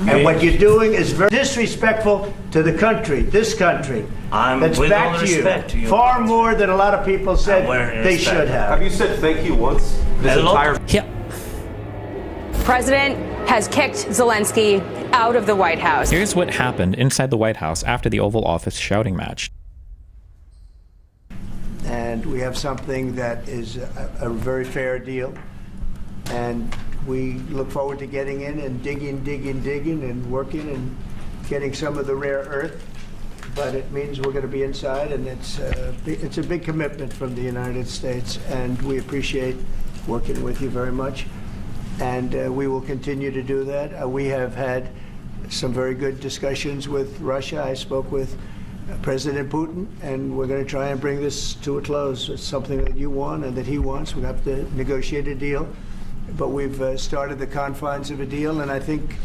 And what you're doing is very disrespectful to the country, this country. That's back to you. Far more than a lot of people said they should have. Have you said thank you once? This entire... Yeah. President has kicked Zelensky out of the White House. Here's what happened inside the White House after the Oval Office shouting match. And we have something that is a very fair deal. And we look forward to getting in and digging and working and getting some of the rare earth. But it means we're going to be inside, and it's a big commitment from the United States, and we appreciate working with you very much. And we will continue to do that. We have had some very good discussions with Russia. I spoke with President Putin, and we're going to try and bring this to a close. It's something that you want and that he wants. We have to negotiate a deal. But we've started the confines of a deal, and I think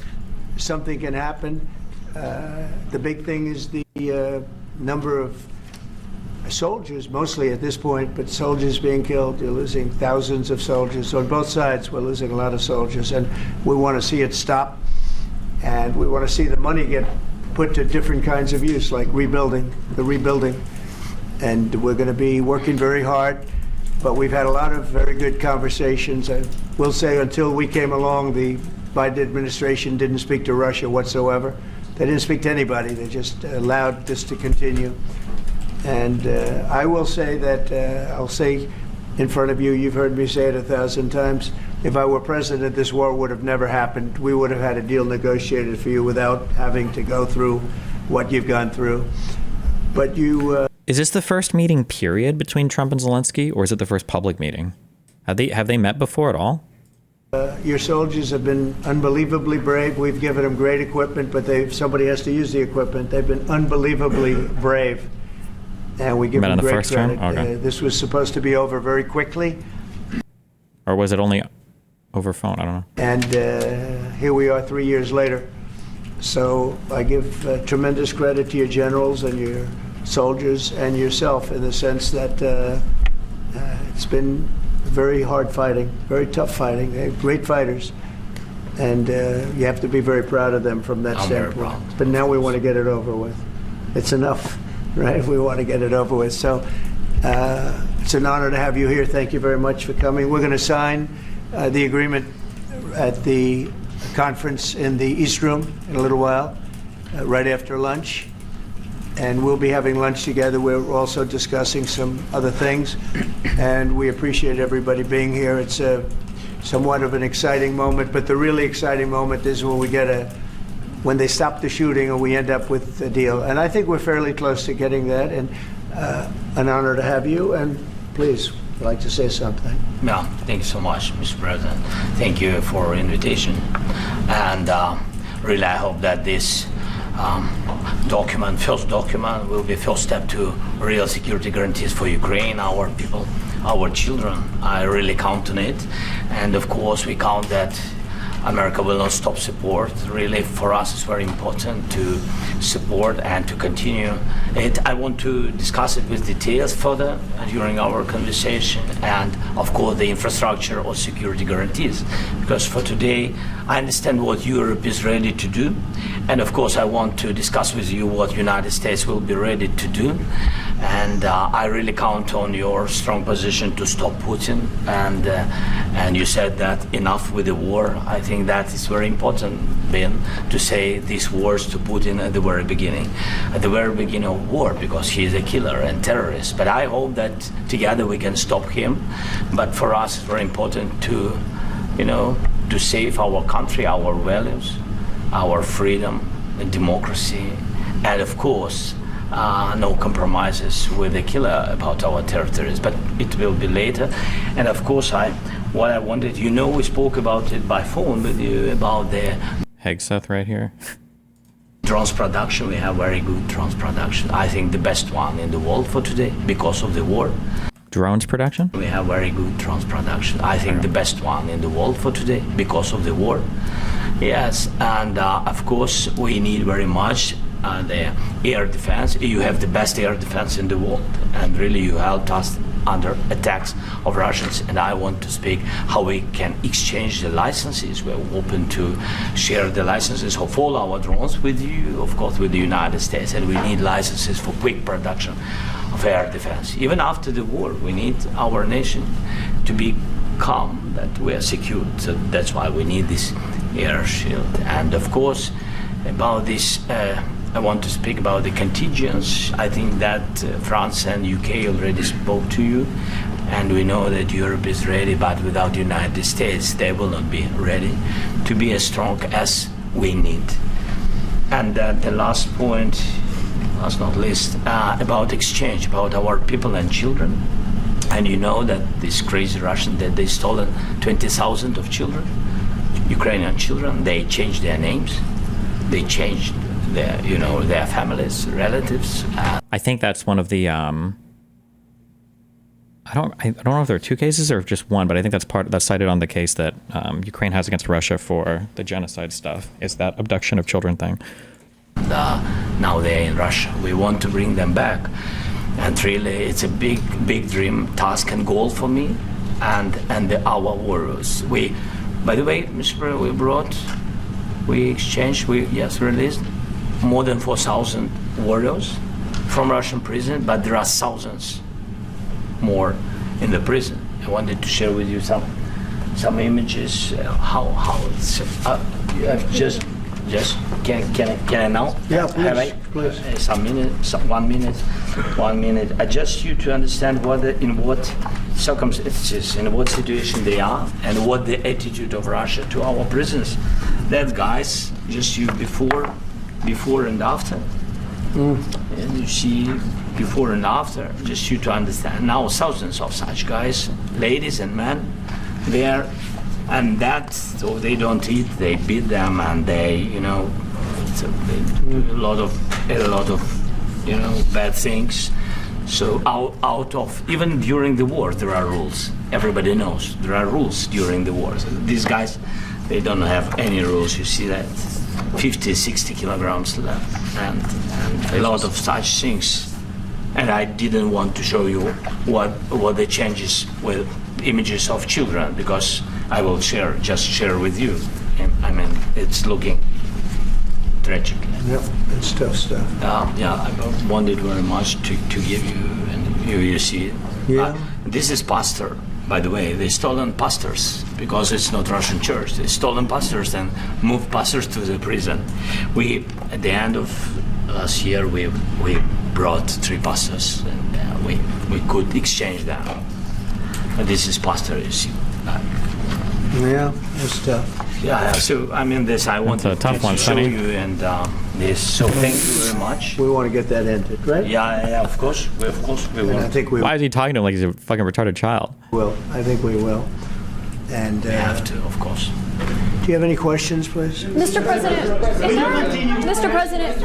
something can happen. The big thing is the number of soldiers, mostly at this point, but soldiers being killed. You're losing thousands of soldiers. On both sides, we're losing a lot of soldiers, and we want to see it stop. And we want to see the money get put to different kinds of use, like rebuilding. And we're going to be working very hard. But we've had a lot of very good conversations. I will say until we came along, the Biden administration didn't speak to Russia whatsoever. They didn't speak to anybody. They just allowed this to continue. And I will say that, I'll say in front of you, you've heard me say it 1,000 times, if I were president, this war would have never happened. We would have had a deal negotiated for you without having to go through what you've gone through. But you... Is this the first meeting, period, between Trump and Zelensky, or is it the first public meeting? Have they met before at all? Your soldiers have been unbelievably brave. We've given them great equipment, but somebody has to use the equipment. They've been unbelievably brave, and we give them great credit. Okay. This was supposed to be over very quickly. Or was it only over phone? I don't know. And here we are 3 years later. So I give tremendous credit to your generals and your soldiers and yourself, in the sense that it's been very hard fighting, very tough fighting. They're great fighters, and you have to be very proud of them from that standpoint. But now we want to get it over with. It's enough, right? We want to get it over with. So it's an honor to have you here. Thank you very much for coming. We're going to sign the agreement at the conference in the East Room in a little while, right after lunch. And we'll be having lunch together. We're also discussing some other things, and we appreciate everybody being here. It's somewhat of an exciting moment, but the really exciting moment is when they stop the shooting and we end up with a deal. And I think we're fairly close to getting that, and an honor to have you. And please, I'd like to say something. Yeah, thank you so much, Mr. President. Thank you for invitation, and really I hope that this first document will be first step to real security guarantees for Ukraine, our people, our children. I really count on it. And of course, we count that America will not stop support. Really, for us, it's very important to support and to continue it. I want to discuss it with details further during our conversation, and of course the infrastructure or security guarantees, because for today I understand what Europe is ready to do, and of course I want to discuss with you what United States will be ready to do. And I really count on your strong position to stop Putin. And you said that enough with the war. I think that is very important, Ben, to say these words to Putin at the very beginning of war, because he is a killer and terrorist. But I hope that together we can stop him. But for us, it's very important to, to save our country, our values, our freedom, and democracy, and of course, no compromises with the killer about our territories, but it will be later. And of course, what I wanted, we spoke about it by phone with you about the Hegseth right here. Drones production. We have very good drones production. I think the best one in the world for today because of the war. Drones production? We have very good drones production. I think the best one in the world for today because of the war. Yes, and of course we need very much the air defense. You have the best air defense in the world, and really you helped us under attacks of Russians. And I want to speak how we can exchange the licenses. We're open to share the licenses of all our drones with you, of course, with the United States. And we need licenses for quick production of air defense. Even after the war, we need our nation to be calm, that we are secure. So that's why we need this air shield. And of course, about this, I want to speak about the contingents. I think that France and UK already spoke to you, and we know that Europe is ready, but without the United States, they will not be ready to be as strong as we need. And the last point, last not least, about exchange, about our people and children. And you know that this crazy Russian, that they stolen 20,000 of children, Ukrainian children. They changed their names, they changed their, their families, relatives. I think that's one of the. I don't know if there are two cases or just one, but I think that's cited on the case that Ukraine has against Russia for the genocide stuff. Is that abduction of children thing? Now they're in Russia. We want to bring them back, and really, it's a big dream, task, and goal for me, and our warriors. By the way, Mr. President, we exchanged, released more than 4,000 warriors from Russian prison, but there are thousands more in the prison. I wanted to share with you some images. How it's you have just can I now? Yeah, please. 1 minute. I just you to understand in what circumstances, in what situation they are, and what the attitude of Russia to our prisoners. That guys, just you before and after. And you see before and after, just you to understand. Now thousands of such guys, ladies and men, there, and that, so they don't eat, they beat them, and they, so they do a lot of bad things. So out of, even during the war, there are rules. Everybody knows there are rules during the war. So these guys, they don't have any rules. You see that 50, 60 kilograms left, and a lot of such things. And I didn't want to show you what the changes with images of children, because I will share with you. I mean, it's looking tragic. Yep, it's tough stuff. I wanted very much to give you, and you see it. Yeah. This is pastor, by the way. They stolen pastors because it's not Russian church. They stolen pastors and moved pastors to the prison. We, at the end of last year, we brought 3 pastors, and we could exchange them. And this is pastor, you see. Yeah, it's tough. Yeah, so I mean, this I wanted to show you, and this. So thank you very much. We want to get that ended, right? Yeah, of course, we And I will. think we Why is he talking to him like he's a fucking retarded child? will. I think we will. And We have to, of course. do you have any questions, please? Mr. President, Mr. President.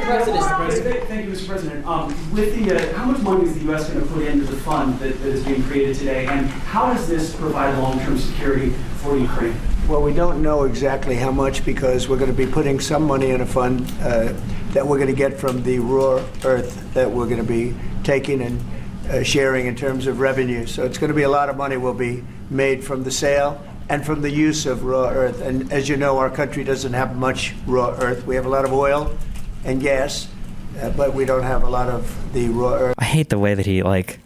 Thank you, Mr. President. With how much money is the U.S. going to put into the fund that is being created today, and how does this provide long-term security for Ukraine? Well, we don't know exactly how much, because we're going to be putting some money in a fund that we're going to get from the raw earth that we're going to be taking and sharing in terms of revenue. So it's going to be a lot of money will be made from the sale and from the use of raw earth. And as you know, our country doesn't have much raw earth. We have a lot of oil and gas, but we don't have a lot of the raw earth. I hate the way that he, like,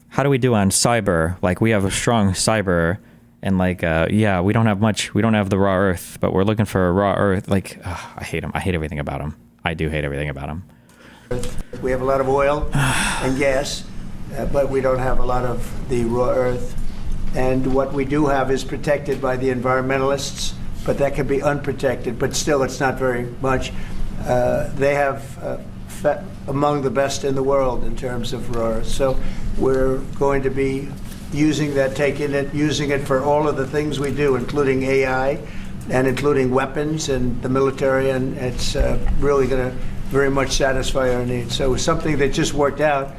how do we do on cyber? Like, we have a strong cyber, and like, yeah, we don't have much, we don't have the raw earth, but we're looking for a raw earth. Like, I hate him. I hate everything about him. I do hate everything about him. We have a lot of oil and gas, but we don't have a lot of the raw earth. And what we do have is protected by the environmentalists, but that can be unprotected, but still it's not very much. They have among the best in the world in terms of raw earth. So we're going to be using that, using it for all of the things we do, including AI and including weapons and the military, and it's really going to very much satisfy our needs. So it's something that just worked out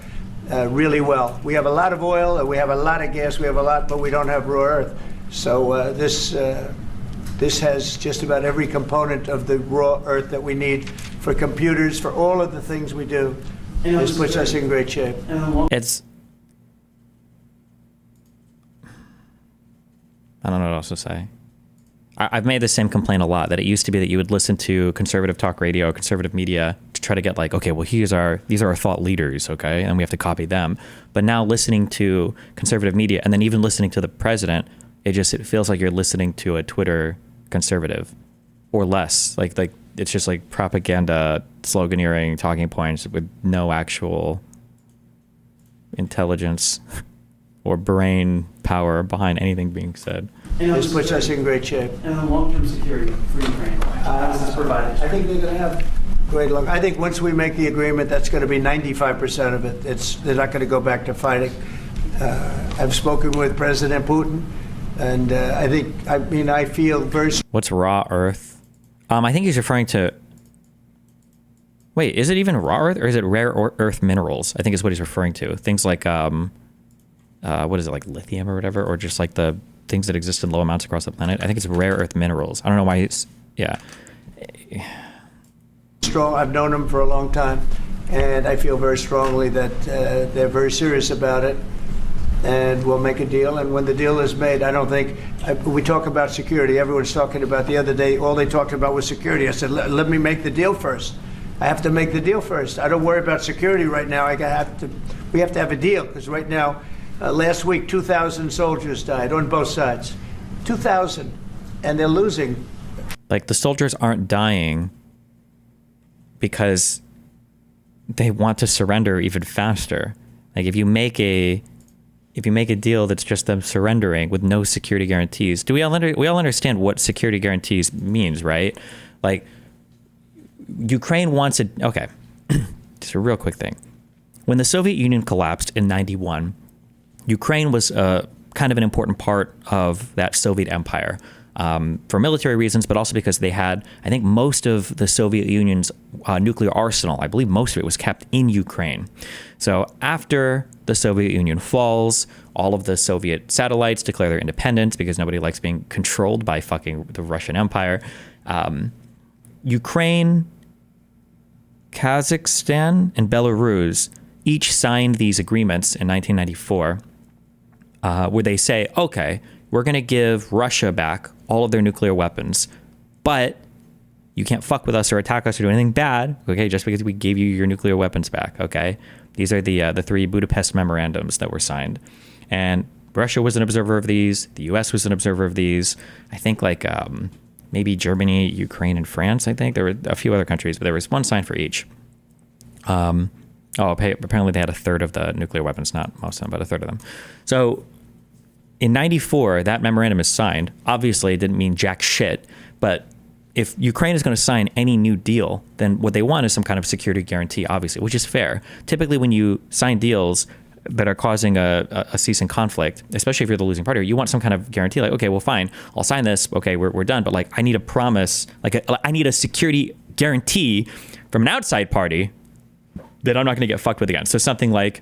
really well. We have a lot of oil, we have a lot of gas, we have a lot, but we don't have raw earth. So this has just about every component of the raw earth that we need for computers, for all of the things we do. This puts us in great shape. It's I don't know what else to say. I've made the same complaint a lot, that it used to be that you would listen to conservative talk radio, conservative media to try to get like, okay, well, these are our thought leaders, okay, and we have to copy them. But now listening to conservative media and then even listening to the president, it feels like you're listening to a Twitter conservative or less. Like it's just like propaganda, sloganeering, talking points with no actual intelligence or brain power behind anything being said. This puts us in great shape. And the long-term security for Ukraine, how does this provide? I think they're going to have great luck. I think once we make the agreement, that's going to be 95% of it. They're not going to go back to fighting. I've spoken with President Putin, and I feel very... What's raw earth? I think he's referring to... Wait, is it even raw earth or is it rare earth minerals? I think is what he's referring to. Things like, what is it, like lithium or whatever, or just like the things that exist in low amounts across the planet. I think it's rare earth minerals. I don't know why it's, yeah. Strong. I've known them for a long time, and I feel very strongly that they're very serious about it, and we'll make a deal. And when the deal is made, I don't think, we talk about security. Everyone's talking about the other day, all they talked about was security. I said, let me make the deal first. I have to make the deal first. I don't worry about security right now. We have to have a deal, because right now, last week, 2,000 soldiers died on both sides. 2,000, and they're losing. Like, the soldiers aren't dying because they want to surrender even faster. Like, if you make a deal that's just them surrendering with no security guarantees, we all understand what security guarantees means, right? Like, Ukraine wants it. Okay, just a real quick thing. When the Soviet Union collapsed in '91, Ukraine was kind of an important part of that Soviet empire for military reasons, but also because they had, I think, most of the Soviet Union's nuclear arsenal. I believe most of it was kept in Ukraine. So after the Soviet Union falls, all of the Soviet satellites declare their independence because nobody likes being controlled by fucking the Russian Empire. Ukraine, Kazakhstan, and Belarus each signed these agreements in 1994, where they say, okay, we're going to give Russia back all of their nuclear weapons, but you can't fuck with us or attack us or do anything bad, okay, just because we gave you your nuclear weapons back, okay? These are the three Budapest memorandums that were signed. And Russia was an observer of these. The U.S. was an observer of these. I think like maybe Germany, Ukraine, and France, I think. There were a few other countries, but there was one signed for each. Apparently they had a third of the nuclear weapons, not most of them, but a third of them. So in 94, that memorandum is signed. Obviously, it didn't mean jack shit, but if Ukraine is going to sign any new deal, then what they want is some kind of security guarantee, obviously, which is fair. Typically, when you sign deals that are causing a ceasing conflict, especially if you're the losing party, you want some kind of guarantee, like, okay, well, fine, I'll sign this, okay, we're done, but like, I need a promise, like, I need a security guarantee from an outside party that I'm not going to get fucked with again. So something like,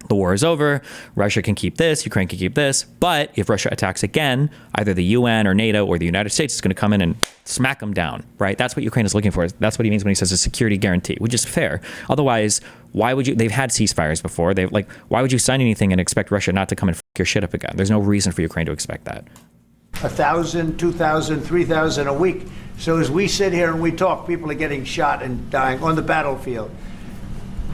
the war is over, Russia can keep this, Ukraine can keep this, but if Russia attacks again, either the UN or NATO or the United States is going to come in and smack them down, right? That's what Ukraine is looking for. That's what he means when he says a security guarantee, which is fair. Otherwise, why would you, they've had ceasefires before, why would you sign anything and expect Russia not to come and fuck your shit up again? There's no reason for Ukraine to expect that. 1,000, 2,000, 3,000 a week. So as we sit here and we talk, people are getting shot and dying on the battlefield.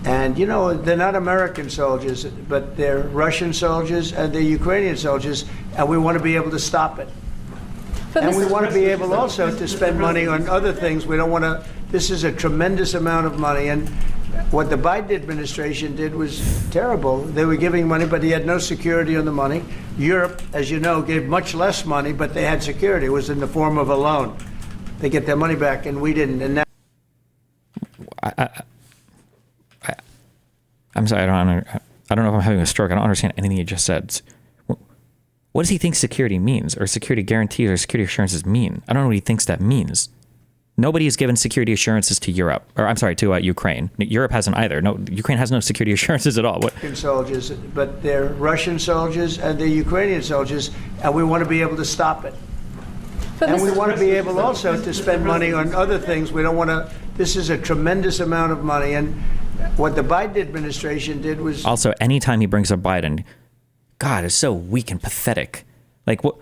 And, you know, they're not American soldiers, but they're Russian soldiers and they're Ukrainian soldiers, and we want to be able to stop it. And we want to be able also to spend money on other things. We don't want to, this is a tremendous amount of money, and what the Biden administration did was terrible. They were giving money, but he had no security on the money. Europe, as you know, gave much less money, but they had security. It was in the form of a loan. They get their money back, and we didn't. And now I'm sorry, I don't know if I'm having a stroke. I don't understand anything you just said. What does he think security means, or security guarantees or security assurances mean? I don't know what he thinks that means. Nobody has given security assurances to Europe, or I'm sorry, to Ukraine. Europe hasn't either. No, Ukraine has no security assurances at all. What? Soldiers, but they're Russian soldiers and they're Ukrainian soldiers, and we want to be able to stop it. And we want to be able also to spend money on other things. We don't want to, this is a tremendous amount of money, and what the Biden administration did was... Also, anytime he brings up Biden, God, it's so weak and pathetic. Like, what?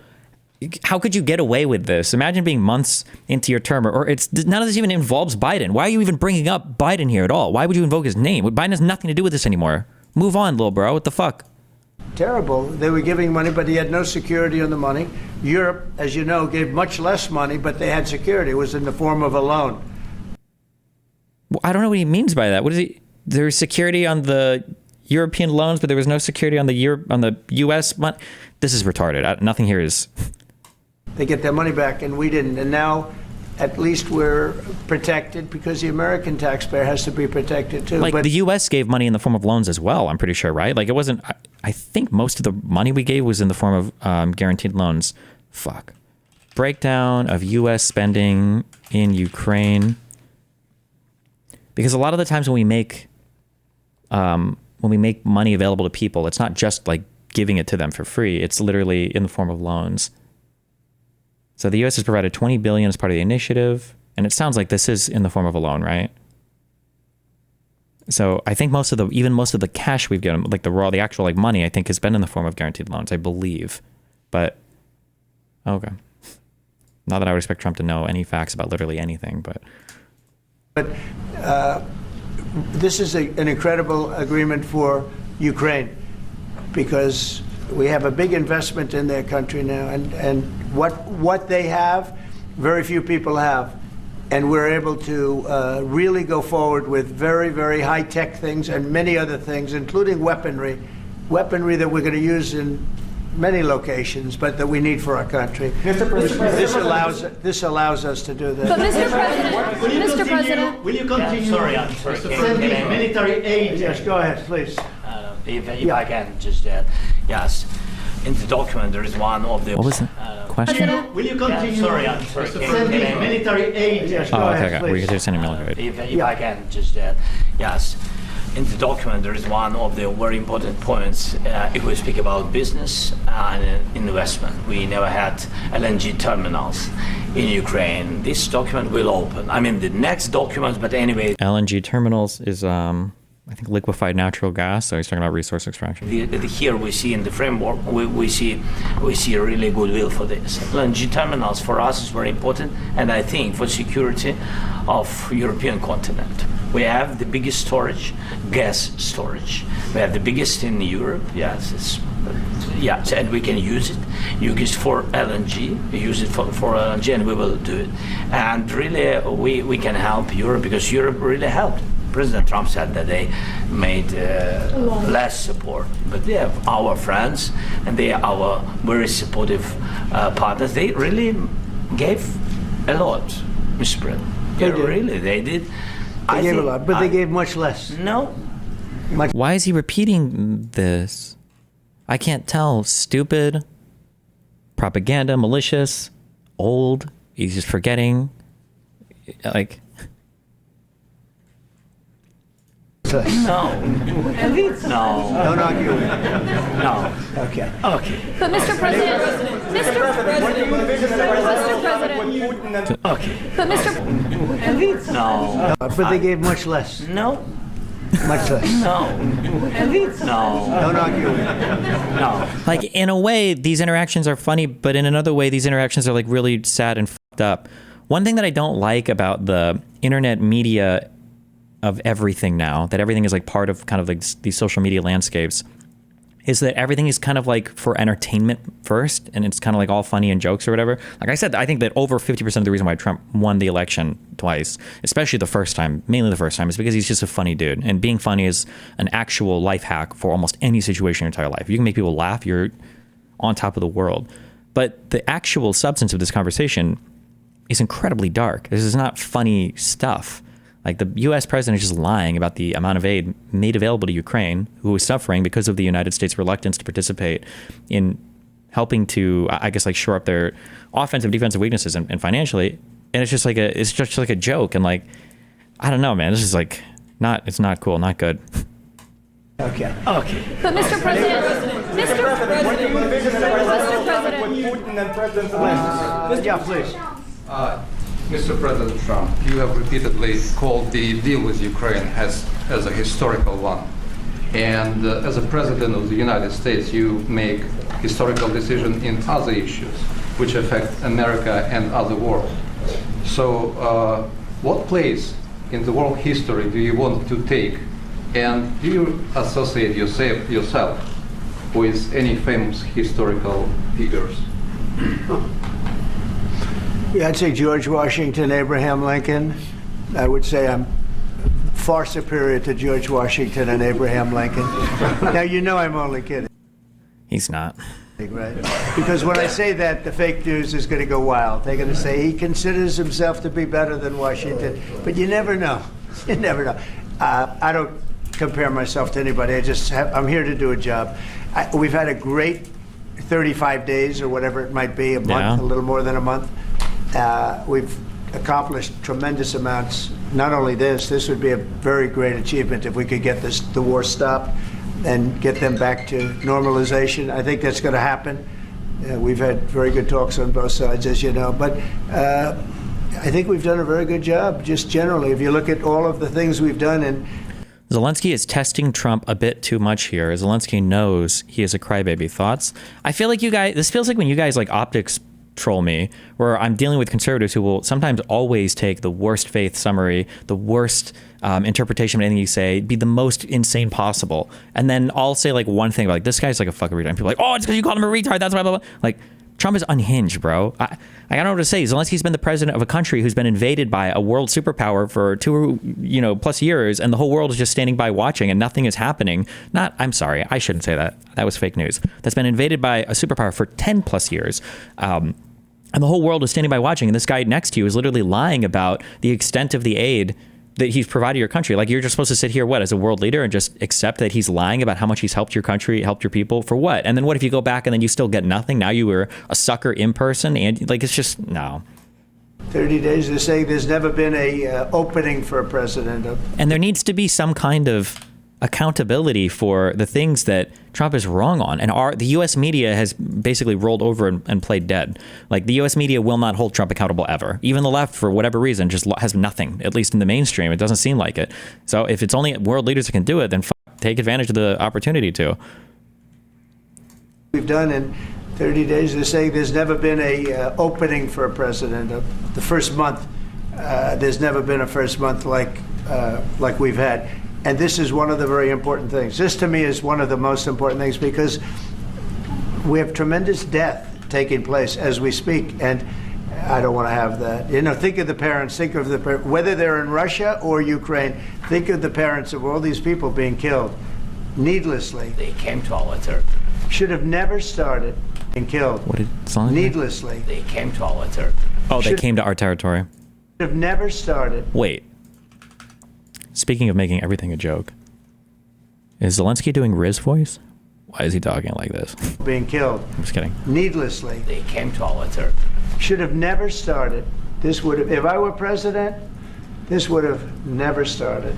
how could you get away with this? Imagine being months into your term, or it's none of this even involves Biden. Why are you even bringing up Biden here at all? Why would you invoke his name? Biden has nothing to do with this anymore. Move on, little bro. What the fuck? Terrible. They were giving money, but he had no security on the money. Europe, as you know, gave much less money, but they had security. It was in the form of a loan. Well, I don't know what he means by that. What is he? There's security on the European loans, but there was no security on the U.S. money. This is retarded. Nothing here is. They get their money back, and we didn't. And now, at least we're protected because the American taxpayer has to be protected too. Like, but the U.S. gave money in the form of loans as well, I'm pretty sure, right? Like, it wasn't. I think most of the money we gave was in the form of guaranteed loans. Fuck. Breakdown of U.S. spending in Ukraine. Because a lot of the times when we make money available to people, it's not just like giving it to them for free. It's literally in the form of loans. So the U.S. has provided $20 billion as part of the initiative, and it sounds like this is in the form of a loan, right? So I think most of the cash we've given, like the actual like money, I think has been in the form of guaranteed loans, I believe. But okay, not that I would expect Trump to know any facts about literally anything, but this is an incredible agreement for Ukraine because we have a big investment in their country now, and what they have, very few people have. And we're able to really go forward with very, very high-tech things and many other things, including weaponry that we're going to use in many locations, but that we need for our country. Mr. President. This allows us to do this. But Mr. President, Will you continue? Yeah, sorry. Sending military aid? Yes, go ahead, please. If I can just yes. In the document, there is one of the. what was the question? Will you continue? Sorry. Sending military aid? Yes, go Oh, ahead, okay. please. We're sending military aid. If I can just yes. In the document, there is one of the very important points. If we speak about business and investment, we never had LNG terminals in Ukraine. This document will open. I mean, the next document, but anyway. LNG terminals is, I think, liquefied natural gas. So he's talking about resource extraction. Here we see in the framework, we see a really good will for this. LNG terminals for us is very important, and I think for security of European continent. We have the biggest storage, gas storage. We have the biggest in Europe. Yes, and we can use it. Use it for LNG. Use it for LNG, and we will do it. And really, we can help Europe because Europe really helped. President Trump said that they made less support, but they have our friends and they are our very supportive partners. They really gave a lot, Mr. President. They did. Really, they did. They gave a lot, but they gave much less. No. Why is he repeating this? I can't tell. Stupid, propaganda, malicious, old. He's just forgetting. Like. No. No. Don't argue. No. Okay. Okay. but Mr. President, Okay. but Mr. No. But they gave much less. No. Much less. No. No. Don't argue. No. Like, in a way, these interactions are funny, but in another way, these interactions are like really sad and fucked up. One thing that I don't like about the internet media of everything now, that everything is like part of kind of like these social media landscapes, is that everything is kind of like for entertainment first, and it's kind of like all funny and jokes or whatever. Like I said, I think that over 50% of the reason why Trump won the election twice, especially the first time, mainly the first time, is because he's just a funny dude. And being funny is an actual life hack for almost any situation in your entire life. If you can make people laugh, you're on top of the world. But the actual substance of this conversation is incredibly dark. This is not funny stuff. Like, the U.S. president is just lying about the amount of aid made available to Ukraine, who is suffering because of the United States' reluctance to participate in helping to, I guess, like shore up their offensive, defensive weaknesses and financially. And it's just like a joke. And like, I don't know, man. This is like it's not cool, not good. Okay. Okay. But Mr. President, Yeah, please. Mr. President Trump, you have repeatedly called the deal with Ukraine as a historical one. And as a president of the United States, you make historical decisions in other issues. which affect America and other world. So what place in the world history do you want to take? And do you associate yourself with any famous historical figures? Yeah, I'd say George Washington, Abraham Lincoln. I would say I'm far superior to George Washington and Abraham Lincoln. Now, you know I'm only kidding. He's not. Right? Because when I say that, the fake news is going to go wild. They're going to say he considers himself to be better than Washington. But you never know. You never know. I don't compare myself to anybody. I'm here to do a job. We've had a great 35 days or whatever it might be, a month, a little more than a month. We've accomplished tremendous amounts. Not only this would be a very great achievement if we could get the war stopped and get them back to normalization. I think that's going to happen. We've had very good talks on both sides, as you know. But I think we've done a very good job, just generally. If you look at all of the things we've done. And Zelensky is testing Trump a bit too much here. Zelensky knows he is a crybaby. Thoughts? I feel like you guys, this feels like when you guys like optics troll me, where I'm dealing with conservatives who will sometimes always take the worst faith summary, the worst interpretation of anything you say, be the most insane possible. And then I'll say like one thing, like, this guy's like a fucking retard. And people are like, oh, it's because you called him a retard. That's why, blah, blah. Like, Trump is unhinged, bro. I don't know what to say. Zelensky's been the president of a country who's been invaded by a world superpower for 2 plus years, and the whole world is just standing by watching, and nothing is happening. I'm sorry, I shouldn't say that. That was fake news. That's been invaded by a superpower for 10 plus years. And the whole world is standing by watching, and this guy next to you is literally lying about the extent of the aid that he's provided your country. Like, you're just supposed to sit here, as a world leader and just accept that he's lying about how much he's helped your country, helped your people, for what? And then what if you go back and then you still get nothing? Now you were a sucker in person, and like, it's just, no. 30 days, they're saying there's never been a opening for a president. And there needs to be some kind of accountability for the things that Trump is wrong on. And the U.S. media has basically rolled over and played dead. Like, the U.S. media will not hold Trump accountable ever. Even the left, for whatever reason, just has nothing, at least in the mainstream. It doesn't seem like it. So if it's only world leaders that can do it, then take advantage of the opportunity to. We've done in 30 days, they're saying there's never been a opening for a president. The first month, there's never been a first month like we've had. And this is one of the very important things. This, to me, is one of the most important things, because we have tremendous death taking place as we speak. And I don't want to have that. You know, think of the parents, whether they're in Russia or Ukraine, think of the parents of all these people being killed needlessly. They came to our territory. Should have never started and killed. What did Zelensky? Needlessly. They came to our territory. Oh, they came to our territory. Should have never started. Wait. Speaking of making everything a joke, is Zelensky doing Riz voice? Why is he talking like this? Being killed. I'm just kidding. Needlessly. They came to our territory. Should have never started. This would have, if I were president, this would have never started.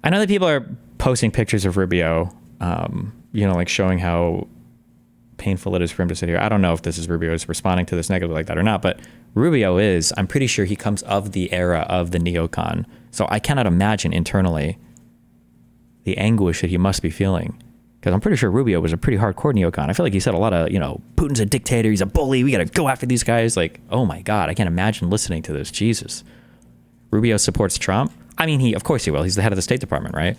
I know that people are posting pictures of Rubio, like showing how painful it is for him to sit here. I don't know if this is Rubio is responding to this negatively like that or not, but Rubio is, I'm pretty sure he comes of the era of the neocon. So I cannot imagine internally the anguish that he must be feeling. Because I'm pretty sure Rubio was a pretty hardcore neocon. I feel like he said a lot of, Putin's a dictator, he's a bully, we got to go after these guys. Like, oh my God, I can't imagine listening to this. Jesus. Rubio supports Trump? I mean, of course he will. He's the head of the State Department, right?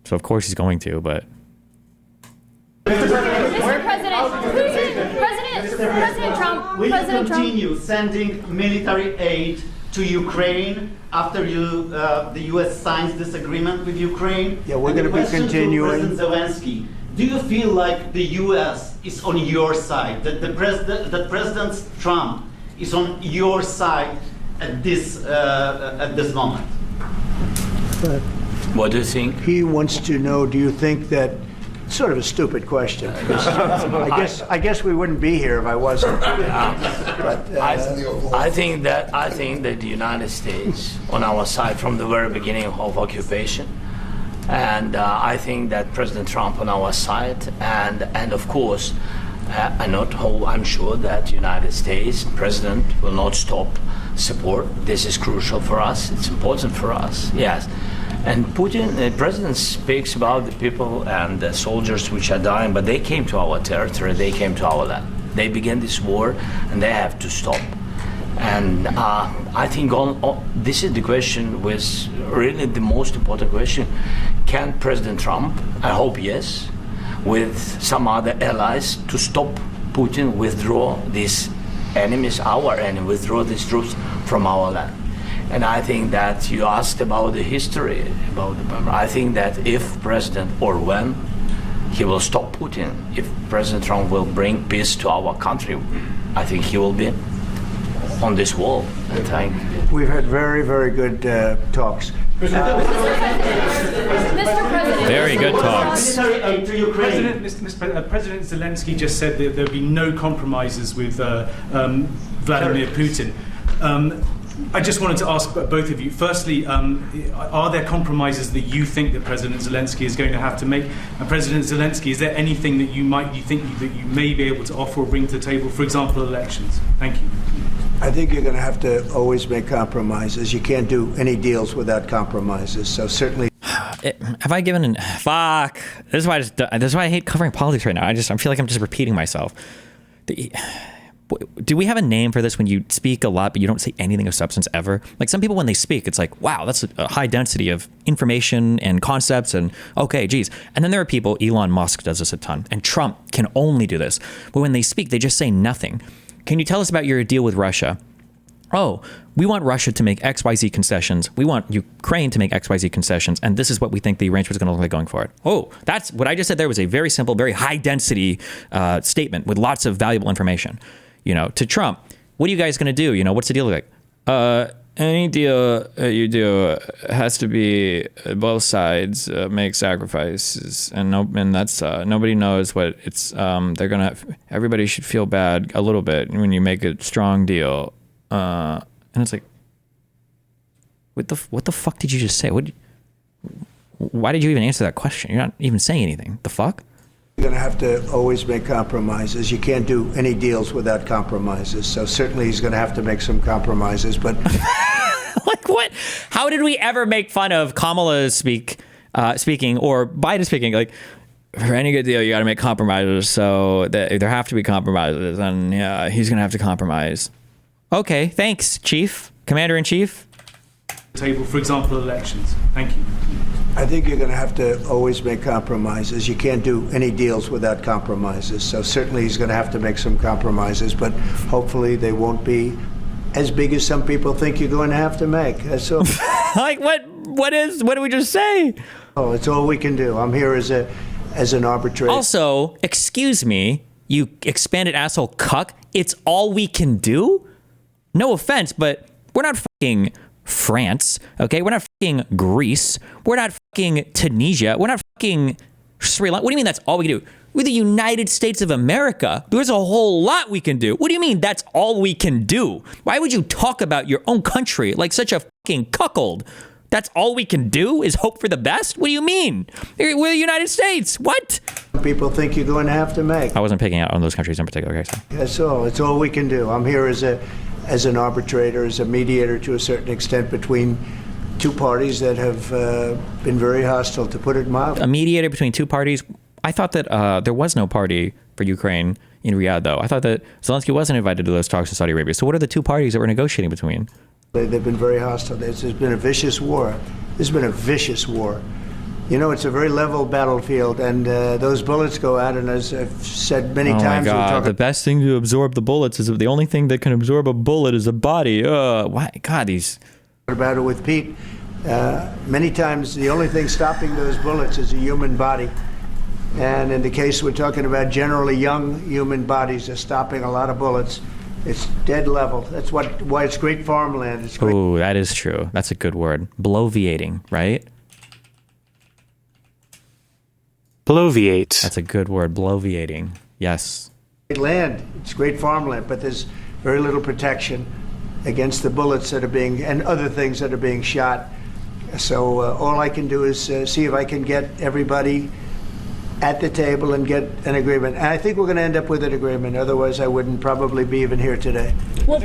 So of course he's going to, but... Mr. President Trump, Will you President Trump. continue sending military aid to Ukraine after the U.S. signs this agreement with Ukraine? Yeah, we're going to be continuing. President Zelensky, do you feel like the U.S. is on your side, that President Trump is on your side at this moment? But What do you think? he wants to know, do you think that, sort of a stupid question. I guess we wouldn't be here if I wasn't. But, I think that the United States on our side from the very beginning of occupation, and I think that President Trump on our side, and of course, I'm sure that the United States President will not stop support. This is crucial for us. It's important for us. Yes. And Putin, the president, speaks about the people and the soldiers which are dying, but they came to our territory, they came to our land. They began this war, and they have to stop. And I think this is the question, was really the most important question. Can President Trump, I hope yes, with some other allies, to stop Putin, withdraw these enemies, our enemy, withdraw these troops from our land? And I think that you asked about the history, I think that if President, or when, he will stop Putin, if President Trump will bring peace to our country, I think he will be on this wall. We've had very, very good talks. Mr. President. Very good talks. To Ukraine. President Zelensky just said that there'd be no compromises with Vladimir Putin. I just wanted to ask both of you. Firstly, are there compromises that you think that President Zelensky is going to have to make? And President Zelensky, is there anything that you think that you may be able to offer or bring to the table? For example, elections. Thank you. I think you're going to have to always make compromises. You can't do any deals without compromises. So certainly. Have I given fuck? This is why I hate covering politics right now. I feel like I'm just repeating myself. Do we have a name for this when you speak a lot but you don't say anything of substance ever? Like some people when they speak, it's like, wow, that's a high density of information and concepts and okay, geez. And then there are people, Elon Musk does this a ton, and Trump can only do this. But when they speak, they just say nothing. Can you tell us about your deal with Russia? Oh, we want Russia to make XYZ concessions. We want Ukraine to make XYZ concessions. And this is what we think the arrangement is going to look like going forward. Oh, that's what I just said there was a very simple, very high density statement with lots of valuable information. You know, to Trump, what are you guys going to do? You know, what's the deal like? Any deal you do has to be both sides make sacrifices, and that's nobody knows what it's. They're gonna. Everybody should feel bad a little bit when you make a strong deal, and it's like, what the fuck did you just say? Why did you even answer that question? You're not even saying anything. The fuck? You're going to have to always make compromises. You can't do any deals without compromises. So certainly he's going to have to make some compromises. But like what? How did we ever make fun of Kamala speaking or Biden speaking? Like for any good deal, you got to make compromises. So there have to be compromises, and yeah, he's going to have to compromise. Okay, thanks, Chief, Commander-in-Chief. Table, for example, elections. Thank you. I think you're going to have to always make compromises. You can't do any deals without compromises. So certainly he's going to have to make some compromises, but hopefully they won't be as big as some people think you're going to have to make. That's all. Like what did we just say? Oh, it's all we can do. I'm here as an arbitrator. Also, excuse me, you expanded asshole cuck. It's all we can do? No offense, but we're not fucking France, okay? We're not fucking Greece. We're not fucking Tunisia. We're not fucking Sri Lanka. What do you mean that's all we can do? We're the United States of America. There's a whole lot we can do. What do you mean that's all we can do? Why would you talk about your own country like such a fucking cuckold? That's all we can do is hope for the best? What do you mean? We're the United States. What? People think you're going to have to make. I wasn't picking out on those countries in particular. Okay, so. That's all. It's all we can do. I'm here as an arbitrator, as a mediator to a certain extent between two parties that have been very hostile, to put it mildly. A mediator between two parties? I thought that there was no party for Ukraine in Riyadh, though. I thought that Zelensky wasn't invited to those talks in Saudi Arabia. So what are the two parties that we're negotiating between? They've been very hostile. There's been a vicious war. There's been a vicious war. You know, it's a very level battlefield, and those bullets go out, and as I've said many times... Oh my God, the best thing to absorb the bullets is the only thing that can absorb a bullet is a body. Why? God, these... About it with Pete. Many times the only thing stopping those bullets is a human body. And in the case we're talking about, generally young human bodies are stopping a lot of bullets. It's dead level. That's why it's great farmland. It's great. Ooh, that is true. That's a good word. Bloviating, right? Bloviate. That's a good word. Bloviating. Yes. Land. It's great farmland, but there's very little protection against the bullets that are being, and other things that are being shot. So all I can do is see if I can get everybody at the table and get an agreement. And I think we're going to end up with an agreement. Otherwise, I wouldn't probably be even here today. Will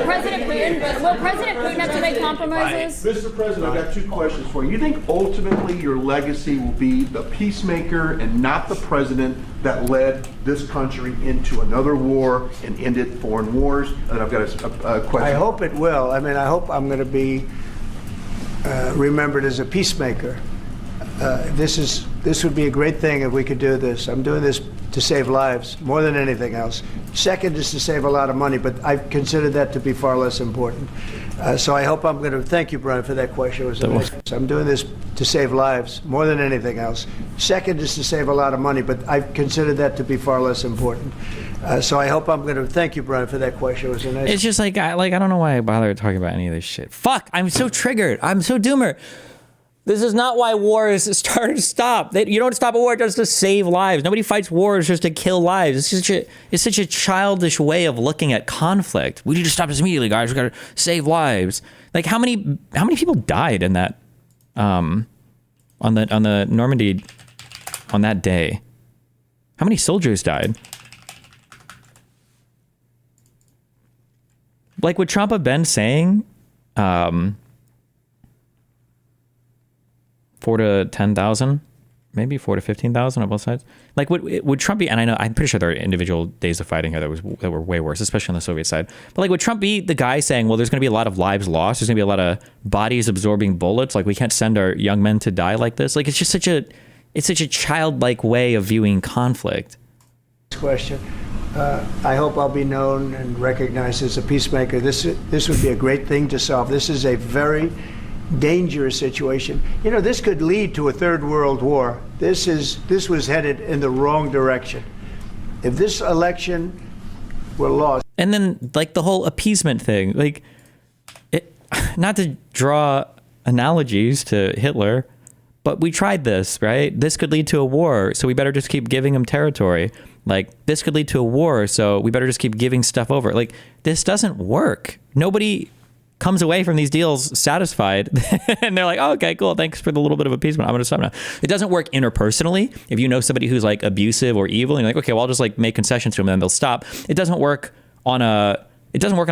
President President Putin have to make compromises? Mr. President, I've got two questions for you. You think ultimately your legacy will be the peacemaker and not the president that led this country into another war and ended foreign wars? And I've got a question. I hope it will. I mean, I hope I'm going to be remembered as a peacemaker. This would be a great thing if we could do this. I'm doing this to save lives more than anything else. Second is to save a lot of money, but I consider that to be far less important. So I hope I'm going to thank you, Brian, for that question. It was nice. I'm doing this to save lives more than anything else. Second is to save a lot of money, but I consider that to be far less important. So I hope I'm going to thank you, Brian, for that question. It was a nice. It's just like I don't know why I bother talking about any of this shit. Fuck, I'm so triggered. I'm so doomer. This is not why wars start to stop. You don't stop a war just to save lives. Nobody fights wars just to kill lives. It's such a childish way of looking at conflict. We need to stop this immediately, guys. We got to save lives. Like how many people died in that on the Normandy on that day? How many soldiers died? Like would Trump have been saying 4 to 10,000, maybe 4 to 15,000 on both sides. Like, would Trump be? And I know I'm pretty sure there are individual days of fighting here that were way worse, especially on the Soviet side. But like, would Trump be the guy saying, "Well, there's going to be a lot of lives lost. There's going to be a lot of bodies absorbing bullets. Like, we can't send our young men to die like this." Like, it's just such a childlike way of viewing conflict. Question. I hope I'll be known and recognized as a peacemaker. This would be a great thing to solve. This is a very dangerous situation. You know, this could lead to a third world war. This was headed in the wrong direction. If this election were lost. And then like the whole appeasement thing, like not to draw analogies to Hitler, but we tried this, right? This could lead to a war, so we better just keep giving him territory. Like this could lead to a war, so we better just keep giving stuff over. Like this doesn't work. Nobody comes away from these deals satisfied and they're like, oh, okay, cool. Thanks for the little bit of appeasement. I'm going to stop now. It doesn't work interpersonally. If you know somebody who's like abusive or evil, and you're like, okay, well, I'll just like make concessions to them and then they'll stop. It doesn't work on a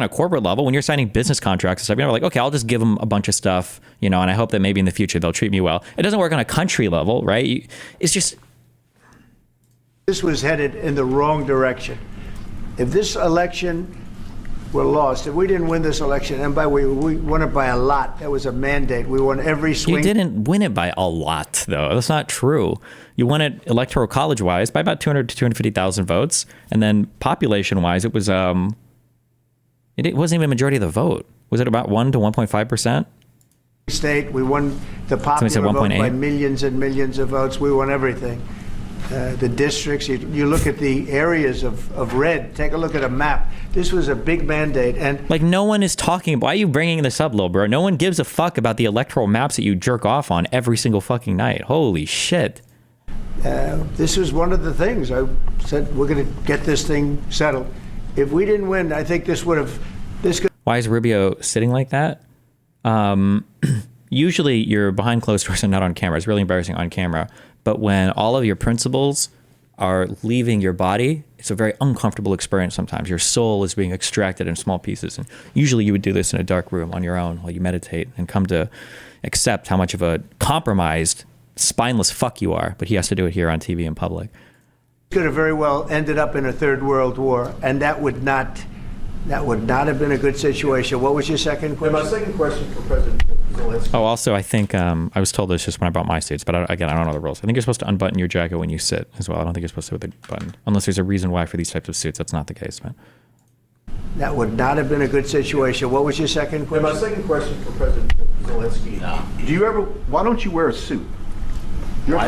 corporate level. When you're signing business contracts and stuff, you're like, okay, I'll just give them a bunch of stuff, you know, and I hope that maybe in the future they'll treat me well. It doesn't work on a country level, right? It's just. This was headed in the wrong direction. If this election were lost, if we didn't win this election, and we won it by a lot, that was a mandate. We won every swing. You didn't win it by a lot, though. That's not true. You won it electoral college-wise by about 200 to 250,000 votes, and then population-wise, it was it wasn't even a majority of the vote. Was it about 1 to 1.5%? State, we won the popular vote by millions and millions of votes. We won everything. The districts, you look at the areas of red, take a look at a map. This was a big mandate. And like no one is talking, why are you bringing this up, little bro? No one gives a fuck about the electoral maps that you jerk off on every single fucking night. Holy shit. This was one of the things I said, we're going to get this thing settled. If we didn't win, I think this could. Why is Rubio sitting like that? Usually you're behind closed doors and not on camera. It's really embarrassing on camera. But when all of your principles are leaving your body, it's a very uncomfortable experience sometimes. Your soul is being extracted in small pieces. And usually you would do this in a dark room on your own while you meditate and come to accept how much of a compromised, spineless fuck you are. But he has to do it here on TV in public. Could have very well ended up in a third world war, and that would not have been a good situation. What was your second question? And my second question for President Zelensky. Oh, also, I think I was told this just when I bought my suits, but I don't know the rules. I think you're supposed to unbutton your jacket when you sit as well. I don't think you're supposed to with the button, unless there's a reason why for these types of suits. That's not the case, man. That would not have been a good situation. What was your second question? And my second question for President Zelensky. Why don't you wear a suit? Why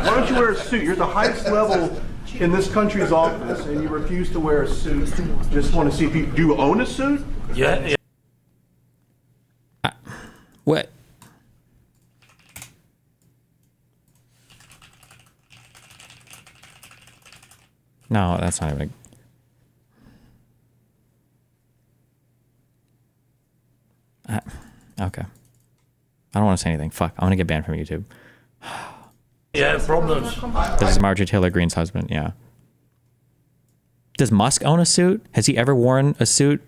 don't you wear a suit? You're at the highest level in this country's office, and you refuse to wear a suit. Just want to see if you do you own a suit? Yeah. What? No, that's not even. Okay. I don't want to say anything. Fuck. I want to get banned from YouTube. Yeah, problems. This is Marjorie Taylor Greene's husband. Yeah. Does Musk own a suit? Has he ever worn a suit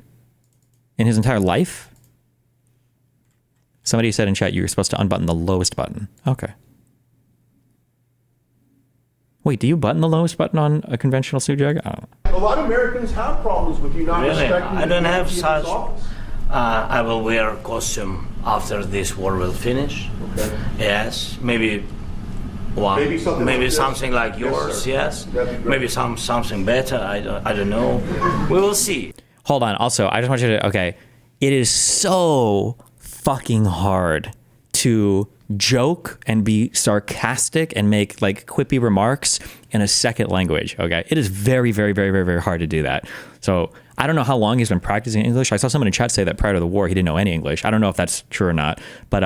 in his entire life? Somebody said in chat you were supposed to unbutton the lowest button. Okay. Wait, do you button the lowest button on a conventional suit jacket? I don't know. A lot of Americans have problems with you not Really? respecting I don't the have dignity of this such. office. I will wear a costume after this war will finish. Okay. Yes, maybe one. Maybe something like this. something like Yes, yours. sir. Yes. That'd be great. Maybe something better. I don't know. We will see. Hold on. Also, I just want you to, okay. It is so fucking hard to joke and be sarcastic and make like quippy remarks in a second language. Okay. It is very, very, very, very, very hard to do that. So I don't know how long he's been practicing English. I saw someone in chat say that prior to the war, he didn't know any English. I don't know if that's true or not, but,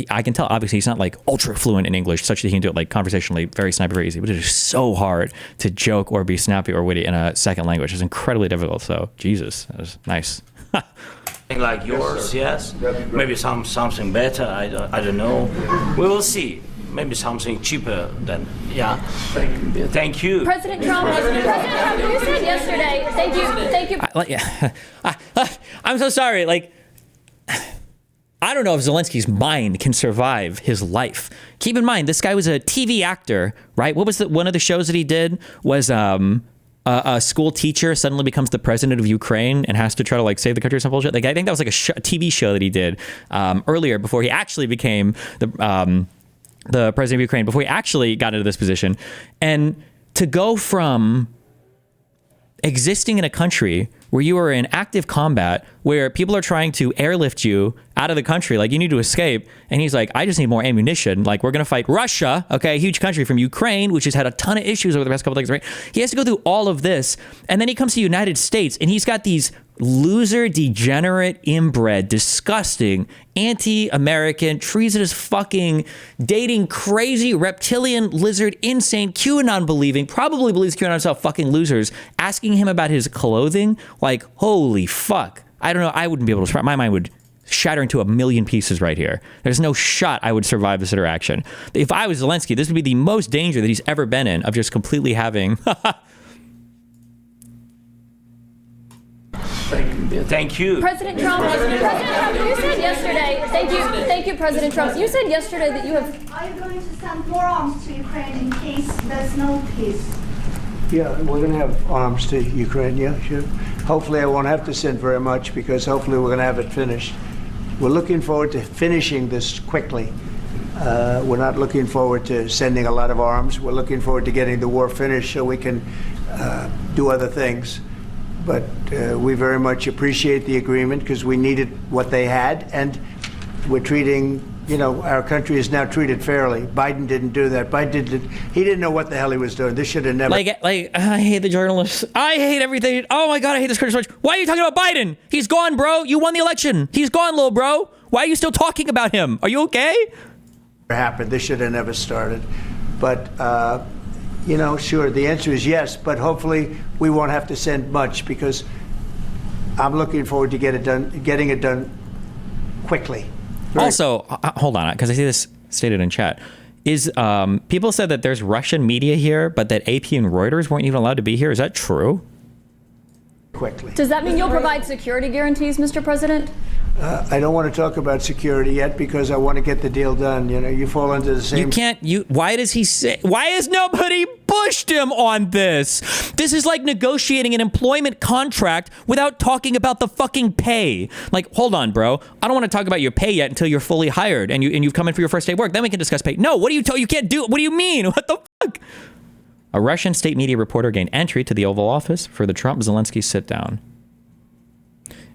I can tell obviously he's not like ultra fluent in English such that he can do it like conversationally very snappy, very easy, but it is so hard to joke or be snappy or witty in a second language. It's incredibly difficult. So Jesus, that was nice. Something like yours. Yes. That'd be great. Maybe something better. I don't know. We will see. Maybe something cheaper than Thank you. President Trump, you said yesterday, thank you. I'm so sorry. Like, I don't know if Zelensky's mind can survive his life. Keep in mind, this guy was a TV actor, right? What was one of the shows that he did was a school teacher suddenly becomes the president of Ukraine and has to try to like save the country or some bullshit. Like, I think that was like a TV show that he did earlier before he actually became the president of Ukraine, before he actually got into this position. And to go from existing in a country where you are in active combat, where people are trying to airlift you out of the country, like you need to escape, and he's like, I just need more ammunition. Like, we're going to fight Russia, okay, a huge country, from Ukraine, which has had a ton of issues over the past couple of days, right? He has to go through all of this, and then he comes to the United States, and he's got these loser, degenerate, inbred, disgusting, anti-American, treasonous, fucking, dating, crazy, reptilian, lizard, insane, QAnon-believing, probably believes QAnon himself, fucking losers, asking him about his clothing. Like, holy fuck. I don't know. I wouldn't be able to. My mind would shatter into a million pieces right here. There's no shot I would survive this interaction. If I was Zelensky, this would be the most danger that he's ever been in, of just completely having... Thank you. President Trump, you said yesterday, thank you, President Trump. You said yesterday that you have... Are you going to send more arms to Ukraine in case there's no peace? Yeah, we're going to have arms to Ukraine, yeah, sure. Hopefully I won't have to send very much, because hopefully we're going to have it finished. We're looking forward to finishing this quickly. We're not looking forward to sending a lot of arms. We're looking forward to getting the war finished so we can do other things. But we very much appreciate the agreement, because we needed what they had, and we're treating, you know, our country is now treated fairly. Biden didn't do that. He didn't know what the hell he was doing. This should have never... Like, I hate the journalists. I hate everything. Oh my God, I hate this country so much. Why are you talking about Biden? He's gone, bro. You won the election. He's gone, little bro. Why are you still talking about him? Are you okay? Happened. This should have never started. But, you know, sure, the answer is yes, but hopefully we won't have to send much, because I'm looking forward to getting it done quickly. Also, hold on, because I see this stated in chat. Is people said that there's Russian media here, but that AP and Reuters weren't even allowed to be here. Is that true? Quickly. Does that mean you'll provide security guarantees, Mr. President? I don't want to talk about security yet, because I want to get the deal done. You know, you fall into the same... You can't... Why does he say... Why has nobody pushed him on this? This is like negotiating an employment contract without talking about the fucking pay. Like, hold on, bro. I don't want to talk about your pay yet until you're fully hired and you've come in for your first day of work. Then we can discuss pay. No, what do you can't do... What do you mean? What the fuck? A Russian state media reporter gained entry to the Oval Office for the Trump-Zelensky sit-down.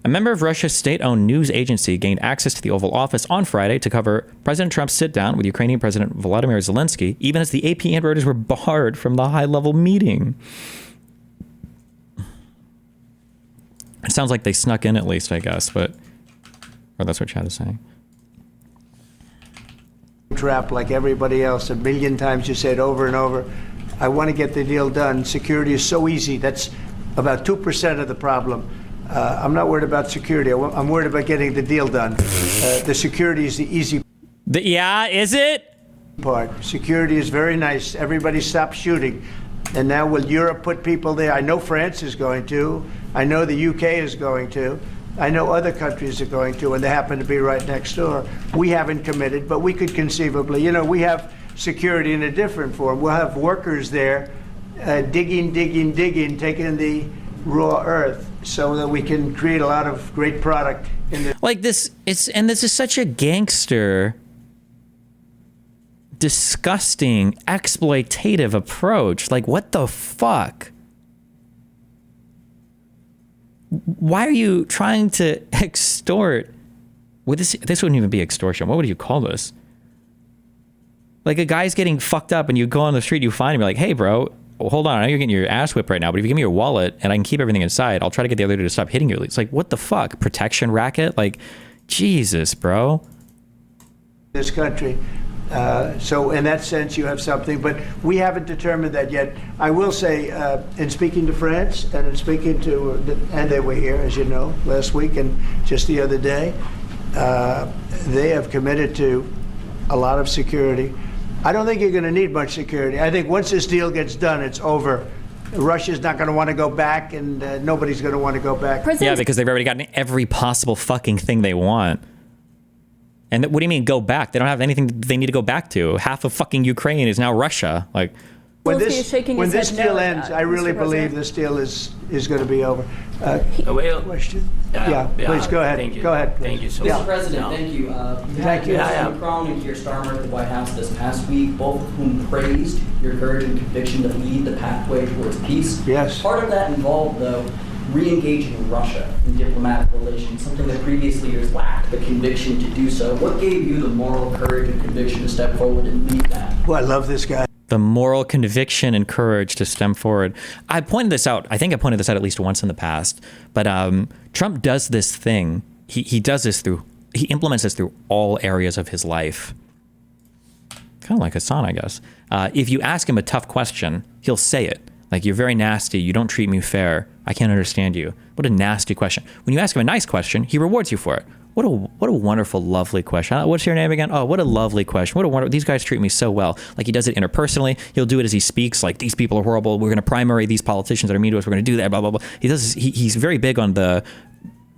A member of Russia's state-owned news agency gained access to the Oval Office on Friday to cover President Trump's sit-down with Ukrainian President Volodymyr Zelensky, even as the AP and Reuters were barred from the high-level meeting. It sounds like they snuck in at least, I guess, but... Or that's what chat is saying. Trap like everybody else. A million times you said over and over, I want to get the deal done. Security is so easy. That's about 2% of the problem. I'm not worried about security. I'm worried about getting the deal done. The security is the easy yeah, is it? part. Security is very nice. Everybody stopped shooting. And now will Europe put people there? I know France is going to. I know the UK is going to. I know other countries are going to, and they happen to be right next door. We haven't committed, but we could conceivably, we have security in a different form. We'll have workers there digging, taking the raw earth so that we can create a lot of great product in the Like this is such a gangster, disgusting, exploitative approach. Like, what the fuck? Why are you trying to extort? Well, this wouldn't even be extortion. What would you call this? Like, a guy's getting fucked up and you go on the street, you find him, you're like, hey, bro, hold on, I know you're getting your ass whipped right now, but if you give me your wallet and I can keep everything inside, I'll try to get the other dude to stop hitting you. It's like, what the fuck? Protection racket? Like, Jesus, bro. this country. So in that sense, you have something, but we haven't determined that yet. I will say, in speaking to France and in speaking to, and they were here, as you know, last week and just the other day, they have committed to a lot of security. I don't think you're going to need much security. I think once this deal gets done, it's over. Russia's not going to want to go back, and nobody's going to want to go back. Yeah, because they've already gotten every possible fucking thing they want. And what do you mean go back? They don't have anything they need to go back to. Half of fucking Ukraine is now Russia. Like, when this deal ends, I really believe this deal is going to be over. Question? Yeah, please go ahead. Thank you. Go ahead. Thank you so much. Mr. President, thank you. Thank you. Macron and Keir Starmer at the White House this past week, both of whom praised your courage and conviction to lead the pathway towards peace. Yes. Part of that involved, though, re-engaging Russia in diplomatic relations, something that previous leaders lacked the conviction to do so. What gave you the moral courage and conviction to step forward and lead that? Well, I love this guy. The moral conviction and courage to stem forward. I pointed this out. I think I pointed this out at least once in the past. But Trump does this thing. He does this through. He implements this through all areas of his life. Kind of like Hassan, I guess. If you ask him a tough question, he'll say it. Like, you're very nasty. You don't treat me fair. I can't understand you. What a nasty question. When you ask him a nice question, he rewards you for it. What a wonderful, lovely question. What's your name again? Oh, what a lovely question. What a wonderful, these guys treat me so well. Like, he does it interpersonally. He'll do it as he speaks. Like, these people are horrible. We're going to primary these politicians that are mean to us. We're going to do that, blah, blah, blah. He's very big on the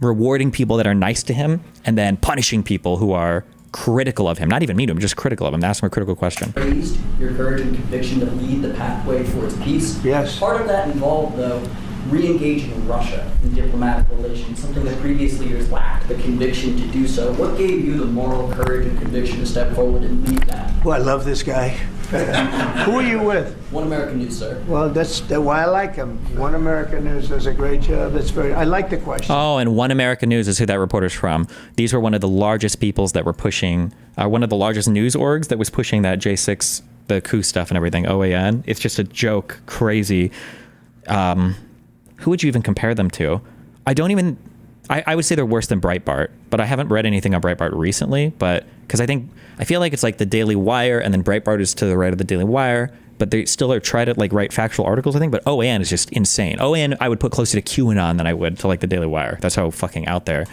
rewarding people that are nice to him and then punishing people who are critical of him. Not even mean to him, just critical of him. Ask him a critical question. Praised your courage and conviction to lead the pathway towards peace. Yes. Part of that involved, though, re-engaging Russia in diplomatic relations, something that previous leaders lacked the conviction to do so. What gave you the moral courage and conviction to step forward and lead that? Well, I love this guy. Who are you with? One American News, sir. Well, that's why I like him. One American News does a great job. I like the question. Oh, and One American News is who that reporter's from. These were one of the largest peoples that were pushing, one of the largest news orgs that was pushing that J6, the coup stuff and everything, OAN. It's just a joke, crazy. Who would you even compare them to? I would say they're worse than Breitbart, but I haven't read anything on Breitbart recently, but because I feel like it's like the Daily Wire, and then Breitbart is to the right of the Daily Wire, but they still are trying to like write factual articles, I think, but OAN is just insane. OAN I would put closer to QAnon than I would to like the Daily Wire. That's how fucking out there.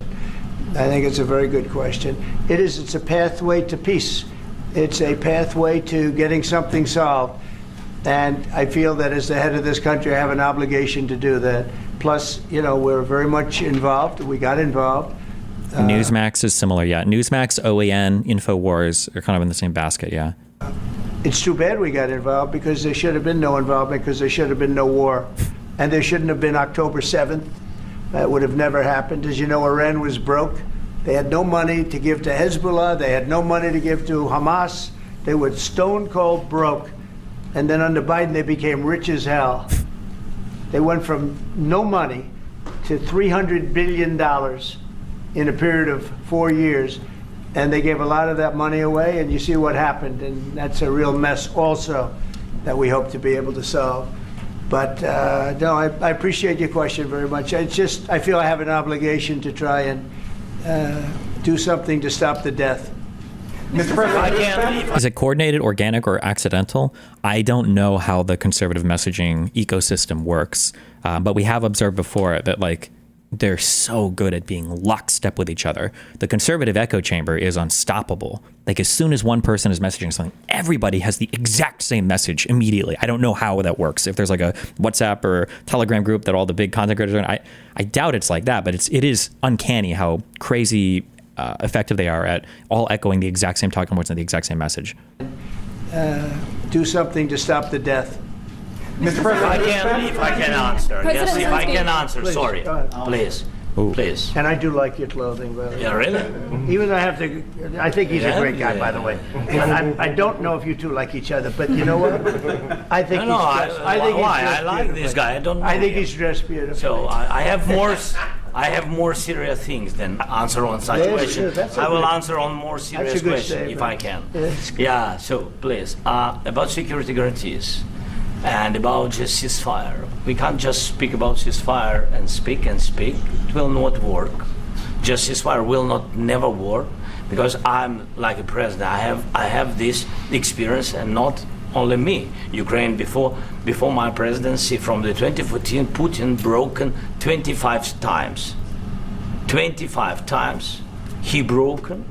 I think it's a very good question. It's a pathway to peace. It's a pathway to getting something solved. And I feel that as the head of this country, I have an obligation to do that. Plus, we're very much involved. We got involved. Newsmax is similar, yeah. Newsmax, OAN, InfoWars are kind of in the same basket, yeah. It's too bad we got involved because there should have been no involvement, because there should have been no war. And there shouldn't have been October 7th. That would have never happened. As you know, Iran was broke. They had no money to give to Hezbollah. They had no money to give to Hamas. They were stone cold broke. And then under Biden, they became rich as hell. They went from no money to $300 billion in a period of 4 years. And they gave a lot of that money away, and you see what happened. And that's a real mess also that we hope to be able to solve. But no, I appreciate your question very much. I feel I have an obligation to try and do something to stop the death. Mr. President, is it coordinated, organic, or accidental? I don't know how the conservative messaging ecosystem works, but we have observed before that like they're so good at being lockstep with each other. The conservative echo chamber is unstoppable. Like as soon as one person is messaging something, everybody has the exact same message immediately. I don't know how that works. If there's like a WhatsApp or Telegram group that all the big content creators are in, I doubt it's like that, but it is uncanny how crazy effective they are at all echoing the exact same talking points and the exact same message. Do something to stop the death. Mr. President, If I can answer. President Yes, if I Zelensky. can answer. Please, Sorry. go ahead. Please. Please. And I do like your clothing, by the way. Yeah, really? Even though I have to, I think he's a great guy, by the way. But I don't know if you two like each other, but you know what? I think No, he's dressed, I think why? he's I dressed like this beautifully. guy. I don't know I think him. he's dressed beautifully. So I have more. I have more serious things than answer on such Yes, question. that's a I will good- answer on more serious good question if I statement. can. Yes. Yeah. So please, about security guarantees and about just ceasefire. We can't just speak about ceasefire and speak and speak. It will not work. Just ceasefire will not never work because I'm like a president. I have this experience, and not only me. Ukraine before my presidency, from the 2014, Putin broken 25 times. 25 times he broken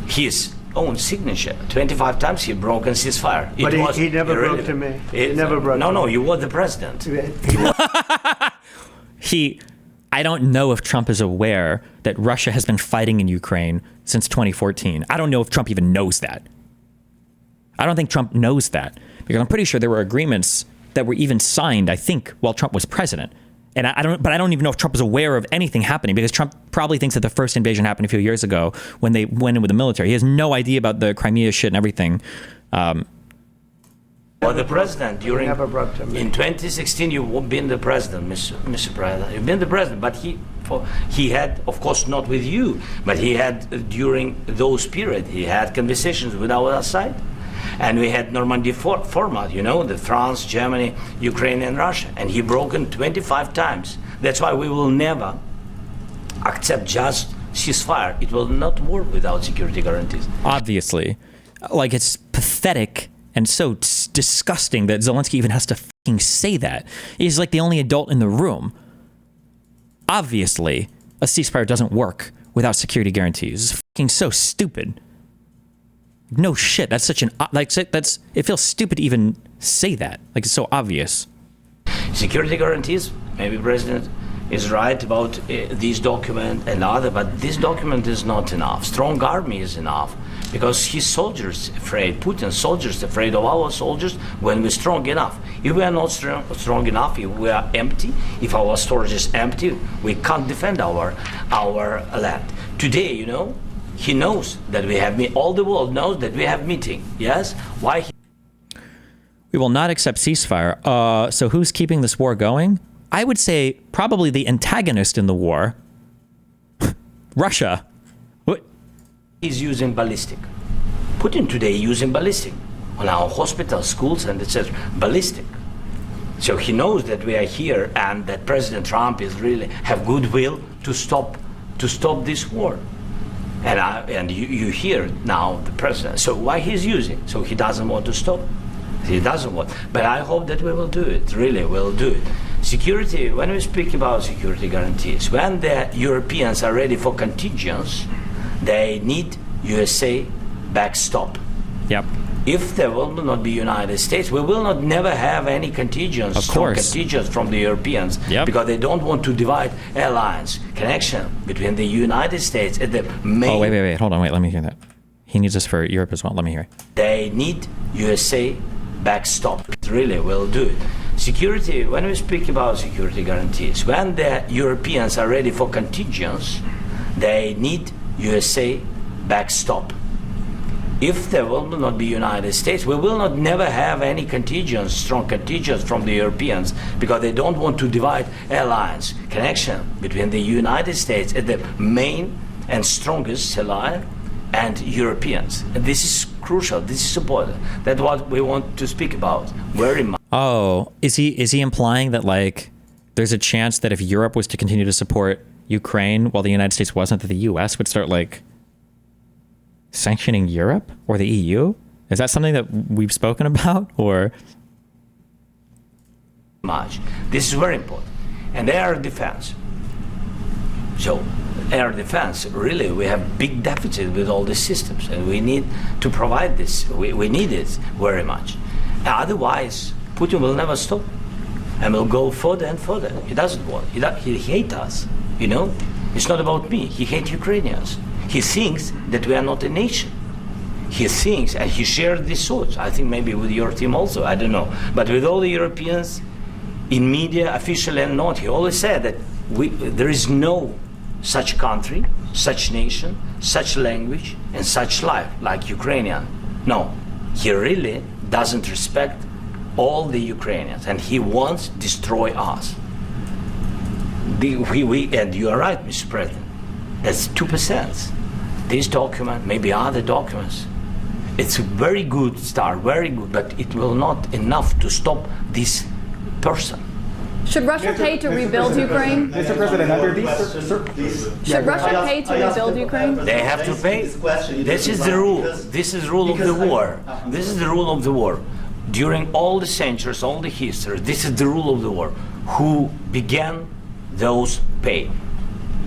his own signature. 25 times he broken ceasefire. But he never broke to me. He never broke to No, me. you were the president. I don't know if Trump is aware that Russia has been fighting in Ukraine since 2014. I don't know if Trump even knows that. I don't think Trump knows that, because I'm pretty sure there were agreements that were even signed, I think, while Trump was president. And I don't even know if Trump is aware of anything happening, because Trump probably thinks that the first invasion happened a few years ago when they went in with the military. He has no idea about the Crimea shit and everything. Well, the president during never broke to me. in 2016, you've been the president, Mr. President. You've been the president, but he had, of course, not with you, but he had during those period. He had conversations with our side, and we had Normandy format. You know, the France, Germany, Ukraine, and Russia, and he broken 25 times. That's why we will never accept just ceasefire. It will not work without security guarantees. Obviously. Like, it's pathetic and so disgusting that Zelensky even has to fucking say that. He's like the only adult in the room. Obviously, a ceasefire doesn't work without security guarantees. It's fucking so stupid. No shit. That's such an it feels stupid to even say that. Like, it's so obvious. Security guarantees, maybe President is right about this document and other, but this document is not enough. Strong army is enough, because his soldiers afraid, Putin's soldiers afraid of our soldiers when we're strong enough. If we are not strong enough, if we are empty, if our storage is empty, we can't defend our land. Today, you know, he knows that we have all the world knows that we have meeting. Yes? Why? We will not accept ceasefire. So who's keeping this war going? I would say probably the antagonist in the war. Russia. What? He's using ballistic. Putin today using ballistic on our hospitals, schools, and it says ballistic. So he knows that we are here and that President Trump is really have goodwill to stop this war. And you hear now the president. So why he's using? So he doesn't want to stop. He doesn't want. But I hope that we will do it. Really, we'll do it. Security. When we speak about security guarantees, when the Europeans are ready for contingents, they need USA backstop. Yep. If there will not be United States, we will not never have any contingents, strong contingents from the Europeans, because they don't want to divide alliance connection between the United States and the main. Oh, wait. Hold on, wait. Let me hear that. He needs this for Europe as well. Let me hear it. They need USA backstop. Really, we'll do it. Security. When we speak about security guarantees, when the Europeans are ready for contingents, they need USA backstop. If there will not be United States, we will not never have any contingents, strong contingents from the Europeans, because they don't want to divide alliance connection between the United States and the main and strongest ally and Europeans. And this is crucial. This is important. That's what we want to speak about very much. Oh, is he implying that, like, there's a chance that if Europe was to continue to support Ukraine while the United States wasn't, that the U.S. would start, like, sanctioning Europe or the EU? Is that something that we've spoken about, or? Much. This is very important. And air defense. So air defense, really, we have big deficit with all these systems, and we need to provide this. We need it very much. Otherwise, Putin will never stop, and will go further and further. He doesn't want. He hates us. You know, it's not about me. He hates Ukrainians. He thinks that we are not a nation. He thinks, and he shared these thoughts. I think maybe with your team also. I don't know, but with all the Europeans, in media, officially and not, he always said that there is no such country, such nation, such language, and such life like Ukrainian. No, he really doesn't respect all the Ukrainians, and he wants to destroy us. And you are right, Mr. President. That's 2%. This document, maybe other documents, it's a very good start, very good, but it will not enough to stop this person. Should Russia pay to rebuild Ukraine? Mr. President, under these... Should Russia pay to rebuild Ukraine? They have to pay. This is the rule. This is the rule of the war. This is the rule of the war. During all the centuries, all the history, this is the rule of the war. Who began, those pay.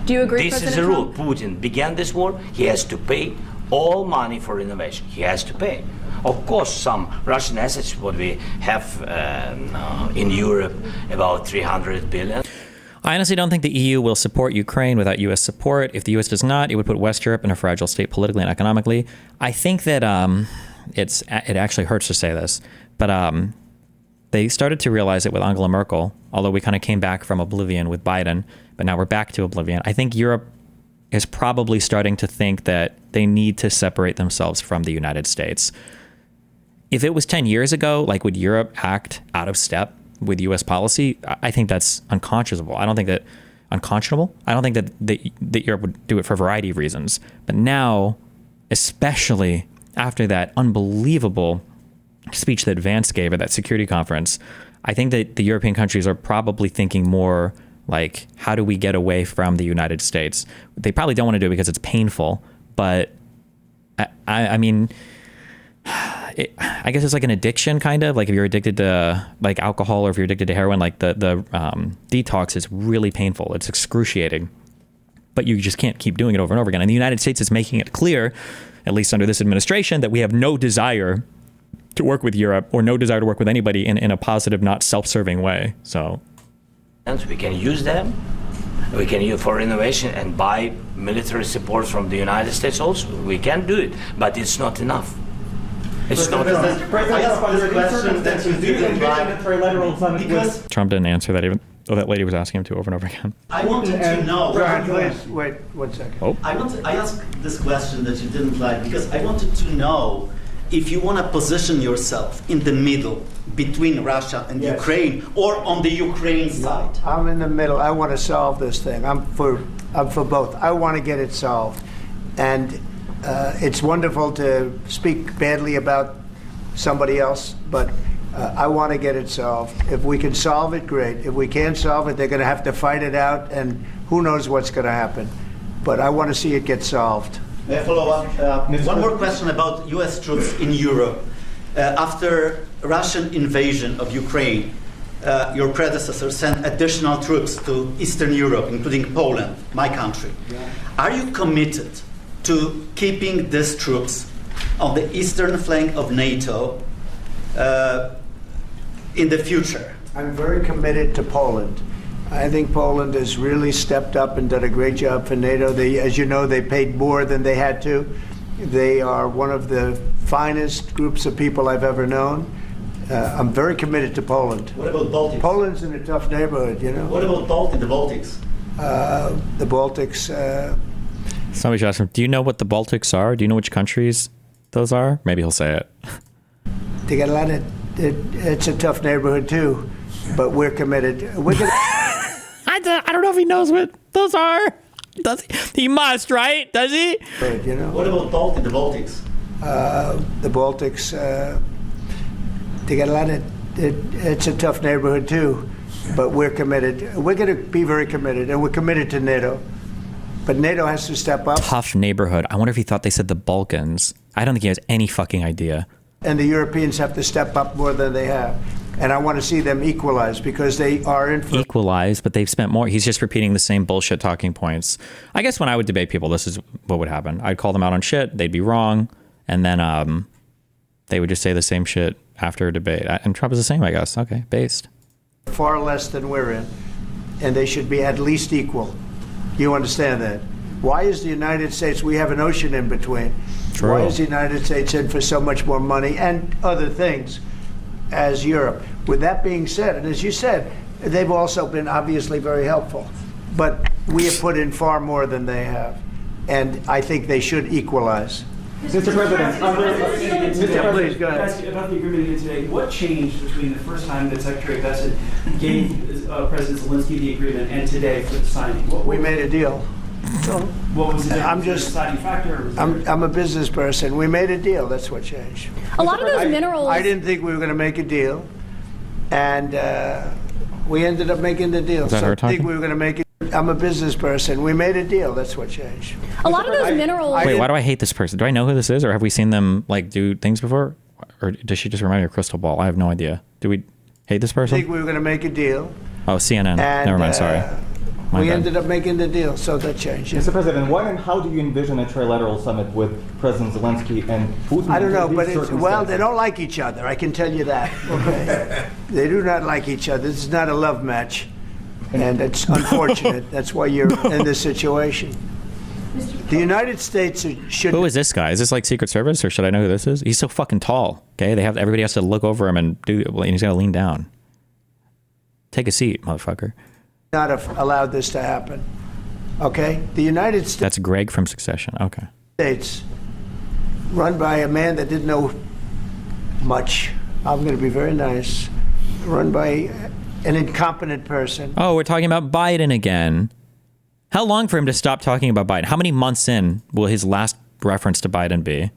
Do you agree, This President is the rule. Trump? Putin began this war. He has to pay all money for innovation. He has to pay. Of course, some Russian assets, what we have in Europe, about 300 billion. I honestly don't think the EU will support Ukraine without U.S. support. If the U.S. does not, it would put West Europe in a fragile state politically and economically. I think that it actually hurts to say this, but they started to realize it with Angela Merkel, although we kind of came back from oblivion with Biden, but now we're back to oblivion. I think Europe is probably starting to think that they need to separate themselves from the United States. If it was 10 years ago, like, would Europe act out of step with U.S. policy? I think that's unconscionable. I don't think that unconscionable. I don't think that Europe would do it for a variety of reasons. But now, especially after that unbelievable speech that Vance gave at that security conference, I think that the European countries are probably thinking more like, how do we get away from the United States? They probably don't want to do it because it's painful, but I mean, I guess it's like an addiction, kind of. Like if you're addicted to like alcohol, or if you're addicted to heroin, like the detox is really painful. It's excruciating, but you just can't keep doing it over and over again. And the United States is making it clear, at least under this administration, that we have no desire to work with Europe, or no desire to work with anybody in a positive, not self-serving way. So We can use them. We can use for innovation and buy military support from the United States also. We can do it, but it's not enough. It's not enough. I asked this question that you didn't like. Trilateral summit because Trump didn't answer that, even though that lady was asking him to over and over again. I wanted to know. Please, wait 1 second. Oh. I asked this question that you didn't like because I wanted to know if you want to position yourself in the middle between Russia and Yes. Ukraine, or on the Ukraine side. I'm in the middle. I want to solve this thing. I'm for both. I want to get it solved. And it's wonderful to speak badly about somebody else, but I want to get it solved. If we can solve it, great. If we can't solve it, they're going to have to fight it out, and who knows what's going to happen. But I want to see it get solved. May I follow up? One more question about U.S. troops in Europe. After Russian invasion of Ukraine, your predecessor sent additional troops to Eastern Europe, including Poland, my country. Yeah. Are you committed to keeping these troops on the eastern flank of NATO in the future? I'm very committed to Poland. I think Poland has really stepped up and done a great job for NATO. As you know, they paid more than they had to. They are one of the finest groups of people I've ever known. I'm very committed to Poland. What about Baltics? Poland's in a tough neighborhood, you know. What about the Baltics? The Baltics. Somebody should ask him, do you know what the Baltics are? Do you know which countries those are? Maybe he'll say it. They got a lot of. It's a tough neighborhood too, but we're committed. We're gonna. I don't know if he knows what those are. Does he? He must, right? Does he? You know. What about the Baltics? The Baltics. They got a lot of. It's a tough neighborhood too, but we're committed. We're going to be very committed, and we're committed to NATO. But NATO has to step up. Tough neighborhood. I wonder if he thought they said the Balkans. I don't think he has any fucking idea. And the Europeans have to step up more than they have. And I want to see them equalize because they are in for Equalize, but they've spent more. He's just repeating the same bullshit talking points. I guess when I would debate people, this is what would happen. I'd call them out on shit. They'd be wrong. And then they would just say the same shit after a debate. And Trump is the same, I guess. Okay, based. far less than we're in, and they should be at least equal. You understand that? Why is the United States, we have an ocean in between. True. Why is the United States in for so much more money and other things as Europe? With that being said, and as you said, they've also been obviously very helpful, but we have put in far more than they have, and I think they should equalize. Mr. President, please go ahead. Ask you about the agreement here today. What changed between the first time that Secretary Bassett gave President Zelensky the agreement and today for the signing? We made a deal. So what was the difference? I'm just deciding factor? I'm a business person. We made a deal. That's what changed. A lot of those minerals. I didn't think we were going to make a deal, and we ended up making the deal. Is that so her I think talking? we were going to make it. I'm a business person. We made a deal. That's what changed. A lot of those minerals. Wait, why do I hate this person? Do I know who this is, or have we seen them like do things before? Or does she just remind me of Crystal Ball? I have no idea. Do we hate this I person? think we were going to make a deal. Oh, CNN. And, Never mind. Sorry. My we bad. ended up making the deal, so that changed. Mr. President, when and how do you envision a trilateral summit with President Zelensky and Putin? I don't know, under but these well, they circumstances? don't like each other. I can tell you that. Okay, they do not like each other. This is not a love match, and it's unfortunate. That's why you're in this situation. The United States should. Who is this guy? Is this like Secret Service, or should I know who this is? He's so fucking tall. Okay, everybody has to look over him and and he's got to lean down. Take a seat, motherfucker. Not have allowed this to happen. Okay, the United That's Greg from Succession. Okay. States, run by a man that didn't know much. I'm going to be very nice. Run by an incompetent person. Oh, we're talking about Biden again. How long for him to stop talking about Biden? How many months in will his last reference to Biden be?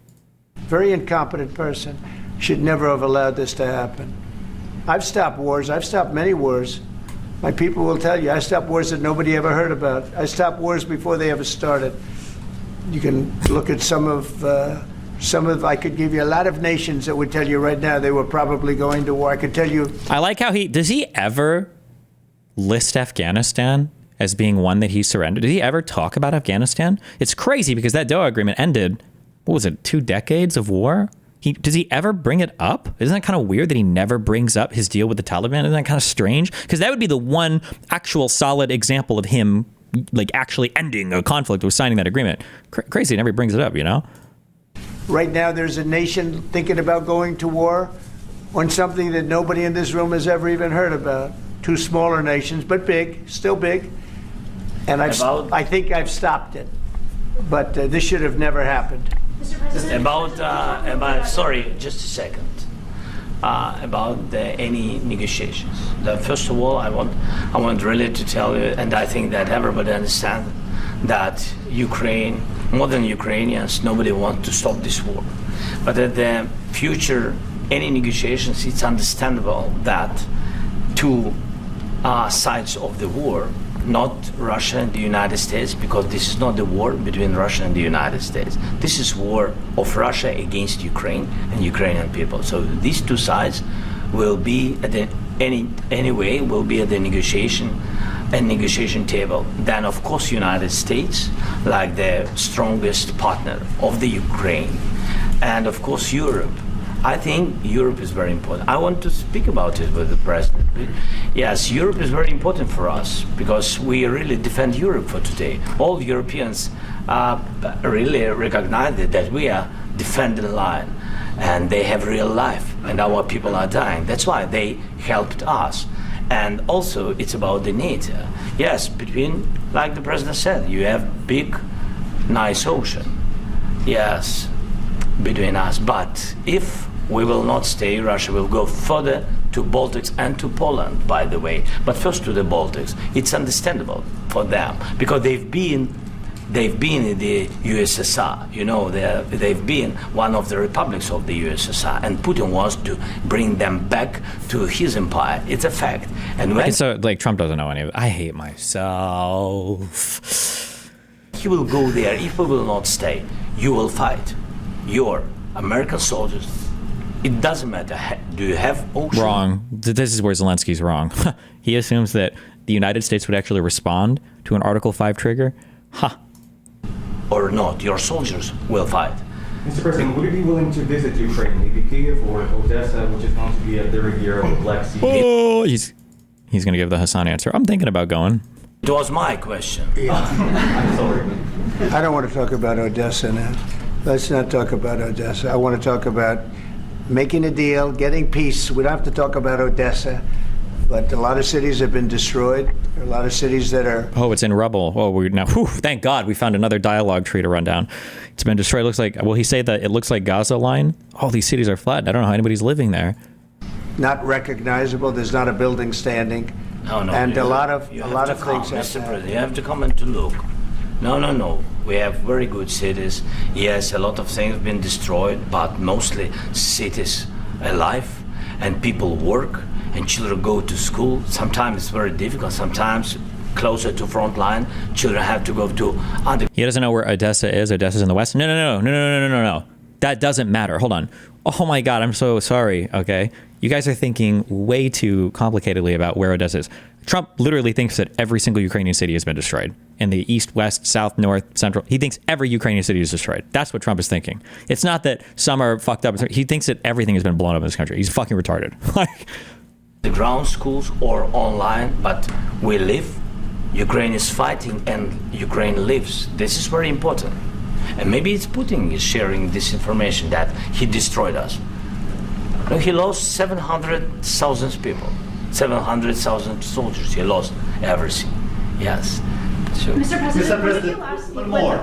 Very incompetent person. Should never have allowed this to happen. I've stopped wars. I've stopped many wars. My people will tell you, I stopped wars that nobody ever heard about. I stopped wars before they ever started. You can look at some of, I could give you a lot of nations that would tell you right now they were probably going to war. I could tell you. I like how does he ever list Afghanistan as being one that he surrendered? Did he ever talk about Afghanistan? It's crazy because that Doha agreement ended, what was it, 2 decades of war? Does he ever bring it up? Isn't that kind of weird that he never brings up his deal with the Taliban? Isn't that kind of strange? Because that would be the one actual solid example of him like actually ending a conflict with signing that agreement. Crazy, he never brings it up, you know? Right now there's a nation thinking about going to war on something that nobody in this room has ever even heard about. 2 smaller nations, but big, still big. And I think I've stopped it. But this should have never happened. About sorry, just a second. About any negotiations. First of all, I want really to tell you, and I think that everybody understands that Ukraine, more than Ukrainians, nobody wants to stop this war. But at the future, any negotiations, it's understandable that 2 sides of the war, not Russia and the United States, because this is not the war between Russia and the United States. This is war of Russia against Ukraine and Ukrainian people. So these 2 sides will be at the will be at the negotiation table. Then of course United States, like the strongest partner of the Ukraine, and of course Europe. I think Europe is very important. I want to speak about it with the president. Yes, Europe is very important for us because we really defend Europe for today. All Europeans really recognize that we are defending the line, and they have real life, and our people are dying. That's why they helped us. And also, it's about the NATO. Yes, between, like the president said, you have big, nice ocean. Yes, between us. But if we will not stay, Russia will go further to Baltics and to Poland, by the way. But first to the Baltics. It's understandable for them because they've been in the USSR. You know, they've been one of the republics of the USSR, and Putin wants to bring them back to his empire. It's a fact. And when so, like, Trump doesn't know any of it. I hate myself. he will go there, if we will not stay, you will fight. Your American soldiers It doesn't matter. Do you have ocean? Wrong. This is where Zelensky's wrong. He assumes that the United States would actually respond to an Article 5 trigger. Or not. Your soldiers will fight. Mr. President, would you be willing to visit Ukraine, maybe Kyiv or Odessa, which is going to be a third year of the Black Sea? Oh, he's going to give the Hassan answer. I'm thinking about going. It was my question. I'm sorry. I don't want to talk about Odessa now. Let's not talk about Odessa. I want to talk about making a deal, getting peace. We don't have to talk about Odessa, but a lot of cities have been destroyed. There are a lot of cities that are... Oh, it's in rubble. Oh, thank God we found another dialogue tree to run down. It's been destroyed. It looks like, will he say that it looks like Gaza line? All these cities are flattened. I don't know how anybody's living there. Not recognizable. There's not a building standing. No. And a lot of things have Mr. President, you have to come and to look. No. We have very good cities. Yes, a lot of things have been destroyed, but mostly cities alive and people work and children go to school. Sometimes it's very difficult. Sometimes closer to front line, children have to go to under. He doesn't know where Odessa is. Odessa's in the west. No. That doesn't matter. Hold on. Oh my God, I'm so sorry. Okay. You guys are thinking way too complicatedly about where Odessa is. Trump literally thinks that every single Ukrainian city has been destroyed. In the east, west, south, north, central. He thinks every Ukrainian city is destroyed. That's what Trump is thinking. It's not that some are fucked up. He thinks that everything has been blown up in this country. He's fucking retarded. The ground schools or online, but we live. Ukraine is fighting and Ukraine lives. This is very important. And maybe it's Putin is sharing this information that he destroyed us. No, he lost 700,000 people, 700,000 soldiers. He lost everything. Yes. Sure. Mr. President, Mr. when did you last speak one more.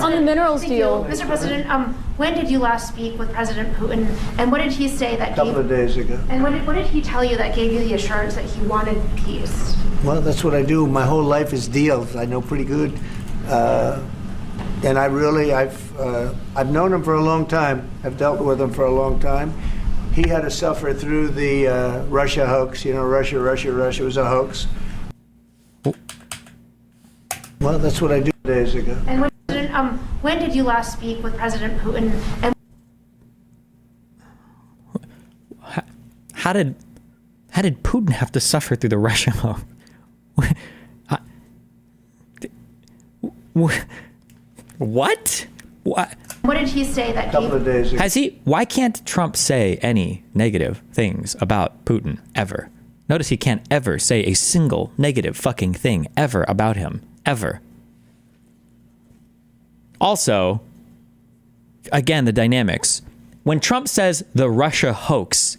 On the minerals deal. Mr. President, when did you last speak with President Putin, and what did he say that A couple of days ago. And what did he tell you that gave you the assurance that he wanted peace? Well, that's what I do. My whole life is deals. I know pretty good. And I've known him for a long time. I've dealt with him for a long time. He had to suffer through the Russia hoax. You know, Russia was a hoax. Well, that's what I do days ago. And when did you last speak with President Putin? And How did Putin have to suffer through the Russia hoax? What? what did he say that A couple of days ago. Has he? Why can't Trump say any negative things about Putin ever? Notice he can't ever say a single negative fucking thing ever about him. Ever. Also, again, the dynamics. When Trump says the Russia hoax,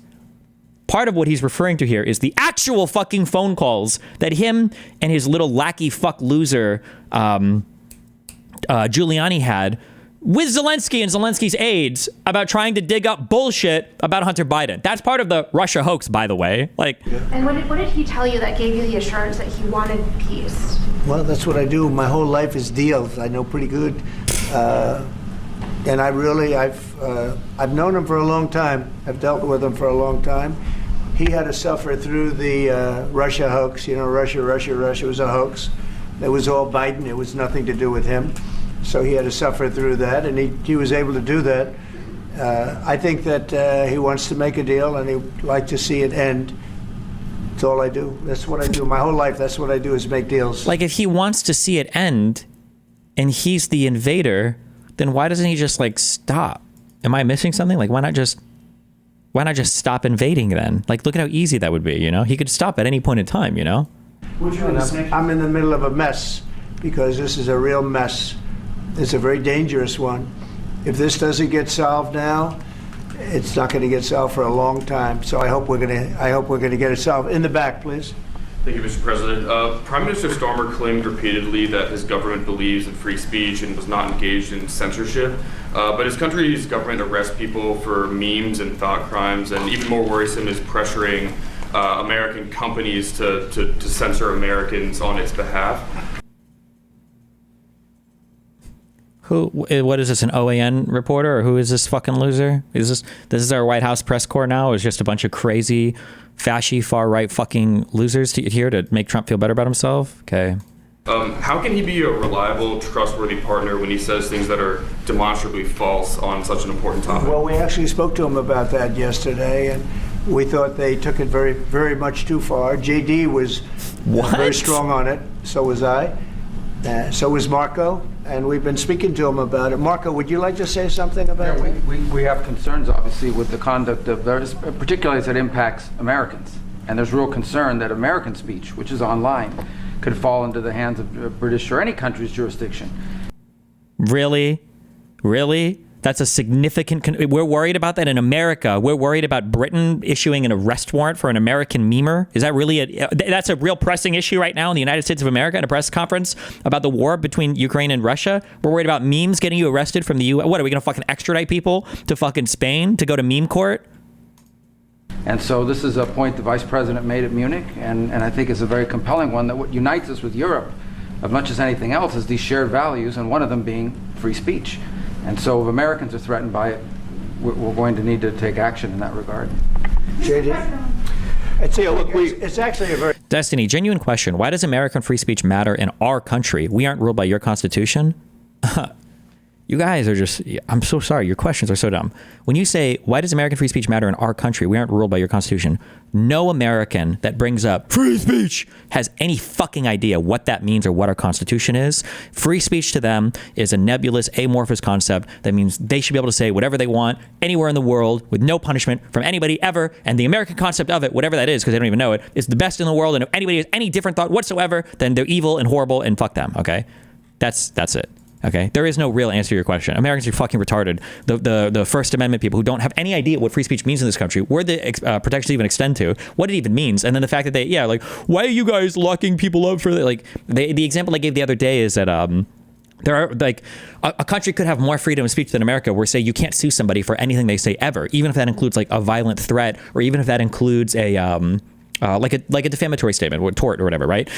part of what he's referring to here is the actual fucking phone calls that him and his little lackey fuck loser Giuliani had with Zelensky and Zelensky's aides about trying to dig up bullshit about Hunter Biden. That's part of the Russia hoax, by the way. And what did he tell you that gave you the assurance that he wanted peace? Well, that's what I do. My whole life is deals. I know pretty good. And I've known him for a long time. I've dealt with him for a long time. He had to suffer through the Russia hoax. You know, Russia was a hoax. It was all Biden. It was nothing to do with him. So he had to suffer through that, and he was able to do that. I think that he wants to make a deal, and he'd like to see it end. That's all I do. That's what I do. My whole life, that's what I do, is make deals. Like, if he wants to see it end, and he's the invader, then why doesn't he just, stop? Am I missing something? Why not just stop invading then? Look at how easy that would be, you know? He could stop at any point in time, you know? I'm in the middle of a mess, because this is a real mess. It's a very dangerous one. If this doesn't get solved now, it's not going to get solved for a long time. So I hope we're going to get it solved. In the back, please. Thank you, Mr. President. Prime Minister Starmer claimed repeatedly that his government believes in free speech and was not engaged in censorship. But his country's government arrests people for memes and thought crimes, and even more worrisome is pressuring American companies to censor Americans on its behalf. What is this, an OAN reporter, or who is this fucking loser? This is our White House press corps now? Is just a bunch of crazy, fashy, far-right fucking losers here to make Trump feel better about himself? Okay. How can he be a reliable, trustworthy partner when he says things that are demonstrably false on such an important topic? Well, we actually spoke to him about that yesterday, and we thought they took it very, very much too far. JD was very strong on it. So was I. So was Marco. And we've been speaking to him about it. Marco, would you like to say something about it? We have concerns, obviously, with the conduct of those, particularly as it impacts Americans. And there's real concern that American speech, which is online, could fall into the hands of British or any country's jurisdiction. Really? Really? That's a significant... we're worried about that in America. We're worried about Britain issuing an arrest warrant for an American memer. Is that really that's a real pressing issue right now in the United States of America at a press conference about the war between Ukraine and Russia? We're worried about memes getting you arrested from the U.S. What, are we going to fucking extradite people to fucking Spain to go to meme court? And so this is a point the Vice President made at Munich, and I think is a very compelling one, that what unites us with Europe, as much as anything else, is these shared values, and one of them being free speech. And so if Americans are threatened by it, we're going to need to take action in that regard. JD? It's actually a very... Destiny, genuine question. Why does American free speech matter in our country? We aren't ruled by your constitution? You guys are just... I'm so sorry. Your questions are so dumb. When you say, why does American free speech matter in our country? We aren't ruled by your constitution. No American that brings up free speech has any fucking idea what that means or what our constitution is. Free speech to them is a nebulous, amorphous concept that means they should be able to say whatever they want anywhere in the world with no punishment from anybody ever. And the American concept of it, whatever that is, because they don't even know it, is the best in the world. And if anybody has any different thought whatsoever, then they're evil and horrible and fuck them. Okay, that's it. Okay, there is no real answer to your question. Americans are fucking retarded. The First Amendment people who don't have any idea what free speech means in this country, where the protections even extend to, what it even means, and then the fact that they, like, why are you guys locking people up for that? Like, the example I gave the other day is that there are, like, a country could have more freedom of speech than America, where, say, you can't sue somebody for anything they say ever, even if that includes like a violent threat, or even if that includes a like a defamatory statement or tort or whatever, right?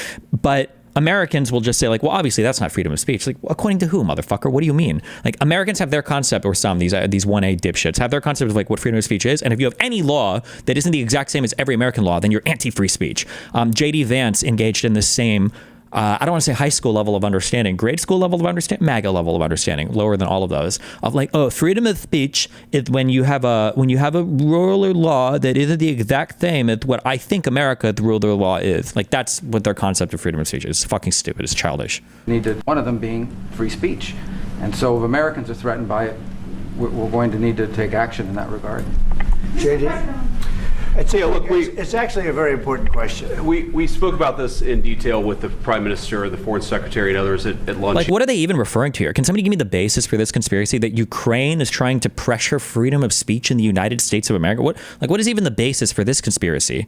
But Americans will just say, like, well, obviously that's not freedom of speech. Like, according to who, motherfucker? What do you mean? Like, Americans have their concept, or some, these 1A dipshits have their concept of like what freedom of speech is. And if you have any law that isn't the exact same as every American law, then you're anti-free speech. JD Vance engaged in the same, I don't want to say high school level of understanding, grade school level of understanding, MAGA level of understanding, lower than all of those, of like, oh, freedom of speech is when you have a rule or law that isn't the exact same as what I think America the rule or law is. Like, that's what their concept of freedom of speech is. It's fucking stupid. It's childish. One of them being free speech. And so if Americans are threatened by it, we're going to need to take action in that regard. JD? It's actually a very important question. We spoke about this in detail with the Prime Minister, the Foreign Secretary, and others at lunch. Like, what are they even referring to here? Can somebody give me the basis for this conspiracy that Ukraine is trying to pressure freedom of speech in the United States of America? What is even the basis for this conspiracy?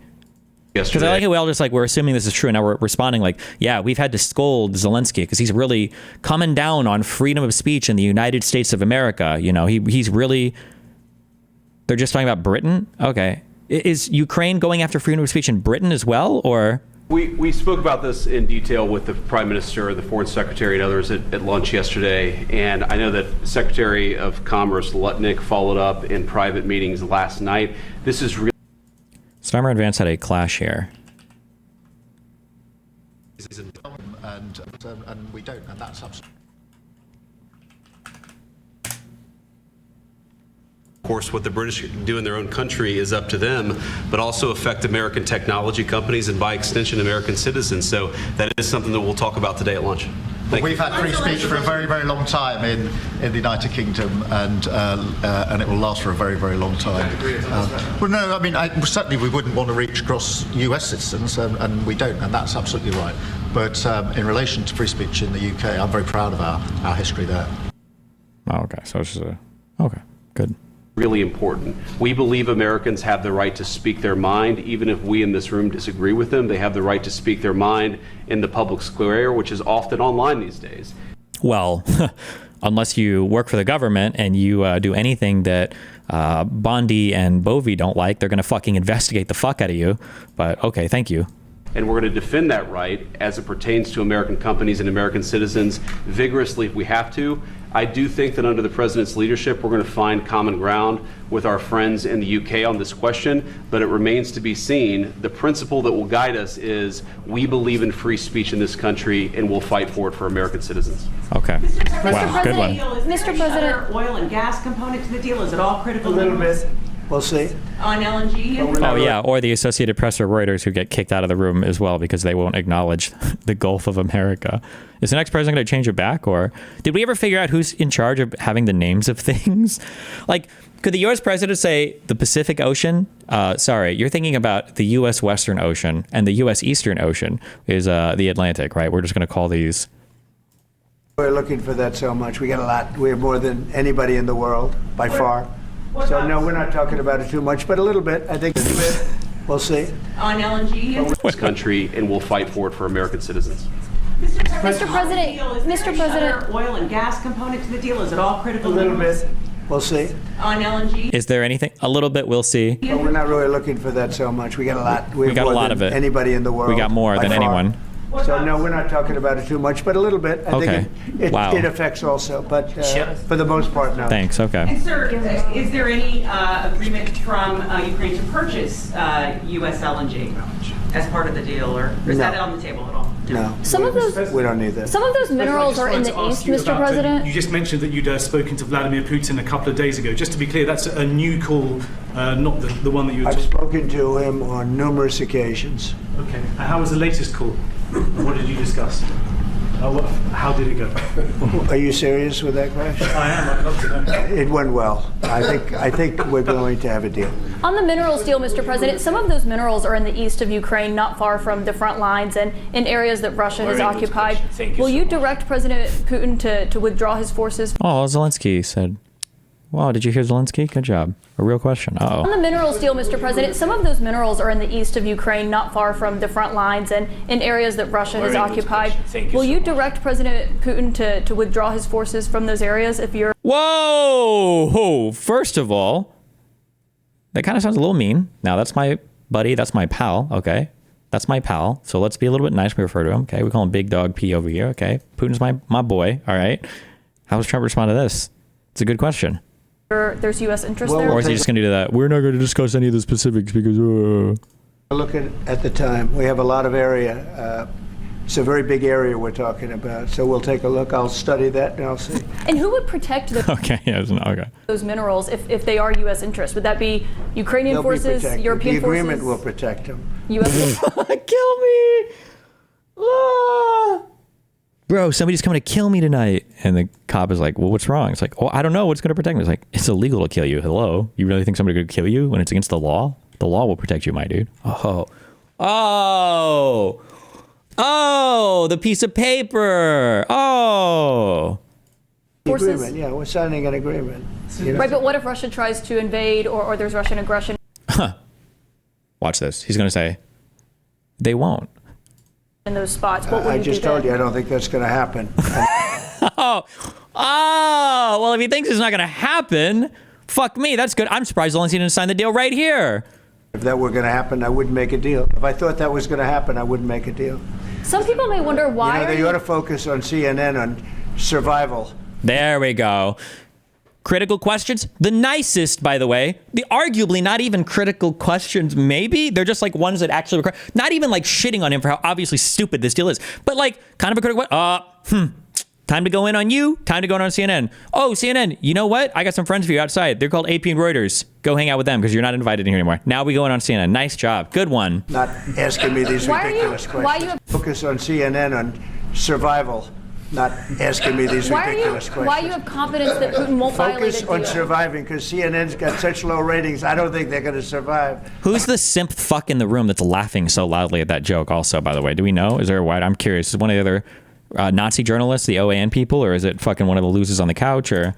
Because I like it, we all just like, we're assuming this is true, and now we're responding like, yeah, we've had to scold Zelensky because he's really coming down on freedom of speech in the United States of America. You know, he's really... They're just talking about Britain? Okay. Is Ukraine going after freedom of speech in Britain as well, or? We spoke about this in detail with the Prime Minister, the Foreign Secretary, and others at lunch yesterday. And I know that Secretary of Commerce Lutnick followed up in private meetings last night. This is really... Starmer and Vance had a clash here. And we don't, and that's absolutely... Of course, what the British do in their own country is up to them, but also affect American technology companies and, by extension, American citizens. So that is something that we'll talk about today at lunch. We've had free speech for a very, very long time in the United Kingdom, and it will last for a very, very long time. Well, no, I mean, certainly we wouldn't want to reach across US citizens, and we don't, and that's absolutely right. But in relation to free speech in the UK, I'm very proud of our history there. Oh, okay, so it's just okay, good. Really important. We believe Americans have the right to speak their mind, even if we in this room disagree with them. They have the right to speak their mind in the public square, which is often online these days. Well, unless you work for the government and you do anything that Bondi and Bovey don't like, they're going to fucking investigate the fuck out of you. But okay, thank you. And we're going to defend that right as it pertains to American companies and American citizens vigorously if we have to. I do think that under the president's leadership, we're going to find common ground with our friends in the UK on this question, but it remains to be seen. The principle that will guide us is we believe in free speech in this country and we'll fight for it for American citizens. Okay. Wow, good one. Mr. President, Oil and gas component to the deal? Is it all critical A little minerals? bit. We'll see. On LNG? Oh yeah, or the Associated Press or Reuters who get kicked out of the room as well because they won't acknowledge the Gulf of America. Is the next president going to change it back, or did we ever figure out who's in charge of having the names of things? Like, could the U.S. president say the Pacific Ocean? Sorry, you're thinking about the U.S. Western Ocean, and the U.S. Eastern Ocean is the Atlantic, right? We're just going to call these. We're looking for that so much. We got a lot. We have more than anybody in the world, by far. So no, we're not talking about it too much, but a little bit. I think we'll see. On LNG? This country, and we'll fight for it for American citizens. Mr. President, Mr. President, Oil and gas component to the deal? Is it all critical A little minerals? bit. We'll see. On LNG? Is there anything? A little bit. We'll see. But we're not really looking for that so much. We got a lot. We have got a more lot than of it. Anybody in the world. We got more by than far. anyone. So no, we're not talking about it too much, but a little bit. I Okay. think Wow. it affects also, but for the most part, no. Thanks. Okay. And sir, is there any agreement from Ukraine to purchase U.S. LNG as part of the deal, or is that on the table at all? No. some of those We don't need that. some of those minerals are in the east, Mr. President. You just mentioned that you'd spoken to Vladimir Putin a couple of days ago. Just to be clear, that's a new call, not the one that you were I've spoken to him on numerous occasions. Okay. And how was the latest call? What did you discuss? How did it go? Are you serious with that question? I am. I'd love to know. It went well. I think we're going to have a deal. On the minerals deal, Mr. President, some of those minerals are in the east of Ukraine, not far from the front lines and in areas that Russia has Very good occupied. question. Thank you Will so you much. direct President Putin to withdraw his forces? Oh, Zelensky said. Wow, did you hear Zelensky? Good job. A real question. On Uh-oh. the minerals deal, Mr. President, some of those minerals are in the east of Ukraine, not far from the front lines and in areas that Russia has Very good occupied. question. Thank you Will so you much. direct President Putin to withdraw his forces from those areas if you're... Whoa! First of all, that kind of sounds a little mean. Now, that's my buddy. That's my pal. Okay. That's my pal. So let's be a little bit nice when we refer to him. Okay. We call him Big Dog P over here. Okay. Putin's my boy. All right. How does Trump respond to this? It's a good question. There's U.S. interest Well, there? Or is he just going to do that? We're not going to discuss any of the specifics because... Look at the time. We have a lot of area. It's a very big area we're talking about. So we'll take a look. I'll study that and I'll see. And who would protect Okay. Yes. Okay. those minerals if they are U.S. interest? Would that be Ukrainian They'll be forces, protected. European The agreement forces? will protect them. U.S. Kill me! Ah! Bro, somebody's coming to kill me tonight. And the cop is like, well, what's wrong? It's like, oh, I don't know. What's going to protect me? It's like, it's illegal to kill you. Hello? You really think somebody could kill you when it's against the law? The law will protect you, my dude. Oh, the piece of paper. Oh. Forces? Agreement, yeah, we're signing an agreement. You know? Right, but what if Russia tries to invade or there's Russian aggression? Watch this. He's going to say, they won't. In those spots, what would I you just do told then? you, I don't think that's going to happen. Oh, well, if he thinks it's not going to happen, fuck me. That's good. I'm surprised Zelensky didn't sign the deal right here. If that were going to happen, I wouldn't make a deal. If I thought that was going to happen, I wouldn't make a deal. Some people may wonder why. You know, they ought to focus on CNN on survival. There we go. Critical questions. The nicest, by the way. The arguably not even critical questions, maybe. They're just like ones that actually require, not even like shitting on him for how obviously stupid this deal is, but like kind of a critical time to go in on you, time to go in on CNN. Oh, CNN, you know what? I got some friends for you outside. They're called AP and Reuters. Go hang out with them because you're not invited in here anymore. Now we go in on CNN. Nice job. Good one. Not asking me these ridiculous questions. Focus on CNN on survival. Not asking me these ridiculous questions. Why you have confidence that Putin won't violate Focus a on deal? surviving, because CNN's got such low ratings. I don't think they're going to survive. Who's the simp fuck in the room that's laughing so loudly at that joke also, by the way? Do we know? Is there a wide? I'm curious. Is it one of the other Nazi journalists, the OAN people, or is it fucking one of the losers on the couch? Or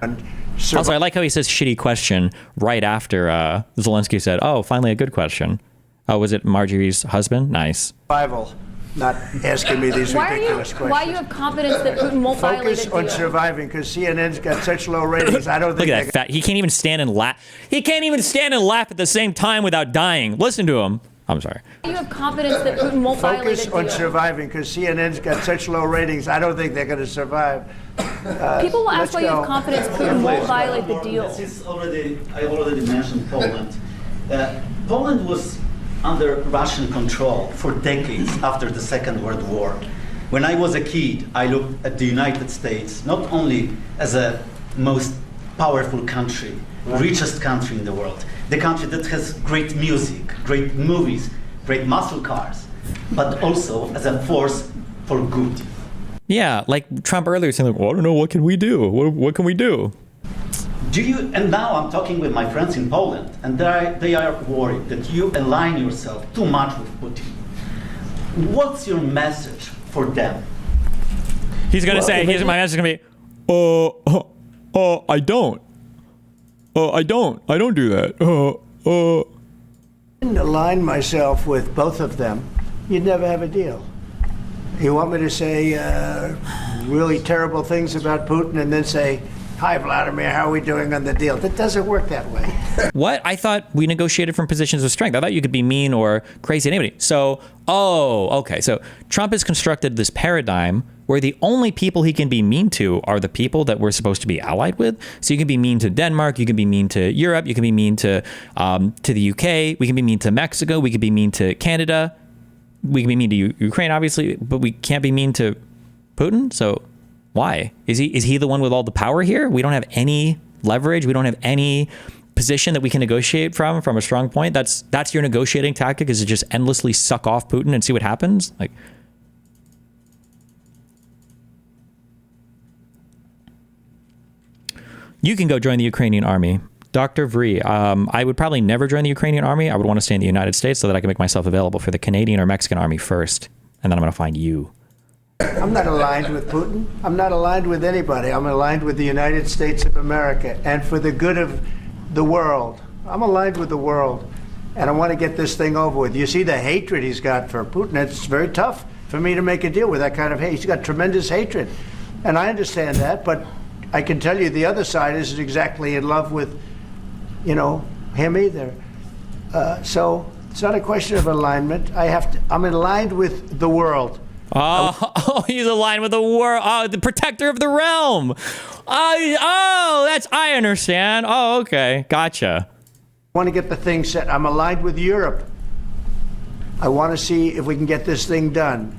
also, I like how he says shitty question right after Zelensky said, oh, finally a good question. Oh, was it Marjorie's husband? Nice. Survival. Not asking me these ridiculous questions. Why you have confidence that Putin won't violate a Focus deal? on surviving, because CNN's got such low ratings. I don't think. Look at that fat. He can't even stand and laugh. He can't even stand and laugh at the same time without dying. Listen to him. I'm sorry. You have confidence that Putin won't violate Focus a on deal. surviving, because CNN's got such low ratings. I don't think they're going to survive. People will ask let's why you have go. confidence Putin won't violate the deal. I already mentioned Poland. Poland was under Russian control for decades after the Second World War. When I was a kid, I looked at the United States not only as a most powerful country, richest country in the world, the country that has great music, great movies, great muscle cars, but also as a force for good. Yeah, like Trump earlier saying, like, well, I don't know, what can we do? What can we do? And now I'm talking with my friends in Poland, and they are worried that you align yourself too much with Putin. What's your message for them? He's going to say, my message is going to be, I don't. I don't do that. I didn't align myself with both of them, you'd never have a deal. You want me to say really terrible things about Putin and then say, hi, Vladimir, how are we doing on the deal? That doesn't work that way. What? I thought we negotiated from positions of strength. I thought you could be mean or crazy to anybody. So, okay. So Trump has constructed this paradigm where the only people he can be mean to are the people that we're supposed to be allied with. So you can be mean to Denmark, you can be mean to Europe, you can be mean to the UK, we can be mean to Mexico, we can be mean to Canada, we can be mean to Ukraine, obviously, but we can't be mean to Putin. So why? Is he the one with all the power here? We don't have any leverage. We don't have any position that we can negotiate from a strong point. That's your negotiating tactic, is to just endlessly suck off Putin and see what happens. Like, you can go join the Ukrainian army. Dr. Vree, I would probably never join the Ukrainian army. I would want to stay in the United States so that I can make myself available for the Canadian or Mexican army first. And then I'm going to find you. I'm not aligned with Putin. I'm not aligned with anybody. I'm aligned with the United States of America and for the good of the world. I'm aligned with the world, and I want to get this thing over with. You see the hatred he's got for Putin. It's very tough for me to make a deal with that kind of hate. He's got tremendous hatred, and I understand that, but I can tell you the other side isn't exactly in love with, him either. So it's not a question of alignment. I'm aligned with the world. Oh, he's aligned with the world. Oh, the protector of the realm. I understand. Oh, okay. Gotcha. I want to get the thing set. I'm aligned with Europe. I want to see if we can get this thing done.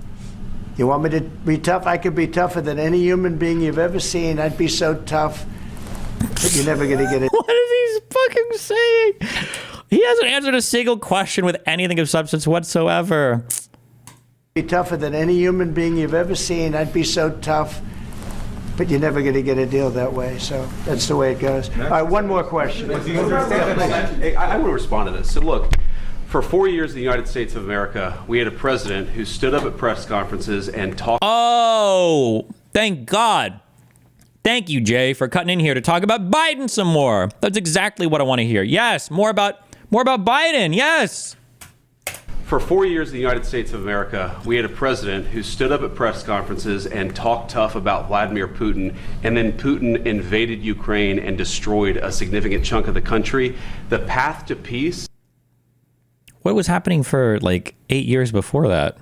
You want me to be tough? I could be tougher than any human being you've ever seen. I'd be so tough, but you're never going to get it. What is he fucking saying? He hasn't answered a single question with anything of substance whatsoever. Be tougher than any human being you've ever seen. I'd be so tough, but you're never going to get a deal that way. So that's the way it goes. All right, one more question. I want to respond to this. So look, for 4 years in the United States of America, we had a president who stood up at press conferences and talked. Oh, thank God. Thank you, Jay, for cutting in here to talk about Biden some more. That's exactly what I want to hear. Yes, more about Biden. Yes. For 4 years in the United States of America, we had a president who stood up at press conferences and talked tough about Vladimir Putin, and then Putin invaded Ukraine and destroyed a significant chunk of the country. The path to peace. What was happening for like 8 years before that?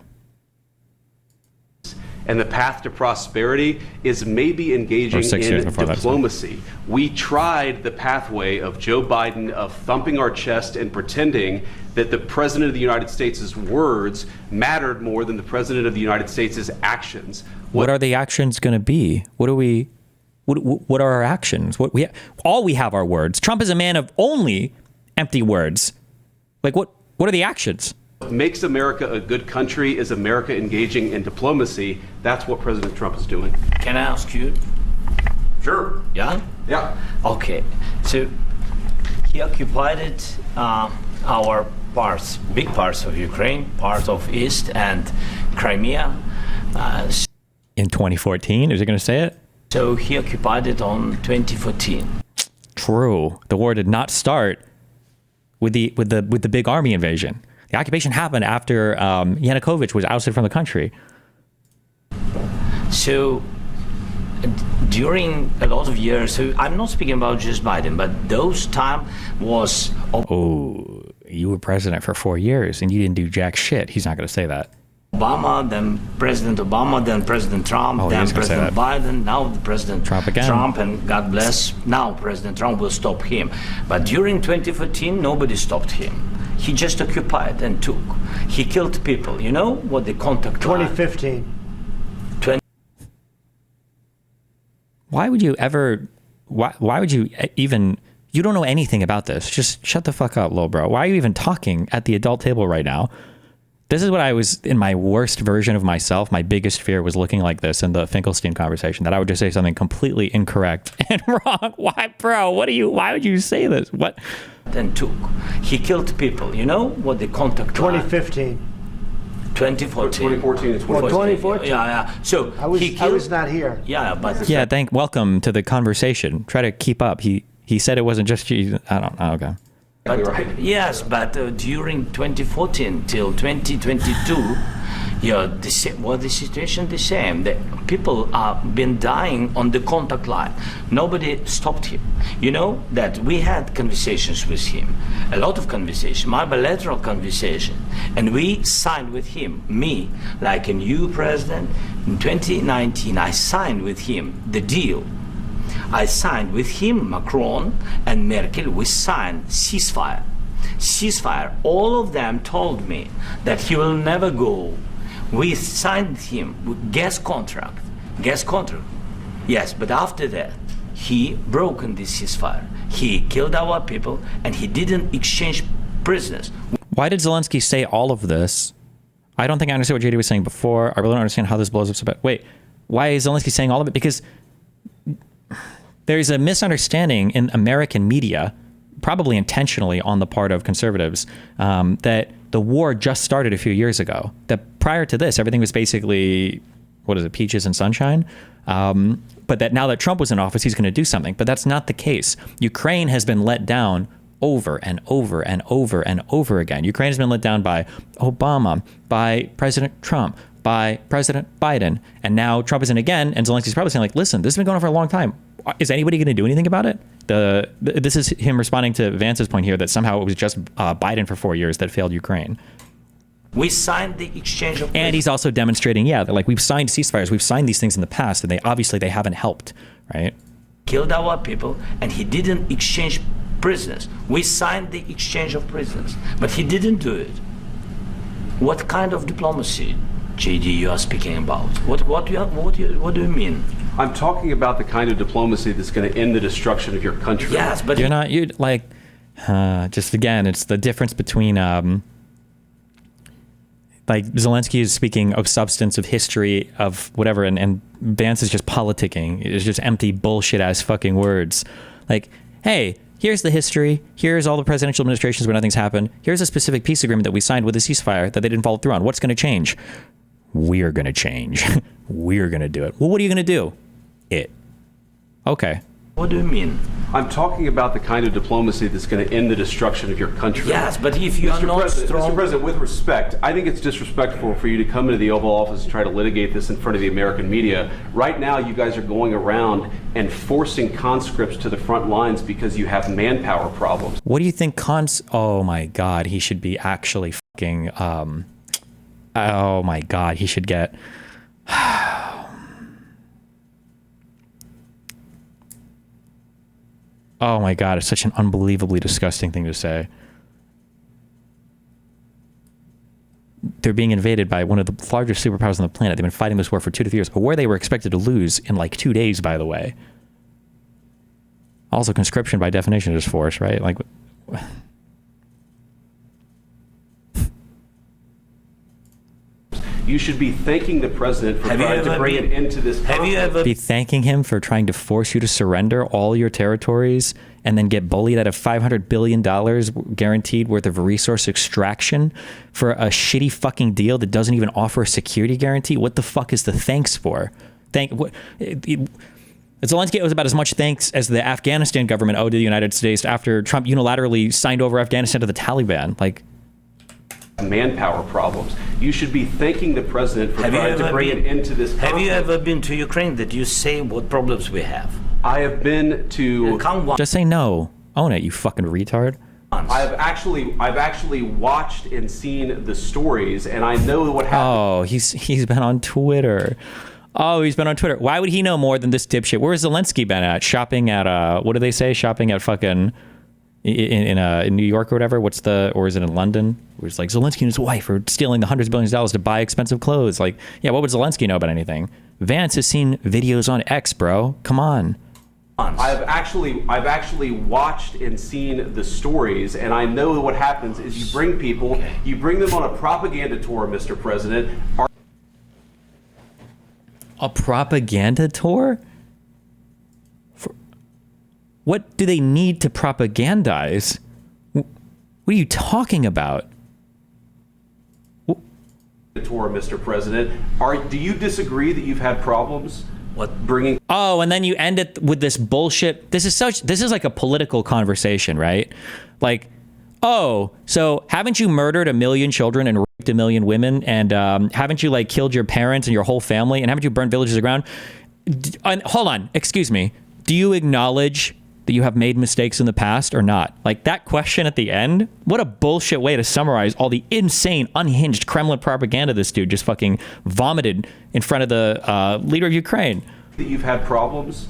And the path to prosperity is maybe engaging in diplomacy. We tried the pathway of Joe Biden of thumping our chest and pretending that the President of the United States' words mattered more than the President of the United States' actions. What are the actions going to be? What are our actions? All we have are words. Trump is a man of only empty words. Like what are the actions? What makes America a good country is America engaging in diplomacy. That's what President Trump is doing. Can I ask you? Sure. Yeah? Yeah. Okay. So he occupied our parts, big parts of Ukraine, part of East and Crimea. In 2014, is he going to say it? So he occupied it on 2014. True. The war did not start with the big army invasion. The occupation happened after Yanukovych was ousted from the country. So during a lot of years, so I'm not speaking about just Biden, but those time was... you were president for 4 years and you didn't do jack shit. He's not going to say that. Obama, then President Obama, then President Trump, then President Biden, now President Trump again. Trump, and God bless, now President Trump will stop him. But during 2014, nobody stopped him. He just occupied and took. He killed people. You know what the contact 2015. Why would you ever, why would you even, you don't know anything about this. Just shut the fuck up, little bro. Why are you even talking at the adult table right now? This is what I was, in my worst version of myself, my biggest fear was looking like this in the Finkelstein conversation, that I would just say something completely incorrect and wrong. Why, bro? Why would you say this? What? Then took. He killed people. You know what the contact 2015. 2014. 2014 and 2014. Yeah. So I was not here. Yeah, but yeah. Welcome to the conversation. Try to keep up. He said it wasn't just you. I don't know. Okay. But, yes, but during 2014 till 2022, the situation the same. The people have been dying on the contact line. Nobody stopped him. You know that we had conversations with him, a lot of conversation, my bilateral conversation, and we signed with him, me, like a new president. In 2019, I signed with him the deal. I signed with him, Macron and Merkel, we signed ceasefire. Ceasefire, all of them told me that he will never go. We signed him with gas contract. Yes, but after that, he broken this ceasefire. He killed our people and he didn't exchange prisoners. Why did Zelensky say all of this? I don't think I understand what JD was saying before. I really don't understand how this blows up so bad. Wait, why is Zelensky saying all of it? Because there's a misunderstanding in American media, probably intentionally on the part of conservatives, that the war just started a few years ago. That prior to this, everything was basically, what is it, peaches and sunshine? But that now that Trump was in office, he's going to do something. But that's not the case. Ukraine has been let down over and over and over and over again. Ukraine has been let down by Obama, by President Trump, by President Biden. And now Trump is in again, and Zelensky's probably saying, like, listen, this has been going on for a long time. Is anybody going to do anything about it? This is him responding to Vance's point here that somehow it was just Biden for 4 years that failed Ukraine. We signed the exchange of prisoners. And he's also demonstrating, that like we've signed ceasefires, we've signed these things in the past, and they haven't helped, right? Killed our people, and he didn't exchange prisoners. We signed the exchange of prisoners, but he didn't do it. What kind of diplomacy, JD, you are speaking about? What do you mean? I'm talking about the kind of diplomacy that's going to end the destruction of your country. Yes, but just again, it's the difference between like Zelensky is speaking of substance, of history, of whatever, and Vance is just politicking. It's just empty bullshit ass fucking words. Like, hey, here's the history. Here's all the presidential administrations where nothing's happened. Here's a specific peace agreement that we signed with a ceasefire that they didn't follow through on. What's going to change? We're going to change. We're going to do it. Well, what are you going to do? Okay. What do you mean? I'm talking about the kind of diplomacy that's going to end the destruction of your country. Yes, but if you are not strong... Mr. President, with respect, I think it's disrespectful for you to come into the Oval Office and try to litigate this in front of the American media. Right now, you guys are going around and forcing conscripts to the front lines because you have manpower problems. What do you think oh my God, he should be actually fucking... oh my God, he should get... Oh my God, it's such an unbelievably disgusting thing to say. They're being invaded by one of the largest superpowers on the planet. They've been fighting this war for 2 to 3 years, a war they were expected to lose in like 2 days, by the way. Also, conscription by definition is force, right? Like... You should be thanking the president for trying to bring it into this conflict. Have you ever be thanking him for trying to force you to surrender all your territories and then get bullied out of $500 billion guaranteed worth of resource extraction for a shitty fucking deal that doesn't even offer a security guarantee? What the fuck is the thanks for? Zelensky owes about as much thanks as the Afghanistan government owed to the United States after Trump unilaterally signed over Afghanistan to the Taliban. Like, manpower problems. You should be thanking the president for trying to bring it into this conflict. Have you ever been to Ukraine that you say what problems we have? I have been to... just say no. Own it, you fucking retard. I've actually watched and seen the stories, and I know what happened. Oh, he's been on Twitter. Oh, he's been on Twitter. Why would he know more than this dipshit? Where's Zelensky been at? Shopping at what do they say? Shopping at fucking in New York or whatever. Or is it in London? Where it's like Zelensky and his wife are stealing the hundreds of billions of dollars to buy expensive clothes. Like, yeah, what would Zelensky know about anything? Vance has seen videos on X, bro. Come on. I've actually watched and seen the stories, and I know what happens is you bring people, you bring them on a propaganda tour, Mr. President. A propaganda tour? What do they need to propagandize? What are you talking about? Tour, Mr. President. Do you disagree that you've had problems? What bringing? Oh, and then you end it with this bullshit. This is like a political conversation, right? Like, oh, so haven't you murdered 1 million children and raped 1 million women, and haven't you like killed your parents and your whole family, and haven't you burned villages to the ground? Hold on, excuse me. Do you acknowledge that you have made mistakes in the past or not? Like that question at the end, what a bullshit way to summarize all the insane, unhinged Kremlin propaganda this dude just fucking vomited in front of the leader of Ukraine. That you've had problems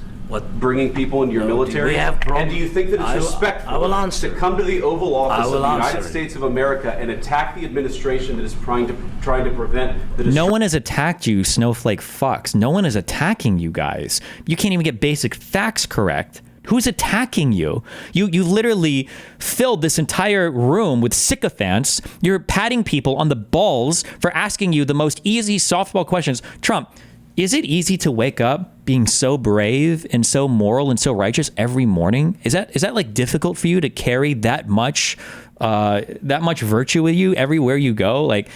bringing people into your military? We have problems. And do you think that it's respectful to come to the Oval Office of the United States of America and attack the administration that is trying to prevent the No one has attacked you, snowflake fucks. No one is attacking you guys. You can't even get basic facts correct. Who's attacking you? You literally filled this entire room with sycophants. You're patting people on the balls for asking you the most easy softball questions. Trump, is it easy to wake up being so brave and so moral and so righteous every morning? Is that like difficult for you to carry that much virtue with you everywhere you go? Like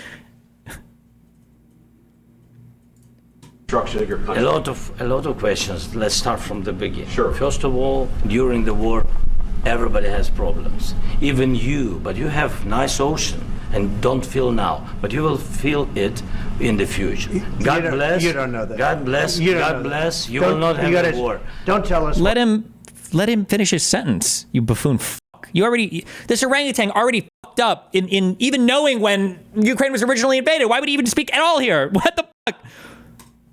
destruction of your country. A lot of questions. Let's start from the beginning. Sure. First of all, during the war, everybody has problems. Even you, but you have nice ocean and don't feel now, but you will feel it in the future. God bless. You don't know that. God bless. God bless. You will not have a war. Don't tell us. Let him finish his sentence. You buffoon. This orangutan already fucked up in even knowing when Ukraine was originally invaded. Why would he even speak at all here? What the fuck?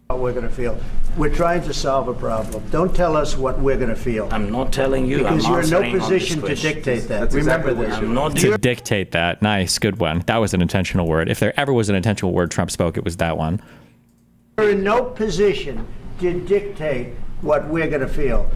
What we're going to feel. We're trying to solve a problem. Don't tell us what we're going to feel. I'm not telling you. Because I'm you're in no answering on position this to question. dictate that. That's Remember exactly this. what I'm not To dictate that. Nice. Good one. That was an intentional word. If there ever was an intentional word Trump spoke, it was that one. We're in no position to dictate what we're going to feel.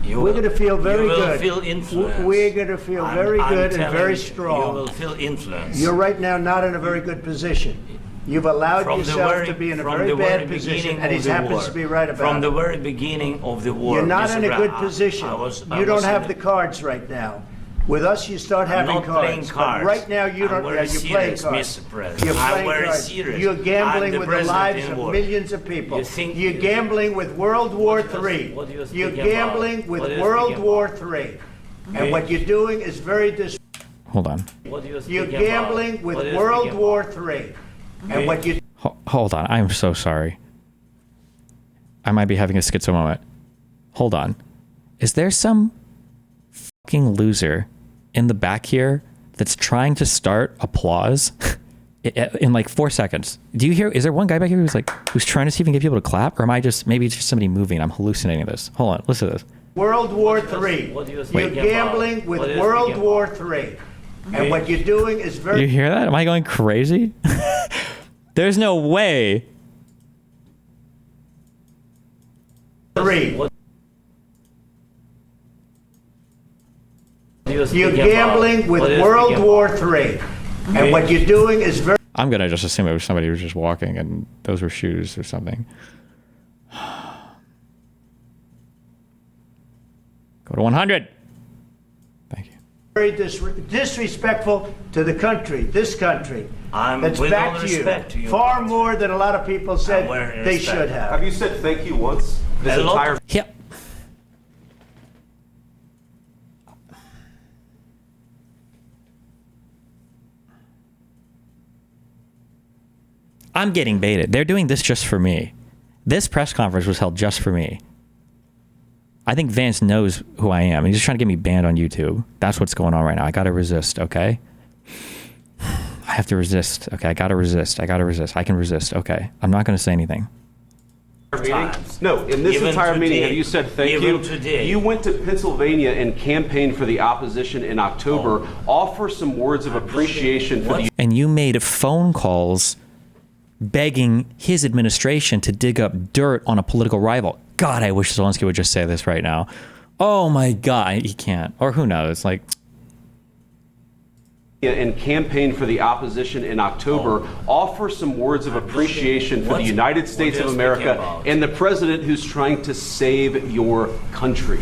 We're going to feel very good. You will feel influence. We're going to feel very good and very You strong. will feel influence. You're right now not in a very good position. You've allowed yourself to be in a very bad position, and he happens to be right about it. From the very beginning of the war. You're not Mr. in a Brown, good position. You don't have the cards right now. With us, you start having not cards. playing cards. But right now, you I'm don't. very You're playing serious, cards. Mr. President. You're I'm playing very cards. serious. You're gambling I'm the with the president lives in of war. millions of people. You're you- gambling with World War III. what do you You're speak gambling about? with What do you World speak War III. And what you're doing is very Hold on. What do you speak You're about? gambling with What do you World speak War about? III. And what you Hold on. I'm so sorry. I might be having a schizo moment. Hold on. Is there some fucking loser in the back here that's trying to start applause in like 4 seconds? Do you hear? Is there one guy back here who's trying to see if he can get people to clap? Or am I maybe it's just somebody moving? I'm hallucinating this. Hold on. Listen to this. World War III. What do you You're speak gambling about? with What do you World speak War about? III. And what you're doing is very... You hear that? Am I going crazy? There's no way. You're speak gambling about? with What do you World speak War about? III. And what you're doing is very... I'm going to just assume it was somebody who was just walking and those were shoes or something. Go to 100. very disrespectful to the country, this country. That's with back all to respect to you. Far more than a lot of people said they should have. Have you said thank you once? This entire Yeah. I'm getting baited. They're doing this just for me. This press conference was held just for me. I think Vance knows who I am. He's just trying to get me banned on YouTube. That's what's going on right now. I gotta resist, okay? I have to resist. Okay, I gotta resist. I gotta resist. I can resist. Okay, I'm not gonna say anything. No, in this Even entire meeting, today, have you said thank even you? today. You went to Pennsylvania and campaigned for the opposition in October. Offer some words of appreciation for the. And you made phone calls begging his administration to dig up dirt on a political rival. God, I wish Zelensky would just say this right now. Oh my God, he can't. Or who knows? Like. And campaigned for the opposition in October. Offer some words of appreciation for the United States of America and the president who's trying to save your country.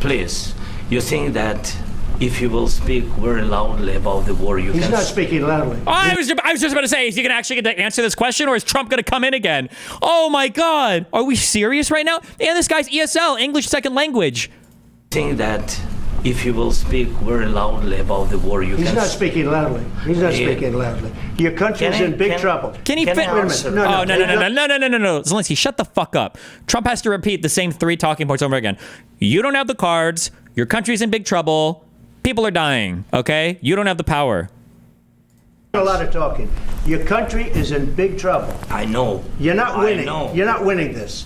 Please, you think that if you will speak very loudly about the war, you He's can... not speaking loudly. Oh, I was just about to say, is he going to actually get to answer this question, or is Trump going to come in again? Oh my God. Are we serious right now? And this guy's ESL, English second language. Think that if you will speak very loudly about the war, you He's can... not speaking loudly. He's not Yeah. speaking loudly. Your country's in big trouble. Can he fit? Wait a minute. No. Zelensky, shut the fuck up. Trump has to repeat the same 3 talking points over again. You don't have the cards. Your country's in big trouble. People are dying, okay? You don't have the power. A lot of talking. Your country is in big trouble. I know. You're not winning. I know. You're not winning this.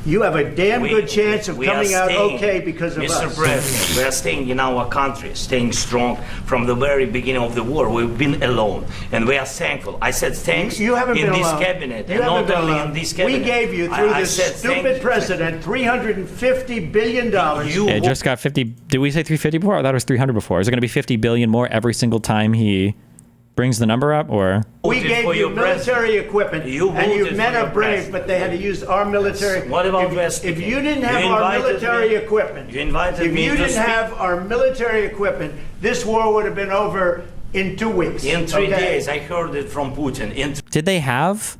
You have a damn good chance of we are coming out staying, okay because of Mr. us. President, we are staying in our country, staying strong from the very beginning of the war. We've been alone, and we are thankful. I said thanks You haven't in been this alone. cabinet, You and haven't not been only alone. in this cabinet. We gave you, through I this said thank stupid you. president, $350 billion. It just got 50. Did we say 350 before? I thought it was 300 before. Is it going to be 50 billion more every single time he brings the number up, or? We gave you military equipment, and you voted men for are your brave, president. but they had to use our military. What about if you didn't have our military equipment, You invited if me you to didn't speak. have our military equipment, this war would have been over in 2 weeks. In 3 okay? days, I heard it from Putin. In Did they have?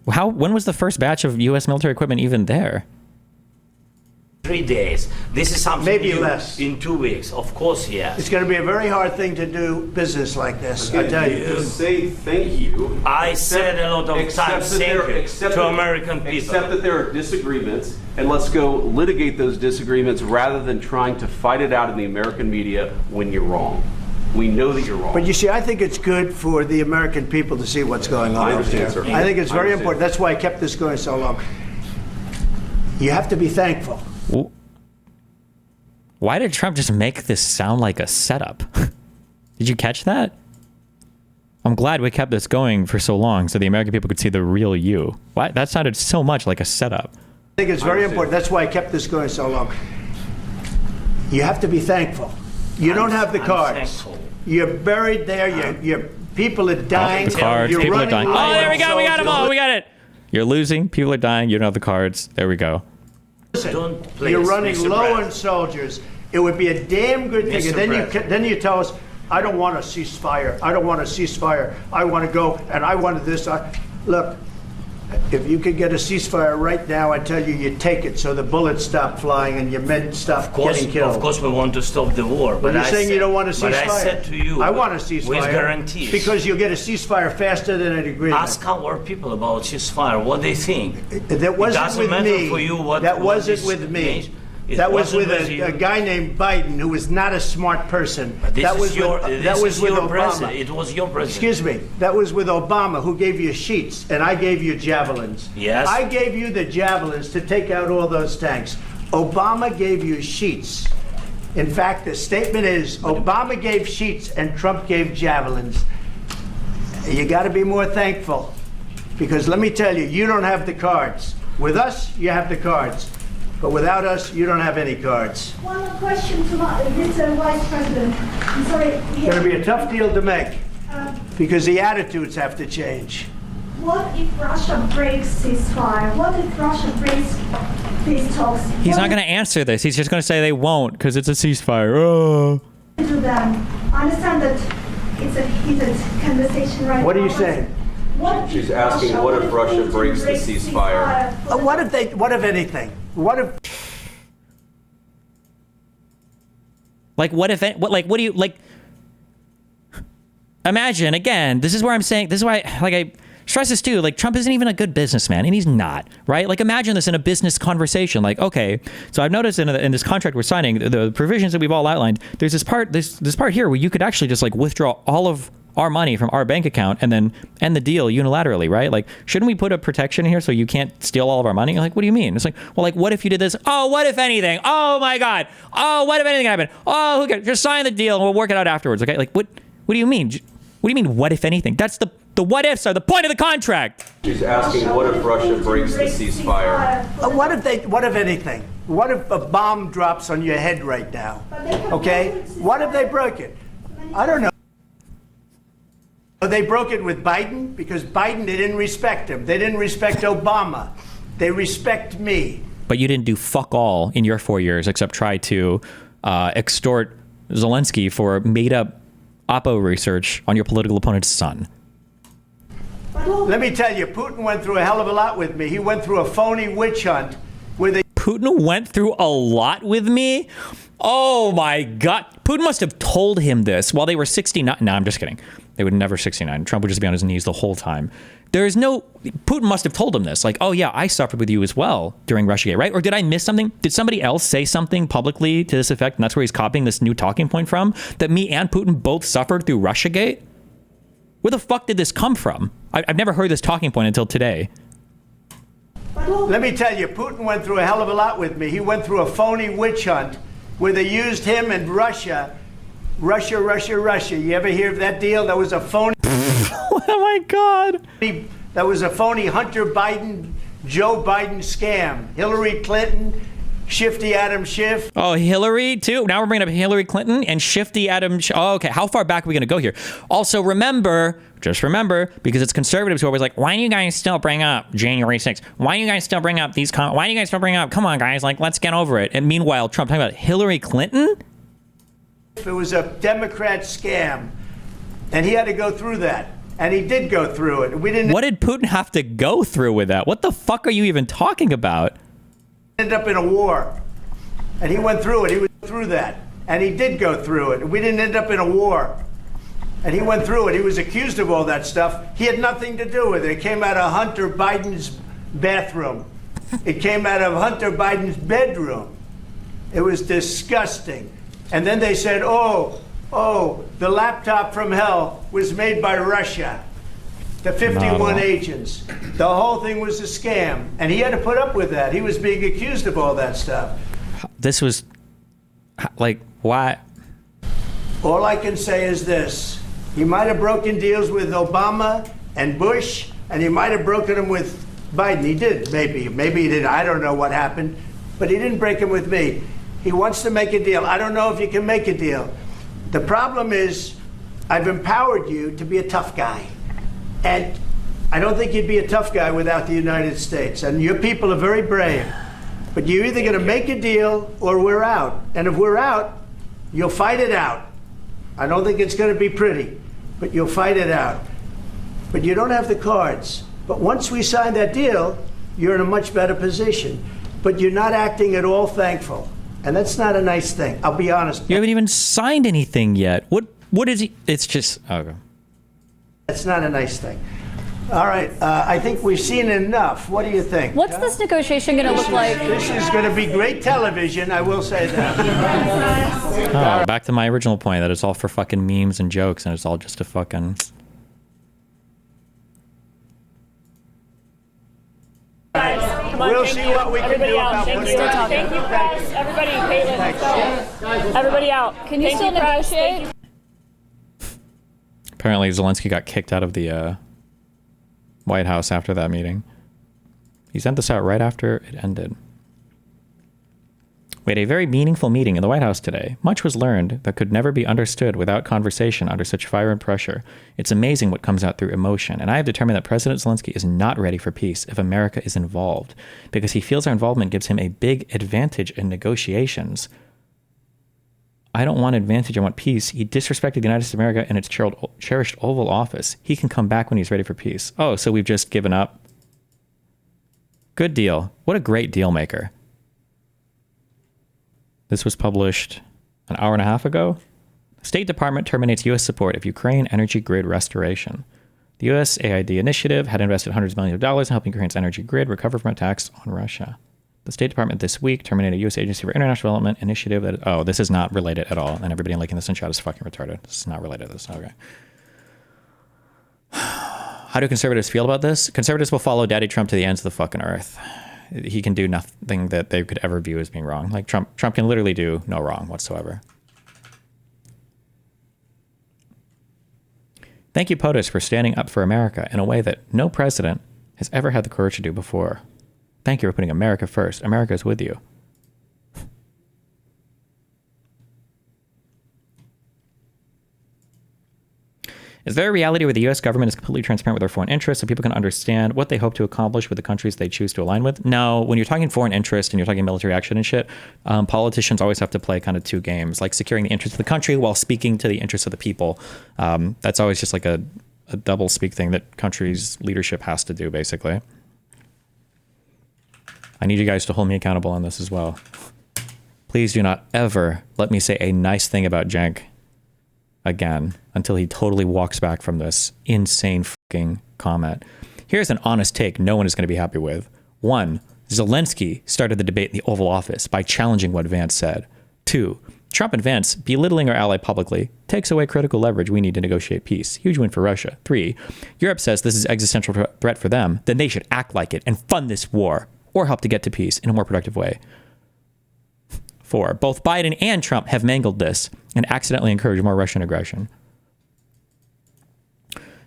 When was the first batch of U.S. military equipment even there? 3 days. This is something Maybe new. less. In 2 weeks, of course, yes. It's going to be a very hard thing to do business like this, I tell you. To say thank you. I said a lot of times thank you to American people. Accept that there are disagreements, and let's go litigate those disagreements rather than trying to fight it out in the American media when you're wrong. We know that you're wrong. But you see, I think it's good for the American people to see what's going on. I understand, here. sir. I think it's I very understand. important. That's why I kept this going so long. You have to be thankful. Why did Trump just make this sound like a setup? Did you catch that? I'm glad we kept this going for so long so the American people could see the real you. Why? That sounded so much like a setup. I think it's very important. That's why I kept this going so long. You have to be thankful. You don't have the cards. Thankful. You're buried there. Your people are dying. The cards, You're people are running dying. low Oh, there on we go. We got them all. soldiers. We got it. You're losing. People are dying. You don't have the cards. There we go. Listen, Please, you're running Mr. low President. on soldiers. It would be a damn good thing. Mr. And then you tell us, I don't want a ceasefire. I don't want a ceasefire. I want to go, and I wanted this. Look, if you could get a ceasefire right now, I tell you, you take it so the bullets stop flying and your men stop getting killed. Of course, we want to stop the war. But you're saying you don't want a ceasefire. But I said to you, I want a ceasefire. with guarantees. Because you'll get a ceasefire faster than an agreement. Ask our people about ceasefire, what they think. That wasn't it doesn't with matter me. for you what That what wasn't this with me. means. It That was wasn't with you. a guy named Biden, who was not a smart person. But this that is was your, with, this that was is with your Obama. president. It was your president. Excuse me. That was with Obama, who gave you sheets, and I gave you javelins. Yes. I gave you the javelins to take out all those tanks. Obama gave you sheets. In fact, the statement is Obama gave sheets and Trump gave javelins. You got to be more thankful, because let me tell you, you don't have the cards. With us, you have the cards. But without us, you don't have any cards. One question to Mr. Vice President. I'm sorry. It's going to be a tough deal to make, because the attitudes have to change. What if Russia breaks ceasefire? What if Russia breaks peace talks? He's not going to answer this. He's just going to say they won't because it's a ceasefire. Oh. To them. I understand that it's a heated conversation right now. What are you but saying? What She's if asking, what if Russia Putin breaks the ceasefire? What if anything? What if? Like, what if? What do you like? Imagine again. This is where I'm saying. This is why, like, I stresses too, like Trump isn't even a good businessman, and he's not, right? Like imagine this in a business conversation. Like, okay, so I've noticed in this contract we're signing, the provisions that we've all outlined, there's this part here where you could actually just like withdraw all of our money from our bank account and then end the deal unilaterally, right? Like, shouldn't we put a protection here so you can't steal all of our money? Like, what do you mean? It's like, well, like, what if you did this? Oh, what if anything? Oh my God. Oh, what if anything happened? Oh, who cares? Just sign the deal and we'll work it out afterwards. Okay. Like, what do you mean? What do you mean, what if anything? That's the what ifs are the point of the contract. She's asking, what if Russia breaks the ceasefire? What if anything? What if a bomb drops on your head right now? Okay? What if they broke it? I don't know. They broke it with Biden because Biden, they didn't respect him. They didn't respect Obama. They respect me. But you didn't do fuck all in your 4 years except try to extort Zelensky for made up Oppo research on your political opponent's son. Let me tell you, Putin went through a hell of a lot with me. He went through a phony witch hunt where they... Putin went through a lot with me? Oh my God. Putin must have told him this while they were 69. No, I'm just kidding. They would never 69. Trump would just be on his knees the whole time. Putin must have told him this. Like, oh yeah, I suffered with you as well during Russiagate, right? Or did I miss something? Did somebody else say something publicly to this effect? And that's where he's copying this new talking point from? That me and Putin both suffered through Russiagate? Where the fuck did this come from? I've never heard this talking point until today. Let me tell you, Putin went through a hell of a lot with me. He went through a phony witch hunt where they used him and Russia. Russia. You ever hear of that deal? That was a phony... Oh my God. That was a phony Hunter Biden, Joe Biden scam. Hillary Clinton, Shifty Adam Schiff. Oh, Hillary too? Now we're bringing up Hillary Clinton and Shifty Adam Oh, okay. How far back are we going to go here? Also, just remember, because it's conservatives who are always like, why do you guys still bring up January 6th? Why do you guys still bring up these... Why do you guys still bring up... Come on, guys. Like, let's get over it. And meanwhile, Trump talking about Hillary Clinton? It was a Democrat scam. And he had to go through that. And he did go through it. What did Putin have to go through with that? What the fuck are you even talking about? Ended up in a war. And he went through it. He went through that. And he did go through it. We didn't end up in a war. And he went through it. He was accused of all that stuff. He had nothing to do with it. It came out of Hunter Biden's bathroom. It came out of Hunter Biden's bedroom. It was disgusting. And then they said, oh, the laptop from hell was made by Russia. The 51 agents. The whole thing was a scam. And he had to put up with that. He was being accused of all that stuff. This was, like, why? All I can say is this. He might have broken deals with Obama and Bush, and he might have broken them with Biden. He did, maybe. Maybe he did. I don't know what happened. But he didn't break them with me. He wants to make a deal. I don't know if you can make a deal. The problem is, I've empowered you to be a tough guy. And I don't think you'd be a tough guy without the United States. And your people are very brave. But you're either going to make a deal or we're out. And if we're out, you'll fight it out. I don't think it's going to be pretty, but you'll fight it out. But you don't have the cards. But once we sign that deal, you're in a much better position. But you're not acting at all thankful. And that's not a nice thing. I'll be honest. You haven't even signed anything yet. What is he? It's just... Okay. That's not a nice thing. All right. I think we've seen enough. What do you think? What's this negotiation going to look like? This is going to be great television. I will say that. Oh, back to my original point that it's all for fucking memes and jokes and it's all just a fucking... We'll see what we can do about Thank you. Thank you, press. Everybody, Caitlin, let's go. Everybody out. Can you still negotiate? Apparently Zelensky got kicked out of the White House after that meeting. He sent this out right after it ended. We had a very meaningful meeting in the White House today. Much was learned that could never be understood without conversation under such fire and pressure. It's amazing what comes out through emotion, and I have determined that President Zelensky is not ready for peace if America is involved, because he feels our involvement gives him a big advantage in negotiations. I don't want advantage, I want peace. He disrespected the United States of America and its cherished Oval Office. He can come back when he's ready for peace. Oh, so we've just given up? Good deal. What a great deal maker. This was published an hour and a half ago. State Department terminates U.S. support of Ukraine energy grid restoration. The USAID initiative had invested hundreds of millions of dollars in helping Ukraine's energy grid recover from attacks on Russia. The State Department this week terminated a U.S. Agency for International Development initiative that... Oh, this is not related at all. And everybody liking this in chat is fucking retarded. This is not related to this. Okay. How do conservatives feel about this? Conservatives will follow Daddy Trump to the ends of the fucking earth. He can do nothing that they could ever view as being wrong. Like Trump can literally do no wrong whatsoever. Thank you, POTUS, for standing up for America in a way that no president has ever had the courage to do before. Thank you for putting America first. America is with you. Is there a reality where the U.S. government is completely transparent with their foreign interests so people can understand what they hope to accomplish with the countries they choose to align with? No, when you're talking foreign interest and you're talking military action and shit, politicians always have to play kind of two games, like securing the interests of the country while speaking to the interests of the people. That's always just like a double speak thing that countries' leadership has to do, basically. I need you guys to hold me accountable on this as well. Please do not ever let me say a nice thing about Cenk again until he totally walks back from this insane fucking comment. Here's an honest take no one is going to be happy with. 1. Zelensky started the debate in the Oval Office by challenging what Vance said. 2. Trump and Vance belittling our ally publicly takes away critical leverage we need to negotiate peace. Huge win for Russia. 3. Europe says this is an existential threat for them, then they should act like it and fund this war or help to get to peace in a more productive way. 4. Both Biden and Trump have mangled this and accidentally encouraged more Russian aggression.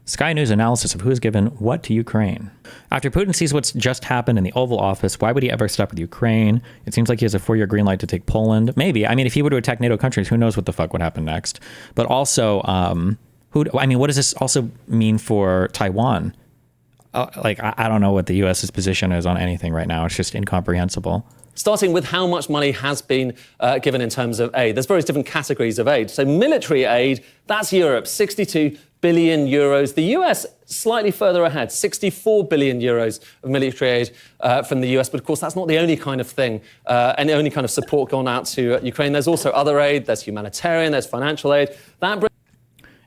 Sky News analysis of who has given what to Ukraine. After Putin sees what's just happened in the Oval Office, why would he ever stop with Ukraine? It seems like he has a 4-year green light to take Poland. Maybe. I mean, if he were to attack NATO countries, who knows what the fuck would happen next? But also, what does this also mean for Taiwan? I don't know what the U.S.'s position is on anything right now. It's just incomprehensible. Starting with how much money has been given in terms of aid. There's various different categories of aid. So military aid, that's Europe, 62 billion euros. The US slightly further ahead, 64 billion euros of military aid from the US. But of course, that's not the only kind of thing and the only kind of support gone out to Ukraine. There's also other aid. There's humanitarian, there's financial aid.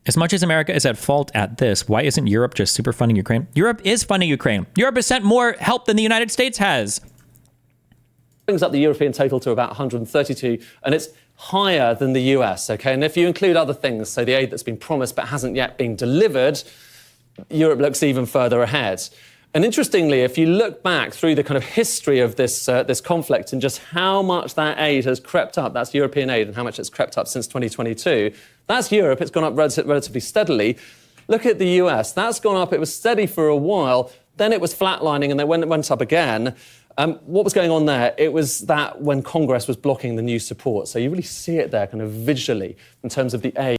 As much as America is at fault at this, why isn't Europe just super funding Ukraine? Europe is funding Ukraine. Europe has sent more help than the United States has. Brings up the European total to about 132, and it's higher than the US, okay? And if you include other things, so the aid that's been promised but hasn't yet been delivered, Europe looks even further ahead. And interestingly, if you look back through the kind of history of this conflict and just how much that aid has crept up, that's European aid, and how much it's crept up since 2022, that's Europe. It's gone up relatively steadily. Look at the US. That's gone up. It was steady for a while. Then it was flatlining, and then when it went up again, what was going on there? It was that when Congress was blocking the new support. So you really see it there kind of visually in terms of the aid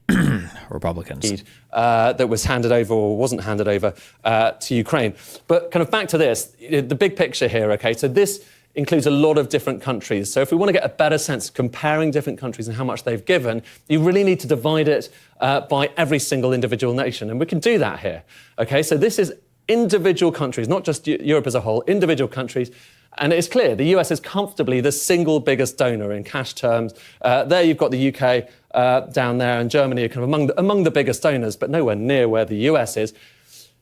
Republicans that was handed over or wasn't handed over to Ukraine. But kind of back to this, the big picture here, okay? So this includes a lot of different countries. So if we want to get a better sense of comparing different countries and how much they've given, you really need to divide it by every single individual nation. And we can do that here, okay? So this is individual countries, not just Europe as a whole, individual countries. And it's clear the US is comfortably the single biggest donor in cash terms. There you've got the UK down there, and Germany are kind of among the biggest donors, but nowhere near where the US is.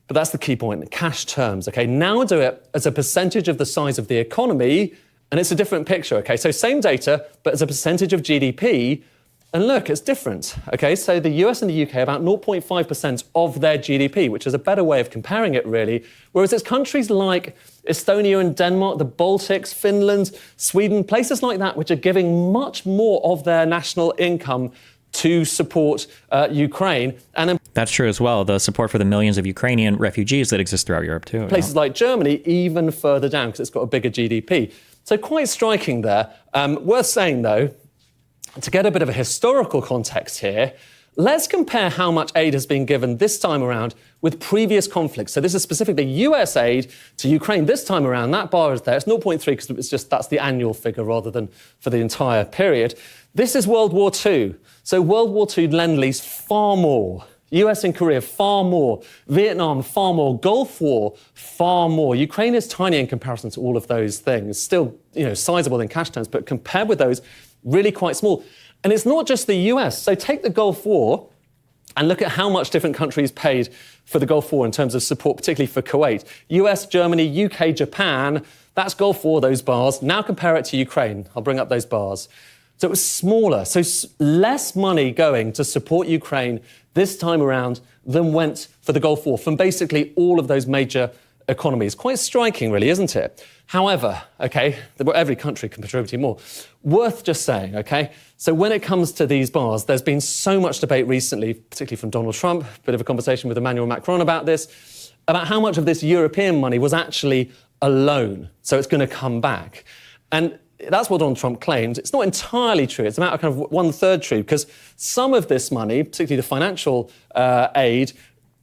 But that's the key point, cash terms. Okay, now do it as a percentage of the size of the economy, and it's a different picture. Okay, so same data, but as a percentage of GDP. And look, it's different. Okay, so the US and the UK about 0.5% of their GDP, which is a better way of comparing it, really. Whereas it's countries like Estonia and Denmark, the Baltics, Finland, Sweden, places like that, which are giving much more of their national income to support Ukraine. And then that's true as well. The support for the millions of Ukrainian refugees that exist throughout Europe, too. Places like Germany, even further down, because it's got a bigger GDP. So quite striking there. Worth saying, though, to get a bit of a historical context here, let's compare how much aid has been given this time around with previous conflicts. So this is specifically US aid to Ukraine. This time around, that bar is there. It's 0.3 because it's just that's the annual figure rather than for the entire period. This is World War II. So World War II Lend-Lease, far more. US and Korea, far more. Vietnam, far more. Gulf War, far more. Ukraine is tiny in comparison to all of those things. Still, sizable in cash terms, but compared with those, really quite small. And it's not just the US. So take the Gulf War. and look at how much different countries paid for the Gulf War in terms of support, particularly for Kuwait. US, Germany, UK, Japan, that's Gulf War, those bars. Now compare it to Ukraine. I'll bring up those bars. So it was smaller, so less money going to support Ukraine this time around than went for the Gulf War from basically all of those major economies. Quite striking, really, isn't it? However, okay, every country can contribute more. Worth just saying, okay? So when it comes to these bars, there's been so much debate recently, particularly from Donald Trump, a bit of a conversation with Emmanuel Macron about this, about how much of this European money was actually a loan. So it's going to come back. And that's what Donald Trump claimed. It's not entirely true. It's about kind of 1/3 true, because some of this money, particularly the financial aid,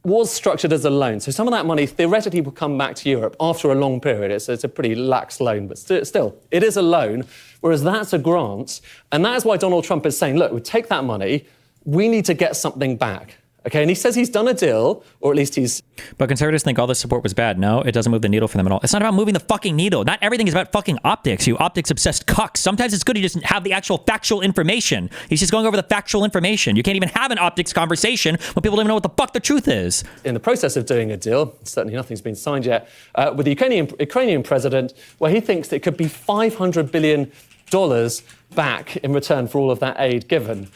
was structured as a loan. So some of that money theoretically will come back to Europe after a long period. It's a pretty lax loan, but still, it is a loan, whereas that's a grant. And that is why Donald Trump is saying, look, we take that money, we need to get something back. Okay, and he says he's done a deal, or at least he's... But conservatives think all this support was bad. No, it doesn't move the needle for them at all. It's not about moving the fucking needle. Not everything is about fucking optics, you optics-obsessed cucks. Sometimes it's good to just have the actual factual information. He's just going over the factual information. You can't even have an optics conversation when people don't even know what the fuck the truth is. In the process of doing a deal, certainly nothing's been signed yet, with the Ukrainian president, where he thinks it could be $500 billion back in return for all of that aid given.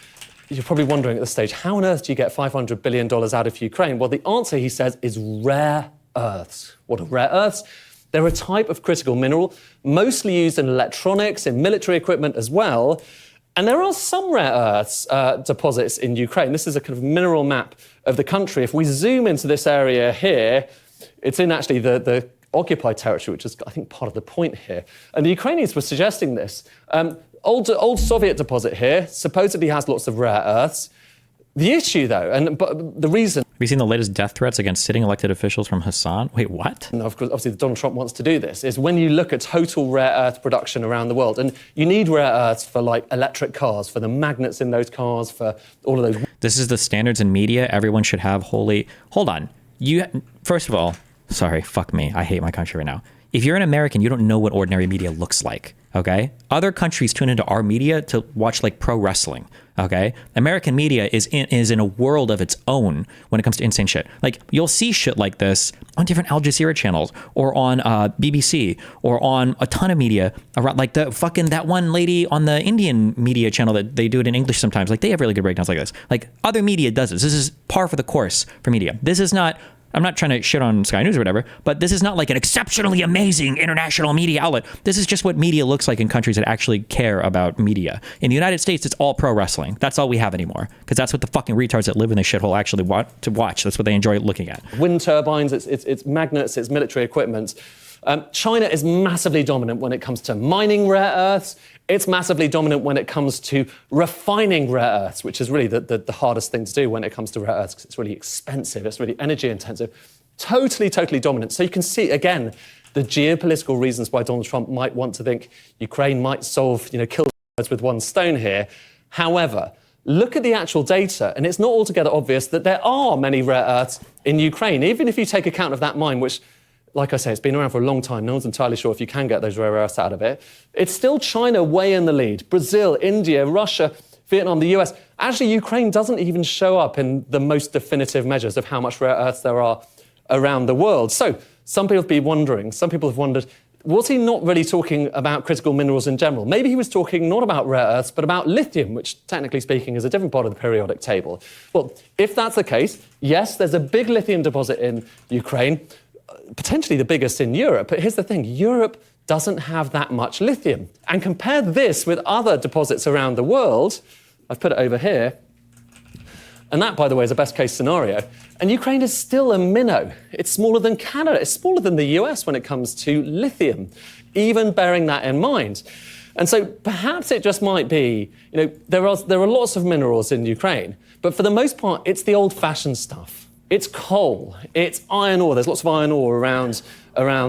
You're probably wondering at this stage, how on earth do you get $500 billion out of Ukraine? Well, the answer, he says, is rare earths. What are rare earths? They're a type of critical mineral, mostly used in electronics, in military equipment as well. And there are some rare earths deposits in Ukraine. This is a kind of mineral map of the country. If we zoom into this area here, it's in actually the occupied territory, which is, I think, part of the point here. And the Ukrainians were suggesting this. Old Soviet deposit here supposedly has lots of rare earths. The issue, though, but the reason... Have you seen the latest death threats against sitting elected officials from Hassan? Wait, what? No, of course, obviously, Donald Trump wants to do this, is when you look at total rare earth production around the world, and you need rare earths for, like, electric cars, for the magnets in those cars, for all of those... This is the standards in media. Everyone should have holy... Hold on. First of all, sorry, fuck me. I hate my country right now. If you're an American, you don't know what ordinary media looks like, okay? Other countries tune into our media to watch like pro wrestling, okay? American media is in a world of its own when it comes to insane shit. Like, you'll see shit like this on different Al Jazeera channels or on BBC or on a ton of media around, like that one lady on the Indian media channel that they do it in English sometimes. Like, they have really good breakdowns like this. Like, other media does this. This is par for the course for media. This is not... I'm not trying to shit on Sky News or whatever, but this is not like an exceptionally amazing international media outlet. This is just what media looks like in countries that actually care about media. In the United States, it's all pro wrestling. That's all we have anymore, because that's what the fucking retards that live in this shithole actually want to watch. That's what they enjoy looking at. Wind turbines, it's magnets, it's military equipment. China is massively dominant when it comes to mining rare earths. It's massively dominant when it comes to refining rare earths, which is really the hardest thing to do when it comes to rare earths, because it's really expensive, it's really energy intensive. Totally dominant. So you can see, again, the geopolitical reasons why Donald Trump might want to think Ukraine might solve, kill birds with one stone here. However, look at the actual data, and it's not altogether obvious that there are many rare earths in Ukraine, even if you take account of that mine, which, like I say, it's been around for a long time. No one's entirely sure if you can get those rare earths out of it. It's still China way in the lead. Brazil, India, Russia, Vietnam, the US. Actually, Ukraine doesn't even show up in the most definitive measures of how much rare earths there are around the world. So some people have wondered, was he not really talking about critical minerals in general? Maybe he was talking not about rare earths, but about lithium, which, technically speaking, is a different part of the periodic table. Well, if that's the case, yes, there's a big lithium deposit in Ukraine, potentially the biggest in Europe. But here's the thing, Europe doesn't have that much lithium. And compare this with other deposits around the world. I've put it over here. And that, by the way, is a best case scenario. And Ukraine is still a minnow. It's smaller than Canada. It's smaller than the US when it comes to lithium, even bearing that in mind. And so perhaps it just might be, there are lots of minerals in Ukraine, but for the most part, it's the old-fashioned stuff. It's coal, it's iron ore. There's lots of iron ore around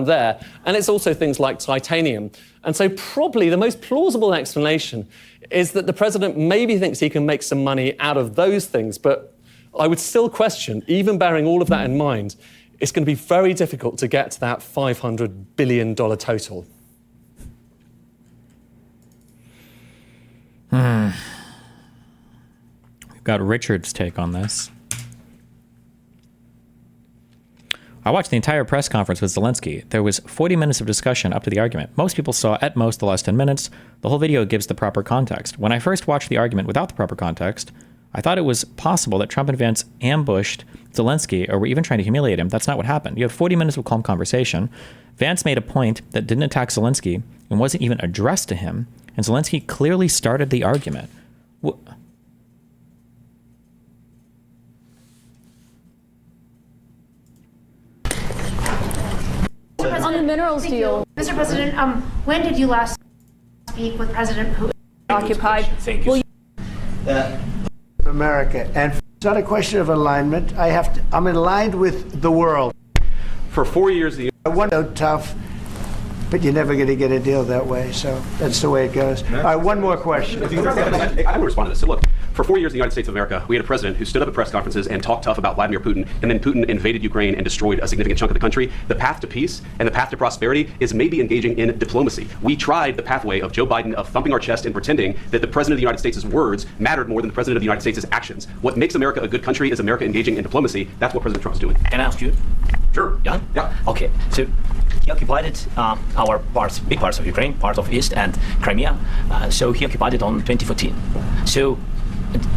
there. And it's also things like titanium. And so probably the most plausible explanation is that the president maybe thinks he can make some money out of those things. But I would still question, even bearing all of that in mind, it's going to be very difficult to get to that $500 billion total. We've got Richard's take on this. I watched the entire press conference with Zelensky. There was 40 minutes of discussion up to the argument. Most people saw at most the last 10 minutes. The whole video gives the proper context. When I first watched the argument without the proper context, I thought it was possible that Trump and Vance ambushed Zelensky or were even trying to humiliate him. That's not what happened. You have 40 minutes of calm conversation. Vance made a point that didn't attack Zelensky and wasn't even addressed to him. And Zelensky clearly started the argument. On the minerals deal. Mr. President, when did you last speak with President Putin? Occupied. Thank you. America. And it's not a question of alignment. I'm aligned with the world. For 4 years, I want to tough, but you're never going to get a deal that way. So that's the way it goes. All right, one more question. I want to respond to this. So look, for 4 years in the United States of America, we had a president who stood up at press conferences and talked tough about Vladimir Putin, and then Putin invaded Ukraine and destroyed a significant chunk of the country. The path to peace and the path to prosperity is maybe engaging in diplomacy. We tried the pathway of Joe Biden of thumping our chest and pretending that the president of the United States' words mattered more than the president of the United States' actions. What makes America a good country is America engaging in diplomacy. That's what President Trump is doing. Can I ask you? Sure. Yeah? Yeah. Okay. So he occupied our parts, big parts of Ukraine, part of East and Crimea. So he occupied it on 2014. So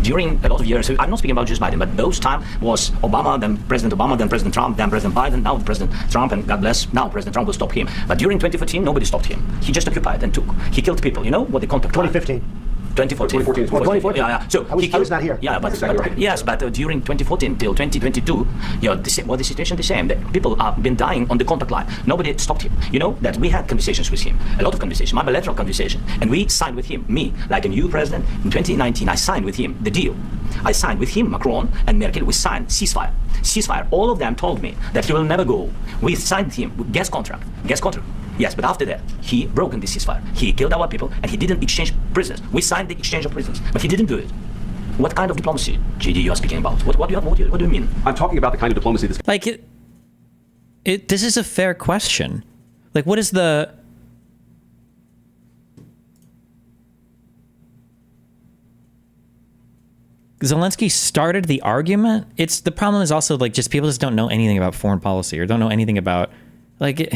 during a lot of years, so I'm not speaking about just Biden, but those time was Obama, then President Obama, then President Trump, then President Biden, now President Trump, and God bless, now President Trump will stop him. But during 2014, nobody stopped him. He just occupied and took. He killed people. You know what the contact 2015. 2014. 2014. Yeah. So I was not here. Yeah, but yes, but during 2014 till 2022, the situation the same. That people have been dying on the contact line. Nobody stopped him. You know that we had conversations with him, a lot of conversation, my bilateral conversation, and we signed with him. Me, like a new president in 2019, I signed with him the deal. I signed with him, Macron and Merkel. We signed ceasefire. Ceasefire. All of them told me that he will never go. We signed with him gas contract. Yes, but after that, he broke the ceasefire. He killed our people, and he didn't exchange prisoners. We signed the exchange of prisoners, but he didn't do it. What kind of diplomacy, GD, you are speaking about? What do you mean? I'm talking about the kind of diplomacy that's... Like, this is a fair question. Like, what is the... Zelensky started the argument? The problem is also, like, just people just don't know anything about foreign policy or don't know anything about, like...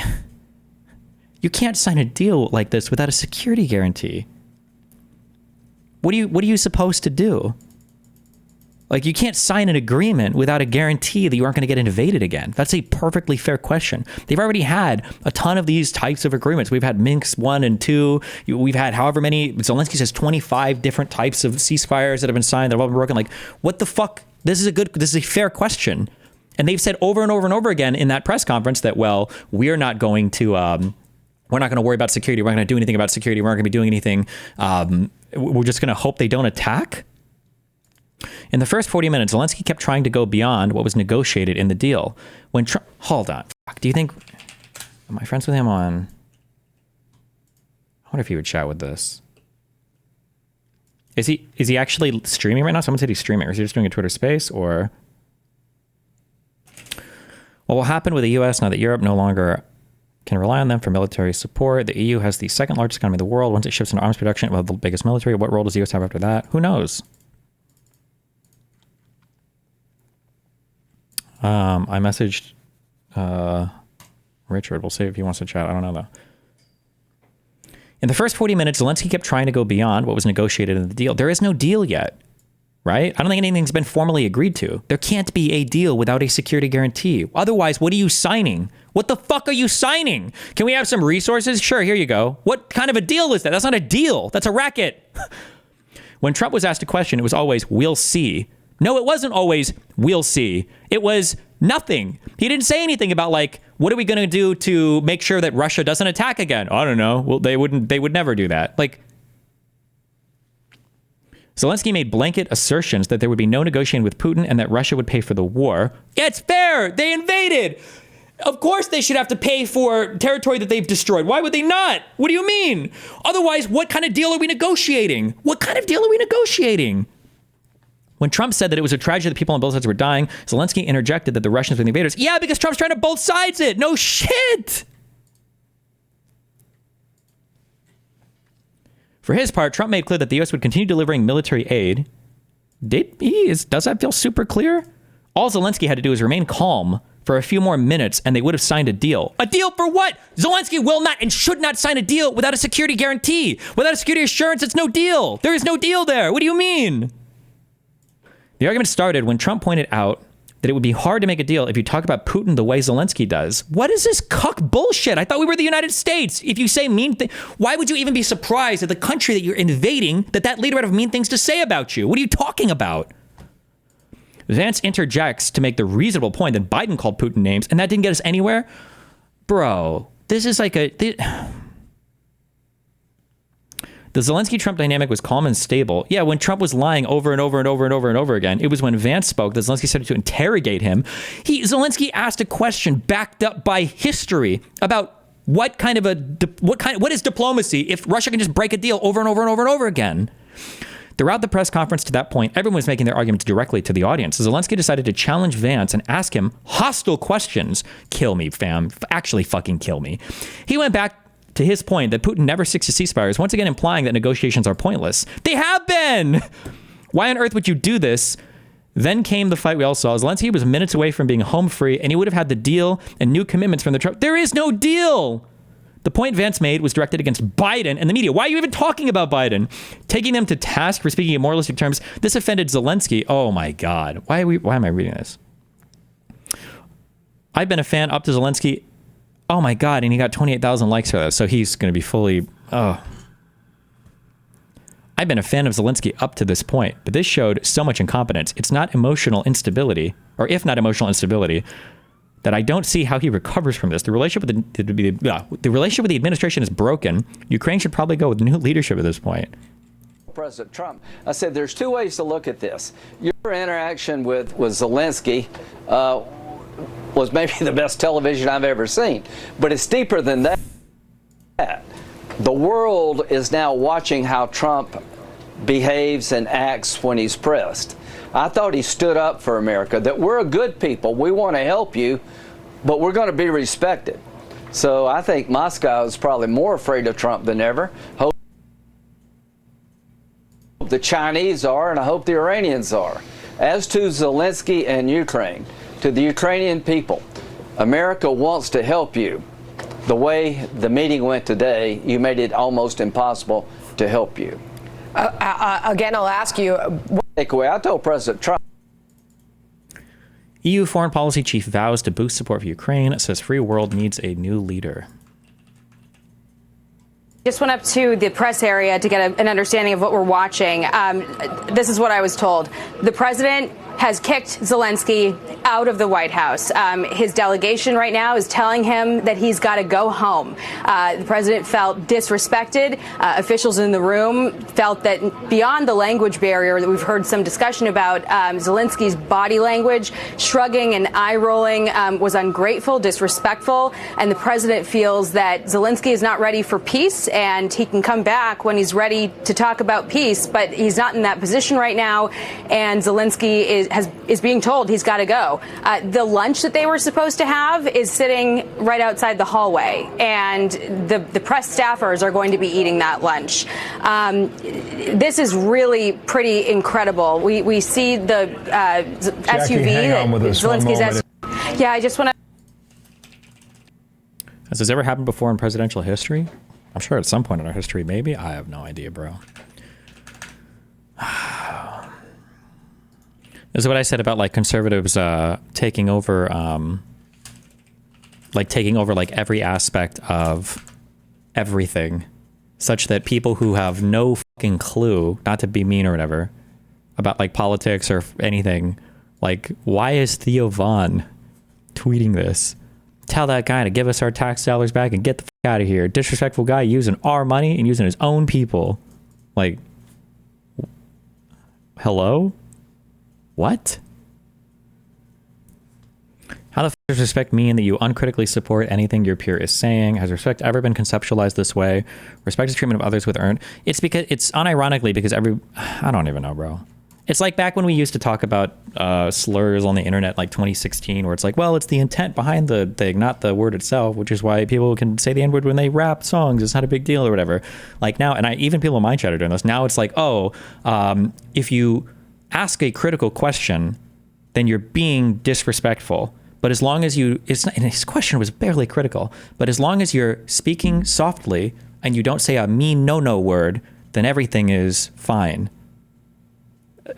You can't sign a deal like this without a security guarantee. What are you supposed to do? Like, you can't sign an agreement without a guarantee that you aren't going to get invaded again. That's a perfectly fair question. They've already had a ton of these types of agreements. We've had Minsk 1 and 2. We've had however many. Zelensky says 25 different types of ceasefires that have been signed that have all been broken. Like, what the fuck? This is a fair question. And they've said over and over and over again in that press conference that, well, we're not going to... we're not going to worry about security. We're not going to do anything about security. We're not going to be doing anything. We're just going to hope they don't attack. In the first 40 minutes, Zelensky kept trying to go beyond what was negotiated in the deal. When Trump... Hold on. Do you think... Am I friends with him on... I wonder if he would chat with this. Is he actually streaming right now? Someone said he's streaming. Or is he just doing a Twitter space? Or... What will happen with the U.S. now that Europe no longer... can rely on them for military support? The EU has the second largest economy in the world. Once it shifts into arms production, it will have the biggest military. What role does the US have after that? Who knows? I messaged Richard. We'll see if he wants to chat. I don't know, though. In the first 40 minutes, Zelensky kept trying to go beyond what was negotiated in the deal. There is no deal yet, right? I don't think anything's been formally agreed to. There can't be a deal without a security guarantee. Otherwise, what are you signing? What the fuck are you signing? Can we have some resources? Sure, here you go. What kind of a deal is that? That's not a deal. That's a racket. When Trump was asked a question, it was always, we'll see. No, it wasn't always, we'll see. It was nothing. He didn't say anything about, like, what are we going to do to make sure that Russia doesn't attack again? I don't know. Well, they would never do that. Like, Zelensky made blanket assertions that there would be no negotiating with Putin and that Russia would pay for the war. Yeah, it's fair. They invaded. Of course they should have to pay for territory that they've destroyed. Why would they not? What do you mean? Otherwise, what kind of deal are we negotiating? What kind of deal are we negotiating? When Trump said that it was a tragedy that people on both sides were dying, Zelensky interjected that the Russians were the invaders. Yeah, because Trump's trying to both sides it. No shit. For his part, Trump made clear that the U.S. would continue delivering military aid. Did he? Does that feel super clear? All Zelensky had to do is remain calm for a few more minutes and they would have signed a deal. A deal for what? Zelensky will not and should not sign a deal without a security guarantee. Without a security assurance, it's no deal. There is no deal there. What do you mean? The argument started when Trump pointed out that it would be hard to make a deal if you talk about Putin the way Zelensky does. What is this cuck bullshit? I thought we were the United States. If you say mean things, why would you even be surprised at the country that you're invading that leader would have mean things to say about you? What are you talking about? Vance interjects to make the reasonable point that Biden called Putin names, and that didn't get us anywhere. Bro, this is like the Zelensky-Trump dynamic was calm and stable. Yeah, when Trump was lying over and over and over and over and over again, it was when Vance spoke that Zelensky started to interrogate him. Zelensky asked a question backed up by history about what is diplomacy if Russia can just break a deal over and over and over and over again. Throughout the press conference to that point, everyone was making their arguments directly to the audience. Zelensky decided to challenge Vance and ask him hostile questions. Kill me, fam. Actually fucking kill me. He went back to his point that Putin never sticks to ceasefires, once again implying that negotiations are pointless. They have been! Why on earth would you do this? Then came the fight we all saw. Zelensky was minutes away from being home free, and he would have had the deal and new commitments from the Trump. There is no deal! The point Vance made was directed against Biden and the media. Why are you even talking about Biden? Taking them to task for speaking in moralistic terms. This offended Zelensky. Oh my God. Why am I reading this? I've been a fan up to Zelensky. Oh my God. And he got 28,000 likes for that. So he's going to be fully, I've been a fan of Zelensky up to this point, but this showed so much incompetence. It's not emotional instability, or if not emotional instability, that I don't see how he recovers from this. The relationship with the relationship with the administration is broken. Ukraine should probably go with new leadership at this point. President Trump, I said there's two ways to look at this. Your interaction with Zelensky was maybe the best television I've ever seen, but it's deeper than that. The world is now watching how Trump behaves and acts when he's pressed. I thought he stood up for America, that we're a good people, we want to help you, but we're going to be respected. So I think Moscow is probably more afraid of Trump than ever. Hope the Chinese are, and I hope the Iranians are. As to Zelensky and Ukraine, to the Ukrainian people, America wants to help you. The way the meeting went today, you made it almost impossible to help you. Again, I'll ask you. Takeaway, I told President Trump. EU foreign policy chief vows to boost support for Ukraine, says free world needs a new leader. Just went up to the press area to get an understanding of what we're watching. This is what I was told. The president has kicked Zelensky out of the White House. His delegation right now is telling him that he's got to go home. The president felt disrespected. Officials in the room felt that beyond the language barrier that we've heard some discussion about, Zelensky's body language, shrugging and eye rolling, was ungrateful, disrespectful, and the president feels that Zelensky is not ready for peace, and he can come back when he's ready to talk about peace, but he's not in that position right now, and Zelensky is being told he's got to go. The lunch that they were supposed to have is sitting right outside the hallway, and the press staffers are going to be eating that lunch. This is really pretty incredible. We see the SUV that Zelensky's SUV. Yeah, I just want to. Has this ever happened before in presidential history? I'm sure at some point in our history, maybe. I have no idea, bro. This is what I said about like conservatives taking over like every aspect of everything, such that people who have no fucking clue, not to be mean or whatever, about like politics or anything, like why is Theo Vaughn tweeting this? Tell that guy to give us our tax dollars back and get the fuck out of here. Disrespectful guy using our money and using his own people. Like, hello? What? How the f does respect mean that you uncritically support anything your peer is saying? Has respect ever been conceptualized this way? Respect is treatment of others with earned. It's because it's unironically because I don't even know, bro. It's like back when we used to talk about slurs on the internet, like 2016, where it's like, well, it's the intent behind the thing, not the word itself, which is why people can say the N-word when they rap songs. It's not a big deal or whatever. Like now, and even people in my chat are doing this. Now it's like, oh, if you ask a critical question, then you're being disrespectful. But as long as you, and his question was barely critical, but as long as you're speaking softly and you don't say a mean no word, then everything is fine.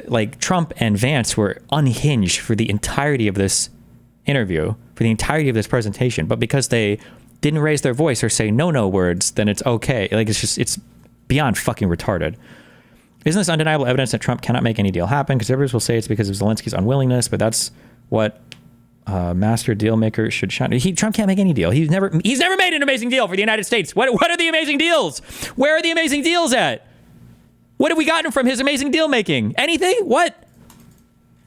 Like, Trump and Vance were unhinged for the entirety of this interview, for the entirety of this presentation. But because they didn't raise their voice or say no words, then it's okay. Like, it's beyond fucking retarded. Isn't this undeniable evidence that Trump cannot make any deal happen? Conservatives will say it's because of Zelensky's unwillingness, but that's what master deal maker should shine. Trump can't make any deal. He's never made an amazing deal for the United States. What are the amazing deals? Where are the amazing deals at? What have we gotten from his amazing deal making? Anything? What?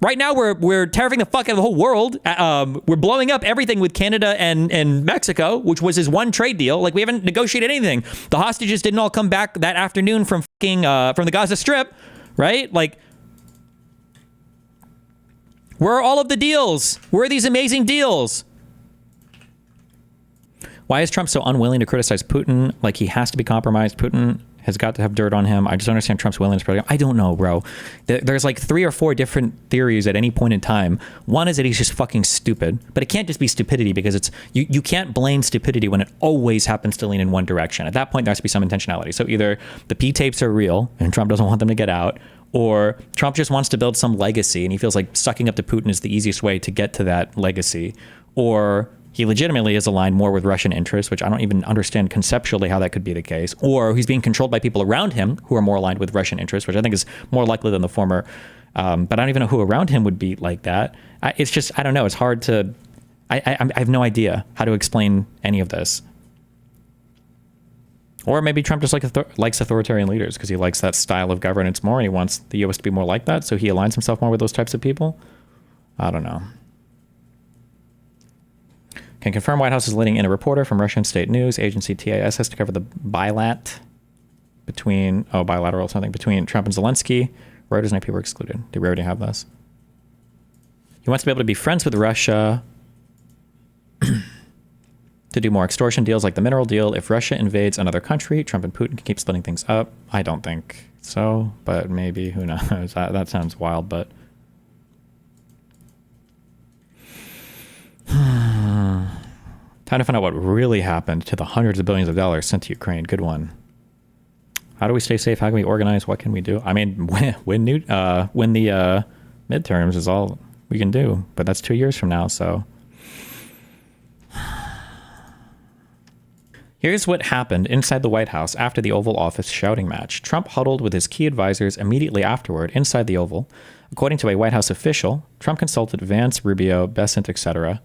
Right now we're tariffing the fuck out of the whole world. We're blowing up everything with Canada and Mexico, which was his one trade deal. Like, we haven't negotiated anything. The hostages didn't all come back that afternoon from fucking from the Gaza Strip, right? Like, where are all of the deals? Where are these amazing deals? Why is Trump so unwilling to criticize Putin? Like, he has to be compromised. Putin has got to have dirt on him. I just don't understand Trump's willingness. I don't know, bro. There's like 3 or 4 different theories at any point in time. One is that he's just fucking stupid, but it can't just be stupidity, because it's you can't blame stupidity when it always happens to lean in one direction. At that point, there has to be some intentionality. So either the P tapes are real and Trump doesn't want them to get out, or Trump just wants to build some legacy and he feels like sucking up to Putin is the easiest way to get to that legacy, or he legitimately is aligned more with Russian interests, which I don't even understand conceptually how that could be the case, or he's being controlled by people around him who are more aligned with Russian interests, which I think is more likely than the former. But I don't even know who around him would be like that. It's just, I don't know. It's hard to, I have no idea how to explain any of this. Or maybe Trump just likes authoritarian leaders because he likes that style of governance more and he wants the U.S. to be more like that, so he aligns himself more with those types of people. I don't know. Can confirm White House is letting in a reporter from Russian state news agency TASS to cover the bilateral between Trump and Zelensky. Reuters and IP were excluded. Did we already have this? He wants to be able to be friends with Russia to do more extortion deals like the mineral deal. If Russia invades another country, Trump and Putin can keep splitting things up. I don't think so, but maybe. Who knows? That sounds wild, but... Time to find out what really happened to the hundreds of billions of dollars sent to Ukraine. Good one. How do we stay safe? How can we organize? What can we do? I mean, win the midterms is all we can do, but that's 2 years from now, so. Here's what happened inside the White House after the Oval Office shouting match. Trump huddled with his key advisors immediately afterward inside the Oval. According to a White House official, Trump consulted Vance, Rubio, Bessent, etc.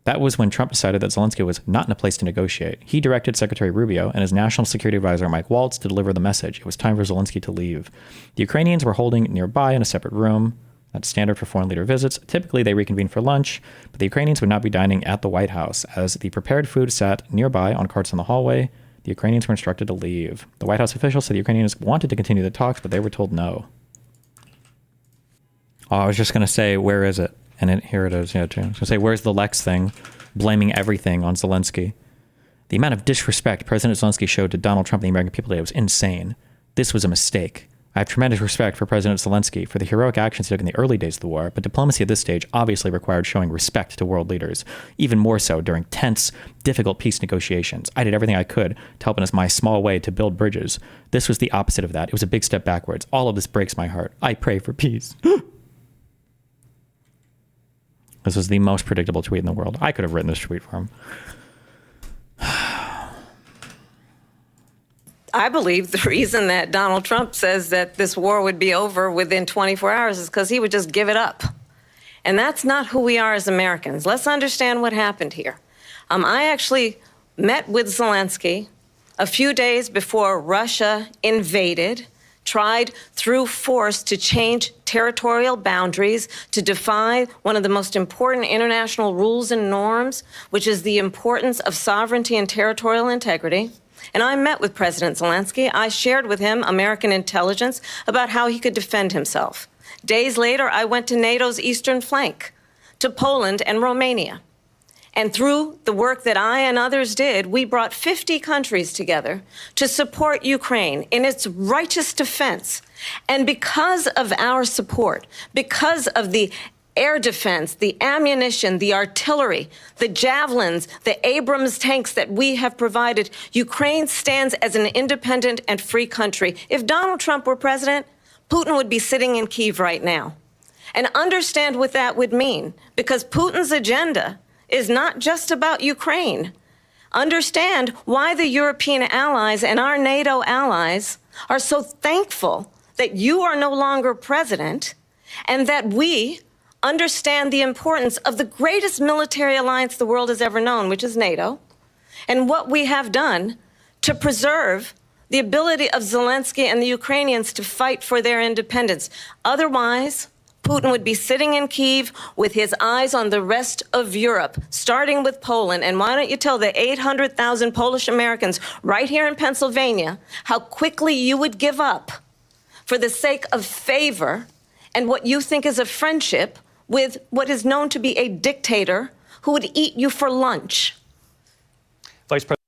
That was when Trump decided that Zelensky was not in a place to negotiate. He directed Secretary Rubio and his national security advisor, Mike Waltz, to deliver the message. It was time for Zelensky to leave. The Ukrainians were holding nearby in a separate room. That's standard for foreign leader visits. Typically, they reconvene for lunch, but the Ukrainians would not be dining at the White House. As the prepared food sat nearby on carts in the hallway, the Ukrainians were instructed to leave. The White House officials said the Ukrainians wanted to continue the talks, but they were told no. Oh, I was just going to say, where is it? And here it is. Yeah, too. I was going to say, where's the Lex thing? Blaming everything on Zelensky. The amount of disrespect President Zelensky showed to Donald Trump and the American people today was insane. This was a mistake. I have tremendous respect for President Zelensky for the heroic actions he took in the early days of the war, but diplomacy at this stage obviously required showing respect to world leaders, even more so during tense, difficult peace negotiations. I did everything I could to help in my small way to build bridges. This was the opposite of that. It was a big step backwards. All of this breaks my heart. I pray for peace. This was the most predictable tweet in the world. I could have written this tweet for him. I believe the reason that Donald Trump says that this war would be over within 24 hours is because he would just give it up. And that's not who we are as Americans. Let's understand what happened here. I actually met with Zelensky a few days before Russia invaded, tried through force to change territorial boundaries, to defy one of the most important international rules and norms, which is the importance of sovereignty and territorial integrity. And I met with President Zelensky. I shared with him American intelligence about how he could defend himself. Days later, I went to NATO's eastern flank, to Poland and Romania. And through the work that I and others did, we brought 50 countries together to support Ukraine in its righteous defense. And because of our support, because of the air defense, the ammunition, the artillery, the javelins, the Abrams tanks that we have provided, Ukraine stands as an independent and free country. If Donald Trump were president, Putin would be sitting in Kyiv right now. And understand what that would mean, because Putin's agenda is not just about Ukraine. Understand why the European allies and our NATO allies are so thankful that you are no longer president, and that we understand the importance of the greatest military alliance the world has ever known, which is NATO, and what we have done to preserve the ability of Zelensky and the Ukrainians to fight for their independence. Otherwise, Putin would be sitting in Kyiv with his eyes on the rest of Europe, starting with Poland. And why don't you tell the 800,000 Polish Americans right here in Pennsylvania how quickly you would give up for the sake of favor and what you think is a friendship with what is known to be a dictator who would eat you for lunch. Vice President.